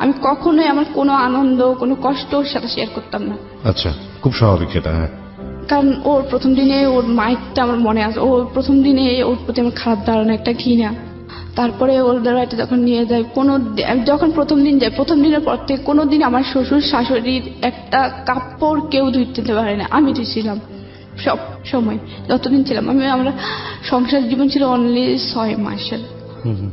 আমি কখনোই আমার কোনো আনন্দ, কোনো কষ্ট ওর সাথে শেয়ার করতাম না। আচ্ছা, খুব স্বাভাবিক সেটা। হ্যাঁ, কারণ ওর প্রথম দিনে ওর মাইকটা আমার মনে আছে। ওর প্রথম দিনে ওর প্রতি আমার খারাপ ধারণা, একটা ঘৃণা। তারপরে ওদের বাড়িতে যখন নিয়ে যায়, যখন প্রথম দিন যায়, প্রথম দিনের পর থেকে কোনোদিন আমার শ্বশুর শাশুড়ির একটা কাপড় কেউ ধুইতে পারে না, আমি ধুইছিলাম সব সময় যতদিন ছিলাম। আমরা সংসার জীবন ছিল অনলি 6 মাসের।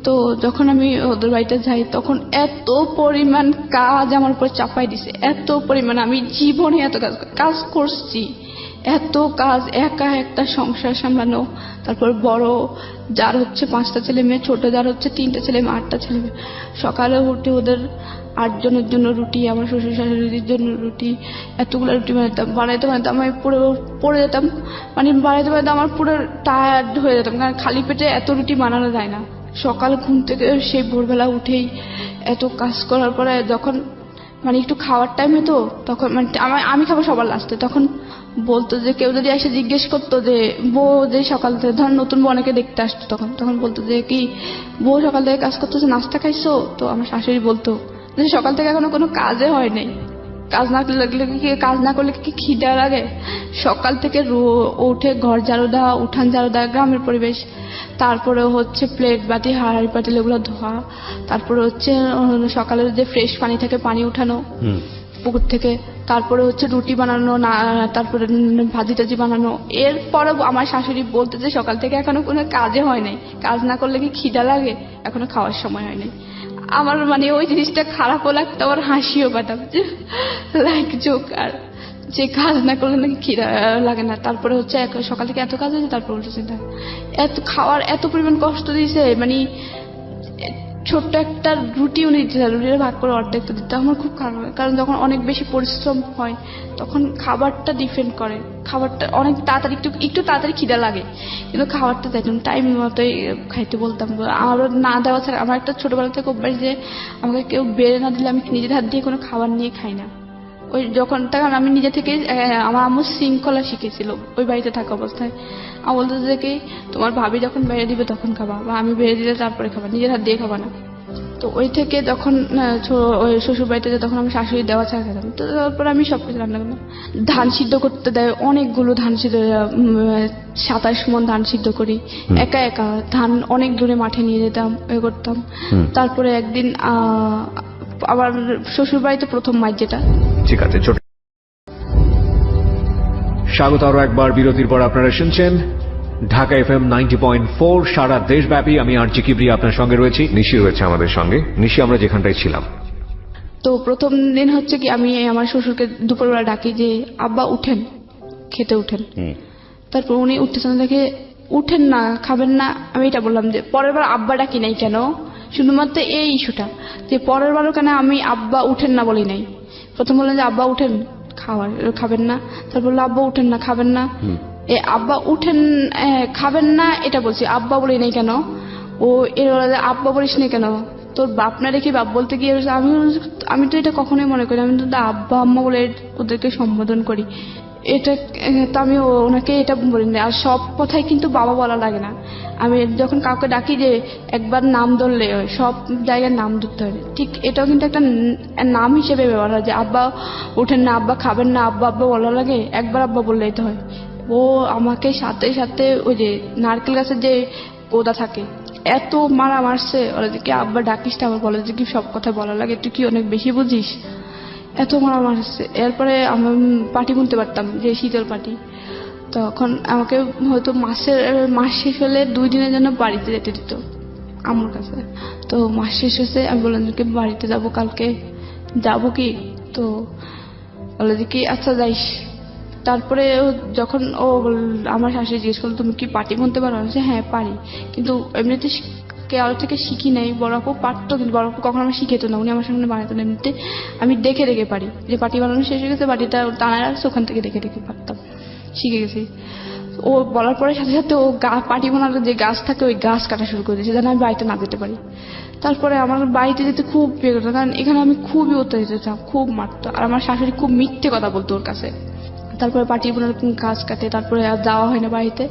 তো যখন আমি ওদের বাড়িতে যাই, তখন এত পরিমাণ কাজ আমার উপর চাপাই দিছে, এত পরিমাণ। আমি জীবনে এত কাজ করছি, এত কাজ, একা একটা সংসার সামলানো। তারপর বড় যার হচ্ছে 5টা ছেলে মেয়ে, ছোট যার হচ্ছে 3টা ছেলে মেয়ে, 8টা ছেলে মেয়ে। সকালে উঠে ওদের 8 জনের জন্য রুটি, আমার শ্বশুর শাশুড়ির জন্য রুটি, এতগুলো রুটি বানাইতে আমি পড়ে যেতাম। বানাইতে আমার পুরো টায়ার্ড হয়ে যেতাম, কারণ খালি পেটে এত রুটি বানানো যায় না। সকাল ঘুম থেকে সেই ভোরবেলা উঠেই এত কাজ করার পরে যখন একটু খাওয়ার টাইম হতো, তখন আমি খাবো সবার লাস্টে। তখন বলতো যে কেউ যদি এসে জিজ্ঞেস করতো যে বউ যে সকাল থেকে, ধর নতুন বউ অনেকে দেখতে আসতো, তখন বলতো যে কি বউ সকাল থেকে কাজ করতেছে, নাস্তা খাইছো? তো আমার শাশুড়ি বলতো যে সকাল থেকে এখনো কোনো কাজে হয় নাই, কাজ না করলে কি খিদা লাগে? সকাল থেকে উঠে ঘর ঝাড়ু দেওয়া, উঠান ঝাড়ু দেওয়া, গ্রামের পরিবেশ। তারপরে হচ্ছে প্লেট বাটি হাঁড়ি পাতিল এগুলো ধোয়া। তারপরে হচ্ছে সকালের যে ফ্রেশ পানি থেকে পানি উঠানো পুকুর থেকে। তারপরে হচ্ছে রুটি বানানো, তারপরে ভাজি টাজি বানানো। এরপরে আমার শাশুড়ি বলতে যে সকাল থেকে এখনো কোনো কাজে হয় নাই, কাজ না করলে কি খিদা লাগে, এখনো খাওয়ার সময় হয় নাই। আমার ওই জিনিসটা খারাপও লাগতো, আমার হাসিও পাতাম, লাইক জোক, আর যে কাজ না করলে নাকি খিদা লাগে না। তারপরে হচ্ছে সকাল থেকে এত কাজ হয়েছে, তারপর উল্টো চিন্তা এত খাওয়ার এত পরিমাণ কষ্ট দিয়েছে। ছোট্ট একটা রুটি উনি দিতে, রুটিটা ভাগ করে অর্ধেক দিতে আমার খুব খারাপ লাগে, কারণ যখন অনেক বেশি পরিশ্রম হয় তখন খাবারটা ডিপেন্ড করে, খাবারটা অনেক তাড়াতাড়ি একটু তাড়াতাড়ি খিদা লাগে, কিন্তু খাবারটা দেখুন টাইম মতোই খাইতে বলতাম। আরও না দেওয়া ছাড়া আমার একটা ছোটবেলা থেকে অভ্যাস যে আমাকে কেউ বেড়ে না দিলে আমি নিজের হাত দিয়ে কোনো খাবার নিয়ে খাই না। তখন আমি নিজে থেকে, আমার আম্মু শৃঙ্খলা শিখেছিল ওই বাড়িতে থাকা অবস্থায়। আমি বলতো যে কি তোমার ভাবি যখন বেড়ে দিবে তখন খাবা, বা আমি বেড়ে দিলে তারপরে খাবা, নিজের হাত দিয়ে খাবা না। তো ওই থেকে যখন ওই শ্বশুর বাড়িতে তখন আমি শাশুড়ি দেওয়া ছাড়া খেতাম। তো তারপরে আমি সবকিছু রান্না করতাম। ধান সিদ্ধ করতে দেয়, অনেকগুলো ধান সিদ্ধ, 27 মণ ধান সিদ্ধ করি একা একা। ধান অনেক দূরে মাঠে নিয়ে যেতাম, করতাম। তারপরে একদিন আবার শ্বশুর বাড়িতে প্রথম মাইক যেটা। ঠিক আছে, ছোট স্বাগত আরো একবার বিরতির পর। আপনারা শুনছেন ঢাকা FM 90.4 সারা দেশব্যাপী। আমি আরজি কিবরি আপনার সঙ্গে রয়েছি, নিশি রয়েছে আমাদের সঙ্গে। নিশি, আমরা যেখানটায় ছিলাম, তো প্রথম দিন হচ্ছে কি আমি আমার শ্বশুরকে দুপুরবেলা ডাকি যে আব্বা উঠেন, খেতে উঠেন। তারপর উনি উঠতেছেন, দেখে উঠেন না, খাবেন না। আমি এটা বললাম যে পরের বার আব্বা ডাকি নাই কেন, শুধুমাত্র এই ইস্যুটা, যে পরের বারও কেন আমি আব্বা উঠেন না বলি নাই। প্রথম বললেন যে আব্বা উঠেন খাবেন না, তারপর বললো আব্বা উঠেন না খাবেন না। আব্বা উঠেন খাবেন না এটা বলছি, আব্বা বলি নাই কেন। ও এর আব্বা বলিস না কেন, তোর বাপ না রেখে বাপ বলতে গিয়ে আমি তো এটা কখনোই মনে করি, আমি তো আব্বা আম্মা বলে ওদেরকে সম্বোধন করি। এটা তো আমি ওনাকে এটা বলি না। আর সব কথাই কিন্তু বাবা বলা লাগে না। আমি যখন কাউকে ডাকি যে একবার নাম ধরলে সব জায়গায় নাম ধরতে হয়, ঠিক এটাও কিন্তু একটা নাম হিসেবে ব্যবহার হয়, যে আব্বা উঠেন না, আব্বা খাবেন না, আব্বা আব্বা বলা লাগে, একবার আব্বা বললেই তো হয়। ও আমাকে সাথে সাথে ওই যে নারকেল গাছের যে গোদা থাকে এত মারা মারছে, ওরা যে কি আব্বা ডাকিস না, আবার বলে যে কি সব কথা বলা লাগে, তুই কি অনেক বেশি বুঝিস, এত মারা মারছে। এরপরে আমি পাটি বুনতে পারতাম, যে শীতল পাটি, তখন আমাকে হয়তো মাস শেষ হলে 2 দিনের জন্য বাড়িতে যেতে দিত আমার কাছে। তো মাস শেষ হয়েছে, আমি বললাম যে বাড়িতে যাব কালকে, যাব কি? তো বলে যে কি আচ্ছা যাইস। তারপরে যখন আমার শাশুড়ি জিজ্ঞেস করলো তুমি কি পাটি বুনতে পারো, আমি বলছি হ্যাঁ পারি, কিন্তু এমনিতে কারো থেকে শিখি নাই। বড় আপু পারতো, কিন্তু বড় আপু কখনো আমার শিখেতো না, উনি আমার সামনে বানাতো না। এমনিতে আমি দেখে দেখে পারি, যে পাটি বানানো শেষ হয়ে গেছে, পাটিটা টানায় রাখছে, ওখান থেকে দেখে দেখে পারতাম, শিখে গেছি। ও বলার পরে সাথে সাথে ও পাটি বানানোর যে গাছ থাকে ওই গাছ কাটা শুরু করে দিয়েছে, যেন আমি বাড়িতে না যেতে পারি। তারপরে আমার বাড়িতে যেতে খুব বিয়ে করতো, কারণ এখানে আমি খুবই অত্যাচারিত হতাম, খুব মারতো। আর আমার শাশুড়ি খুব মিথ্যে কথা বলতো ওর কাছে। তারপরে পাটি বোনার গাছ কাটে, তারপরে আর যাওয়া হয় না বাড়িতে।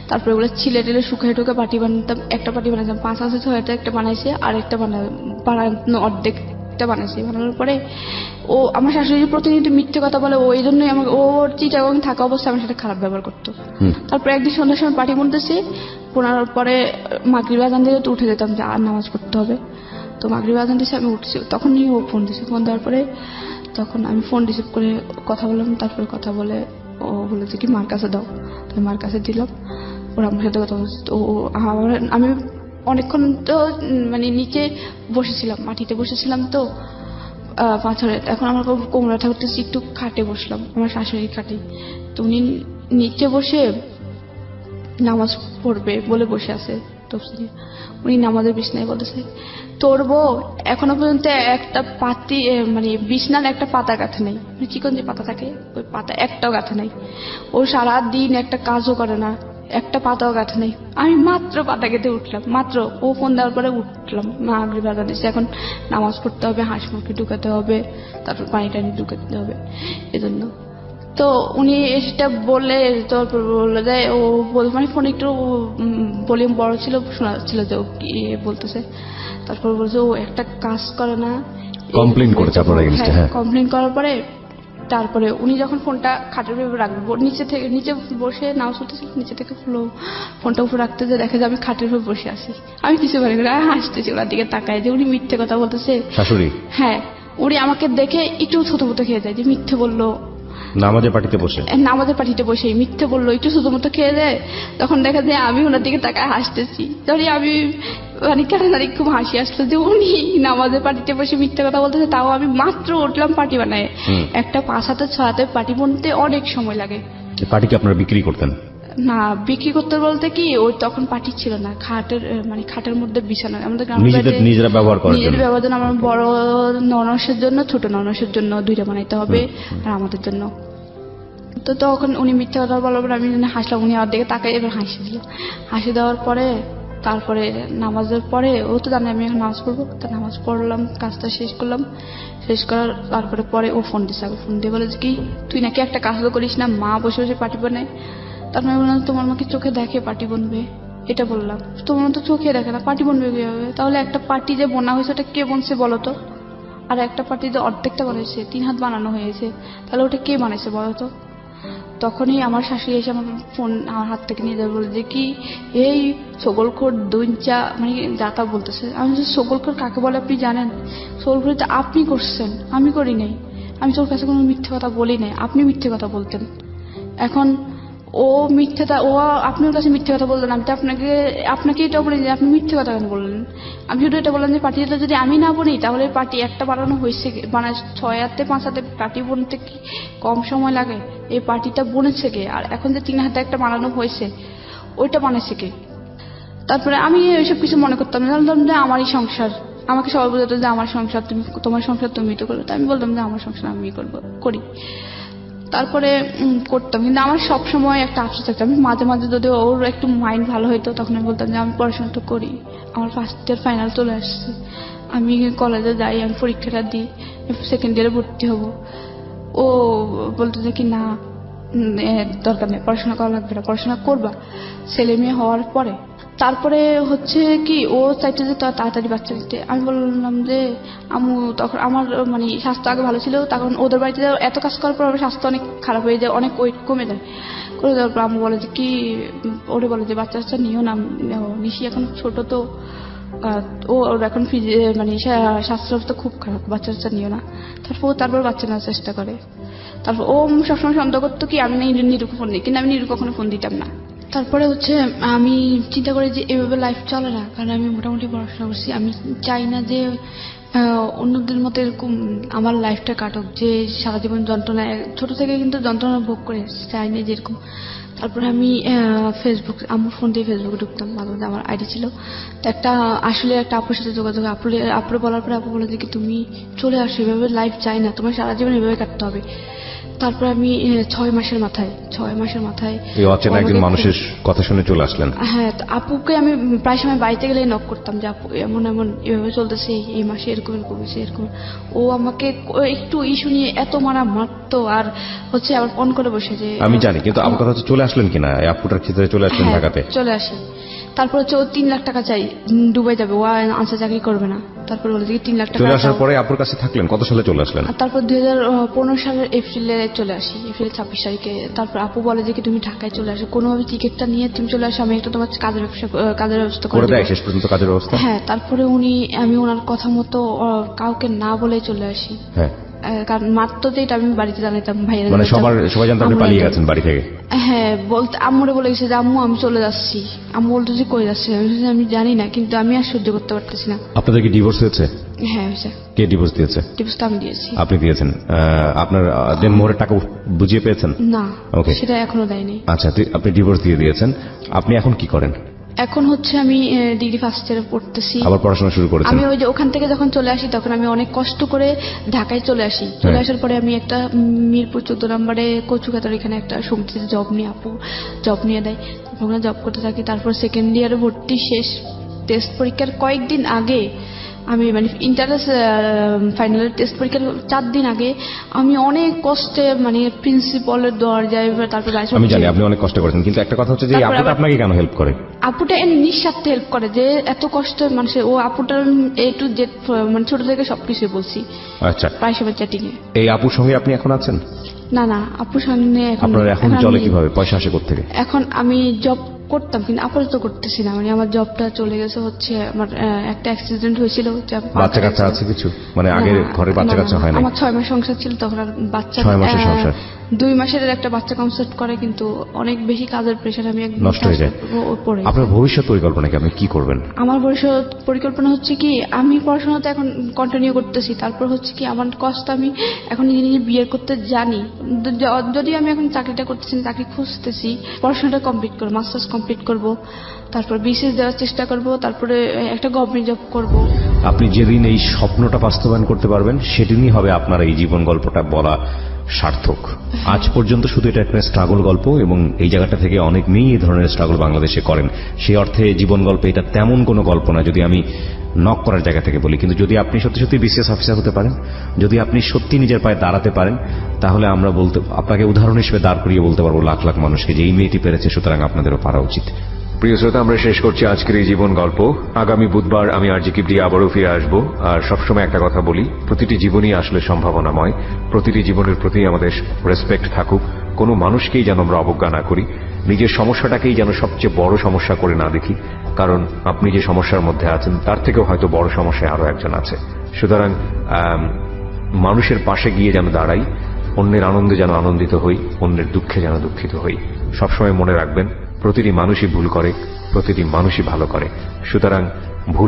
তারপরে ওগুলো ছিলে টেলে শুকিয়ে টুকে পাটি বানাতাম। একটা পাটি বানাতাম 5 আছে 6 একটা বানাইছে, আর একটা বানানো অর্ধেকটা বানাইছে। বানানোর পরে ও আমার শাশুড়ি প্রতিনিয়ত মিথ্যে কথা বলে, ওই জন্যই আমাকে ওর চিটাগং থাকা অবস্থায় আমার সাথে খারাপ ব্যবহার করতো। তারপরে একদিন সন্ধ্যার সময় পাটি বুনতেছি, বোনার পরে মাগরিব আজান দিয়ে উঠে যেতাম যে আর নামাজ পড়তে হবে। তো মাগরিব আজান দিয়েছে, আমি উঠছি, তখনই ও ফোন দিয়েছে। ফোন দেওয়ার পরে তখন আমি ফোন রিসিভ করে কথা বললাম। তারপরে কথা বলে ও বলেছে কি মার কাছে দাও, তো মার কাছে দিলাম। ওরা আমার সাথে কথা বলছে। তো আমি অনেকক্ষণ তো মানে নিচে বসেছিলাম, মাটিতে বসেছিলাম তো পাথরে। এখন আমার কোমরা থাকতেছি, একটু খাটে বসলাম, আমার শাশুড়ির খাটে। তো উনি নিচে বসে নামাজ পড়বে বলে বসে আছে তফসিলে। উনি নামাজের বিছনায় বলতেছে তোর বউ এখনো পর্যন্ত একটা পাতি মানে বিছনার একটা পাতা গাঁথে নেই, চিকন যে পাতা থাকে ওই পাতা একটাও গাঁথে নাই। ও সারাদিন একটা কাজও করে না, একটা পাতাও গাঁথে নেই। আমি মাত্র পাতা গেঁথে উঠলাম, মাত্র ও ফোন দেওয়ার পরে উঠলাম। মাগরিব আজান দিচ্ছে, এখন নামাজ পড়তে হবে, হাঁস মুরগি ঢুকাতে হবে, তারপর পানি টানি ঢুকাতে হবে, এজন্য। তো উনি সেটা বললে, তারপর বললো যে ও মানে ফোন একটু ভলিউম বড় ছিল, শোনা যাচ্ছিল যে ও কি বলতেছে। তারপর বলছে ও একটা কাজ করে না, কমপ্লেইন করেছে আপনার এগেইনস্টে। হ্যাঁ, কমপ্লেইন করার পরে তারপরে উনি যখন ফোনটা খাটের উপরে রাখবে, নিচে বসে নাও চলতেছিল, নিচে থেকে ফোনটা উপরে রাখতে যে দেখে যে আমি খাটের উপরে বসে আছি। আমি কিছু মনে করি হাসতেছি ওনার দিকে তাকায় যে উনি মিথ্যে কথা বলতেছে। শাশুড়ি? হ্যাঁ, উনি আমাকে দেখে একটু থতমত খেয়ে যায় যে মিথ্যে বললো, নামাজের পার্টিতে বসে নামাজের পার্টিতে বসে মিথ্যে বললো, একটু থতমত খেয়ে যায়। তখন দেখা যায় আমি ওনার দিকে তাকায় হাসতেছি। তখন আমি মানে কেন জানি খুব হাসি আসলো যে উনি নামাজের পার্টিতে বসে মিথ্যে কথা বলতেছে, তাও আমি মাত্র উঠলাম পার্টি বানায়। একটা 5 হাতে 6 হাতে পার্টি বানতে অনেক সময় লাগে। পার্টি কি আপনারা বিক্রি করতেন? না, বিক্রি করতে বলতে কি ওই তখন পার্টি ছিল না, খাটের মানে খাটের মধ্যে বিছানা আমাদের নিজেরা ব্যবহার করার জন্য। নিজেদের ব্যবহার জন্য, আমার বড় ননসের জন্য, ছোট ননসের জন্য 2টা বানাইতে হবে, আর আমাদের জন্য। তো তখন উনি মিথ্যা কথা বলার পর আমি হাসলাম, উনি আমার দিকে তাকাই এবার হাসি দিল। হাসি দেওয়ার পরে তারপরে নামাজের পরে ও তো জানে আমি এখন নামাজ পড়বো, তো নামাজ পড়লাম, কাজটা শেষ করলাম। শেষ করার তারপরে পরে ও ফোন দিচ্ছে, ফোন দিয়ে বলে কি তুই নাকি একটা কাজ করিস না, মা বসে বসে পার্টি বানায়। তারপরে বললাম তোমার মাকে চোখে দেখে পার্টি বনবে, এটা বললাম। তোমার তো চোখে দেখে না, পার্টি বনবে কিভাবে? তাহলে একটা পার্টি যে বোনা হয়েছে ওটা কে বনছে বলো তো? আর একটা পার্টি যে অর্ধেকটা বানাইছে, 3 হাত বানানো হয়েছে, তাহলে ওটা কে বানাইছে বলো তো? তখনই আমার শাশুড়ি এসে আমার ফোন আমার হাত থেকে নিয়ে যাবে, বলে যে কি এই সগলখোর দুইচা মানে যাতা বলতেছে। আমি সগলখোর কাকে বলে আপনি জানেন? সগলখোর তো আপনি করছেন, আমি করি নাই। আমি তোর কাছে কোনো মিথ্যে কথা বলি নাই, আপনি মিথ্যে কথা বলতেন। এখন ও মিথ্যেটা, ও আপনার কাছে মিথ্যে কথা বললেন, আমি তো আপনাকে এটা বলি যে আপনি মিথ্যে কথা কেন বললেন? আমি শুধু এটা বললাম যে পার্টিটা যদি আমি না বলি তাহলে পার্টি একটা বানানো হয়েছে, মানে 6 হাতে 5 হাতে পার্টি বনতে কি কম সময় লাগে? এই পার্টিটা বনেছে কে? আর এখন যে 3 হাতে একটা বানানো হয়েছে ওইটা বানাইছে কে? তারপরে আমি এসব কিছু মনে করতাম না, জানতাম যে আমারই সংসার, আমাকে সবাই বলতো যে আমার সংসার তুমি, তোমার সংসার তুমি তো করবে, তো আমি বলতাম যে আমার সংসার আমি করি। তারপরে করতাম, কিন্তু আমার সব সময় একটা আফসোস থাকতো। আমি মাঝে মাঝে যদি ওর একটু মাইন্ড ভালো হইতো তখন আমি বলতাম যে আমি পড়াশোনা তো করি, আমার ফার্স্ট ইয়ার ফাইনাল চলে আসছে, আমি কলেজে যাই, আমি পরীক্ষাটা দিই, সেকেন্ড ইয়ারে ভর্তি হব। ও বলতো যে কি না দরকার নেই, পড়াশোনা করা লাগবে না, পড়াশোনা করবা ছেলে মেয়ে হওয়ার পরে। তারপরে হচ্ছে কি ও চাইতে যে তাড়াতাড়ি বাচ্চা দিতে। আমি বললাম যে আম্মু, তখন আমার মানে স্বাস্থ্য আগে ভালো ছিল, তখন ওদের বাড়িতে এত কাজ করার পর আমার স্বাস্থ্য অনেক খারাপ হয়ে যায়, অনেক ওয়েট কমে যায়। করে দেওয়ার পর আম্মু বলে যে কি, ওরে বলে যে বাচ্চা বাচ্চা নিও না, নিশি এখন ছোট তো, ওর এখন মানে স্বাস্থ্য খুব খারাপ, বাচ্চা বাচ্চা নিও না। তারপর বাচ্চা নেওয়ার চেষ্টা করে। তারপর ও সবসময় সন্দেহ করতো কি আমি নিরুকে ফোন দিই, কিন্তু আমি নিরু কখনো ফোন দিতাম না। তারপরে হচ্ছে আমি চিন্তা করি যে এভাবে লাইফ চলে না, কারণ আমি মোটামুটি পড়াশোনা করছি, আমি চাই না যে অন্যদের মতো এরকম আমার লাইফটা কাটুক, যে সারা জীবন যন্ত্রণা, ছোট থেকে কিন্তু যন্ত্রণা ভোগ করে চাই না যেরকম। তারপরে আমি ফেসবুক, আমার ফোন দিয়ে ফেসবুকে ঢুকতাম, মাঝে মাঝে আমার আইডি ছিল, তো আসলে একটা আপুর সাথে যোগাযোগ, আপুরে বলার পরে আপু বলে যে কি তুমি চলে আসো, এভাবে লাইফ চাই না, তোমার সারা জীবন এভাবে কাটতে হবে। তারপর আমি 6 মাসের মাথায় এই অচেনা একজন মানুষের কথা শুনে চলে আসলেন। হ্যাঁ, তো আপুকে আমি প্রায় সময় বাড়িতে গেলে নক করতাম যে আপু এমন এভাবে চলতেছে, এই মাসে এরকম এরকম। ও আমাকে একটু ইস্যু নিয়ে এত মারতো, আর হচ্ছে আবার ফোন করে বসে যে আমি জানি, কিন্তু আমার কথা হচ্ছে চলে আসলেন কিনা, এই আপুটার ক্ষেত্রে চলে আসলেন ঢাকাতে? চলে আসি। তারপর হচ্ছে ও 3 লাখ টাকা চাই, দুবাই যাবে, ও আনসার চাকরি করবে না। তারপর বলে যে 3 লাখ টাকা চলে আসার পরে আপুর কাছে থাকলেন, কত সালে চলে আসলেন? তারপর 2015 সালের এপ্রিলে চলে আসি, এপ্রিল 26 তারিখে। তারপর আপু বলে যে কি তুমি ঢাকায় চলে আসো, কোনোভাবে টিকিটটা নিয়ে তুমি চলে আসো, আমি একটা তোমার কাজের ব্যবস্থা করে দেয় দেব। শেষ পর্যন্ত কাজের ব্যবস্থা? হ্যাঁ, তারপরে আমি ওনার কথা মতো কাউকে না বলে চলে আসি। হ্যাঁ, কারণ মাত্র যে এটা আমি বাড়িতে জানাইতাম, ভাইয়ের মানে সবাই জানতো আপনি পালিয়ে গেছেন বাড়ি থেকে? হ্যাঁ, বলতে আম্মুরে বলে গেছে যে আম্মু আমি চলে যাচ্ছি। আম্মু বলতো যে কই যাচ্ছে, আমি জানি না, কিন্তু আমি আর সহ্য করতে পারতেছি না। আপনাদের কি ডিভোর্স হয়েছে? হ্যাঁ হয়েছে। কে ডিভোর্স দিয়েছে? ডিভোর্সটা আমি দিয়েছি। আপনি দিয়েছেন? আপনার দেনমোহরের টাকা বুঝিয়ে পেয়েছেন? না, ওকে, সেটা এখনো দেয়নি। আচ্ছা, আপনি ডিভোর্স দিয়ে দিয়েছেন। আপনি এখন কি করেন? এখন হচ্ছে আমি ডিগ্রি ফার্স্ট ইয়ারে পড়তেছি। আবার পড়াশোনা শুরু করেছেন? আমি ওই যে ওখান থেকে যখন চলে আসি তখন আমি অনেক কষ্ট করে ঢাকায় চলে আসি। চলে আসার পরে আমি একটা মিরপুর 14 নম্বরে কচুকাতার এখানে একটা সমিতিতে জব নিয়ে দেয়, ওখানে জব করতে থাকি। তারপর সেকেন্ড ইয়ারে ভর্তি শেষ, টেস্ট পরীক্ষার কয়েকদিন আগে আমি মানে ইন্টারের ফাইনালের টেস্ট পরীক্ষার 4 দিন আগে আমি অনেক কষ্টে মানে প্রিন্সিপালের দরজায়, তারপর আমি জানি আপনি অনেক কষ্ট করেছেন, কিন্তু একটা কথা হচ্ছে যে আপুটা আপনাকে কেন হেল্প করে? আপুটা নিঃস্বার্থে হেল্প করে, যে এত কষ্ট মানুষের, ও আপুটার একটু মানে ছোট থেকে সবকিছু বলছি। আচ্ছা, প্রায় সময় চ্যাটিং এ। এই আপুর সঙ্গে আপনি এখন আছেন? না, আপুর সঙ্গে আপনার এখন চলে কিভাবে? পয়সা আসে কোত্থেকে? এখন আমি জব করতাম, কিন্তু আপাতত করতেছি না, মানে আমার জবটা চলে গেছে। হচ্ছে আমার একটা অ্যাক্সিডেন্ট হয়েছিল। বাচ্চা কাচ্চা আছে কিছু? মানে আগে ঘরে বাচ্চা কাচ্চা হয় না? আমার 6 মাস সংসার ছিল, তখন আর বাচ্চা 6 মাসের সংসার? 2 মাসের একটা বাচ্চা কনসেপ্ট করে, কিন্তু অনেক বেশি কাজের প্রেশার, আমি একদম নষ্ট হয়ে যায়। আপনার ভবিষ্যৎ পরিকল্পনা কি? আপনি কি করবেন? আমার ভবিষ্যৎ পরিকল্পনা হচ্ছে কি, আমি পড়াশোনাতে এখন কন্টিনিউ করতেছি। তারপর হচ্ছে কি আমার কষ্ট, আমি এখন নিজে বিয়ে করতে জানি, যদি আমি এখন চাকরিটা করতেছি, চাকরি খুঁজতেছি, পড়াশোনাটা কমপ্লিট করবো, মাস্টার্স কমপ্লিট করব, তারপর বিসিএস দেওয়ার চেষ্টা করব, তারপরে একটা গভর্নমেন্ট জব করব। আপনি যেদিন এই স্বপ্নটা বাস্তবায়ন করতে পারবেন সেদিনই হবে আপনার এই জীবন গল্পটা বলা সার্থক। আজ পর্যন্ত শুধু এটা একটা স্ট্রাগল গল্প, এবং এই জায়গাটা থেকে অনেক মেয়ে এই ধরনের স্ট্রাগল বাংলাদেশে করেন। সেই অর্থে জীবন গল্পে এটা তেমন কোনো গল্প না, যদি আমি নক করার জায়গা থেকে বলি। কিন্তু যদি আপনি সত্যি সত্যি বিসিএস অফিসার হতে পারেন, যদি আপনি সত্যি নিজের পায়ে দাঁড়াতে পারেন, তাহলে আমরা আপনাকে উদাহরণ হিসেবে দাঁড় করিয়ে বলতে পারবো লাখ লাখ মানুষকে যে এই মেয়েটি পেরেছে, সুতরাং আপনাদেরও পারা উচিত। প্রিয় শ্রোতা, আমরা শেষ করছি আজকের এই জীবন গল্প। আগামী বুধবার আমি আরজি কিবরিয়া আবারও ফিরে আসবো। আর সবসময় একটা কথা বলি, প্রতিটি জীবনই আসলে সম্ভাবনাময়, প্রতিটি জীবনের প্রতি আমাদের রেসপেক্ট থাকুক, কোনো মানুষকেই যেন আমরা অবজ্ঞা না করি, নিজের সমস্যাটাকেই যেন সবচেয়ে বড় সমস্যা করে না দেখি, কারণ আপনি যে সমস্যার মধ্যে আছেন তার থেকেও হয়তো বড় সমস্যায় আরো একজন আছে। সুতরাং মানুষের পাশে গিয়ে যেন দাঁড়াই, অন্যের আনন্দে যেন আনন্দিত হই, অন্যের দুঃখে যেন দুঃখিত হই। সবসময় মনে রাখবেন, প্রতিটি মানুষই ভুল করে, প্রতিটি মানুষই ভালো করে। সুতরাং ভুল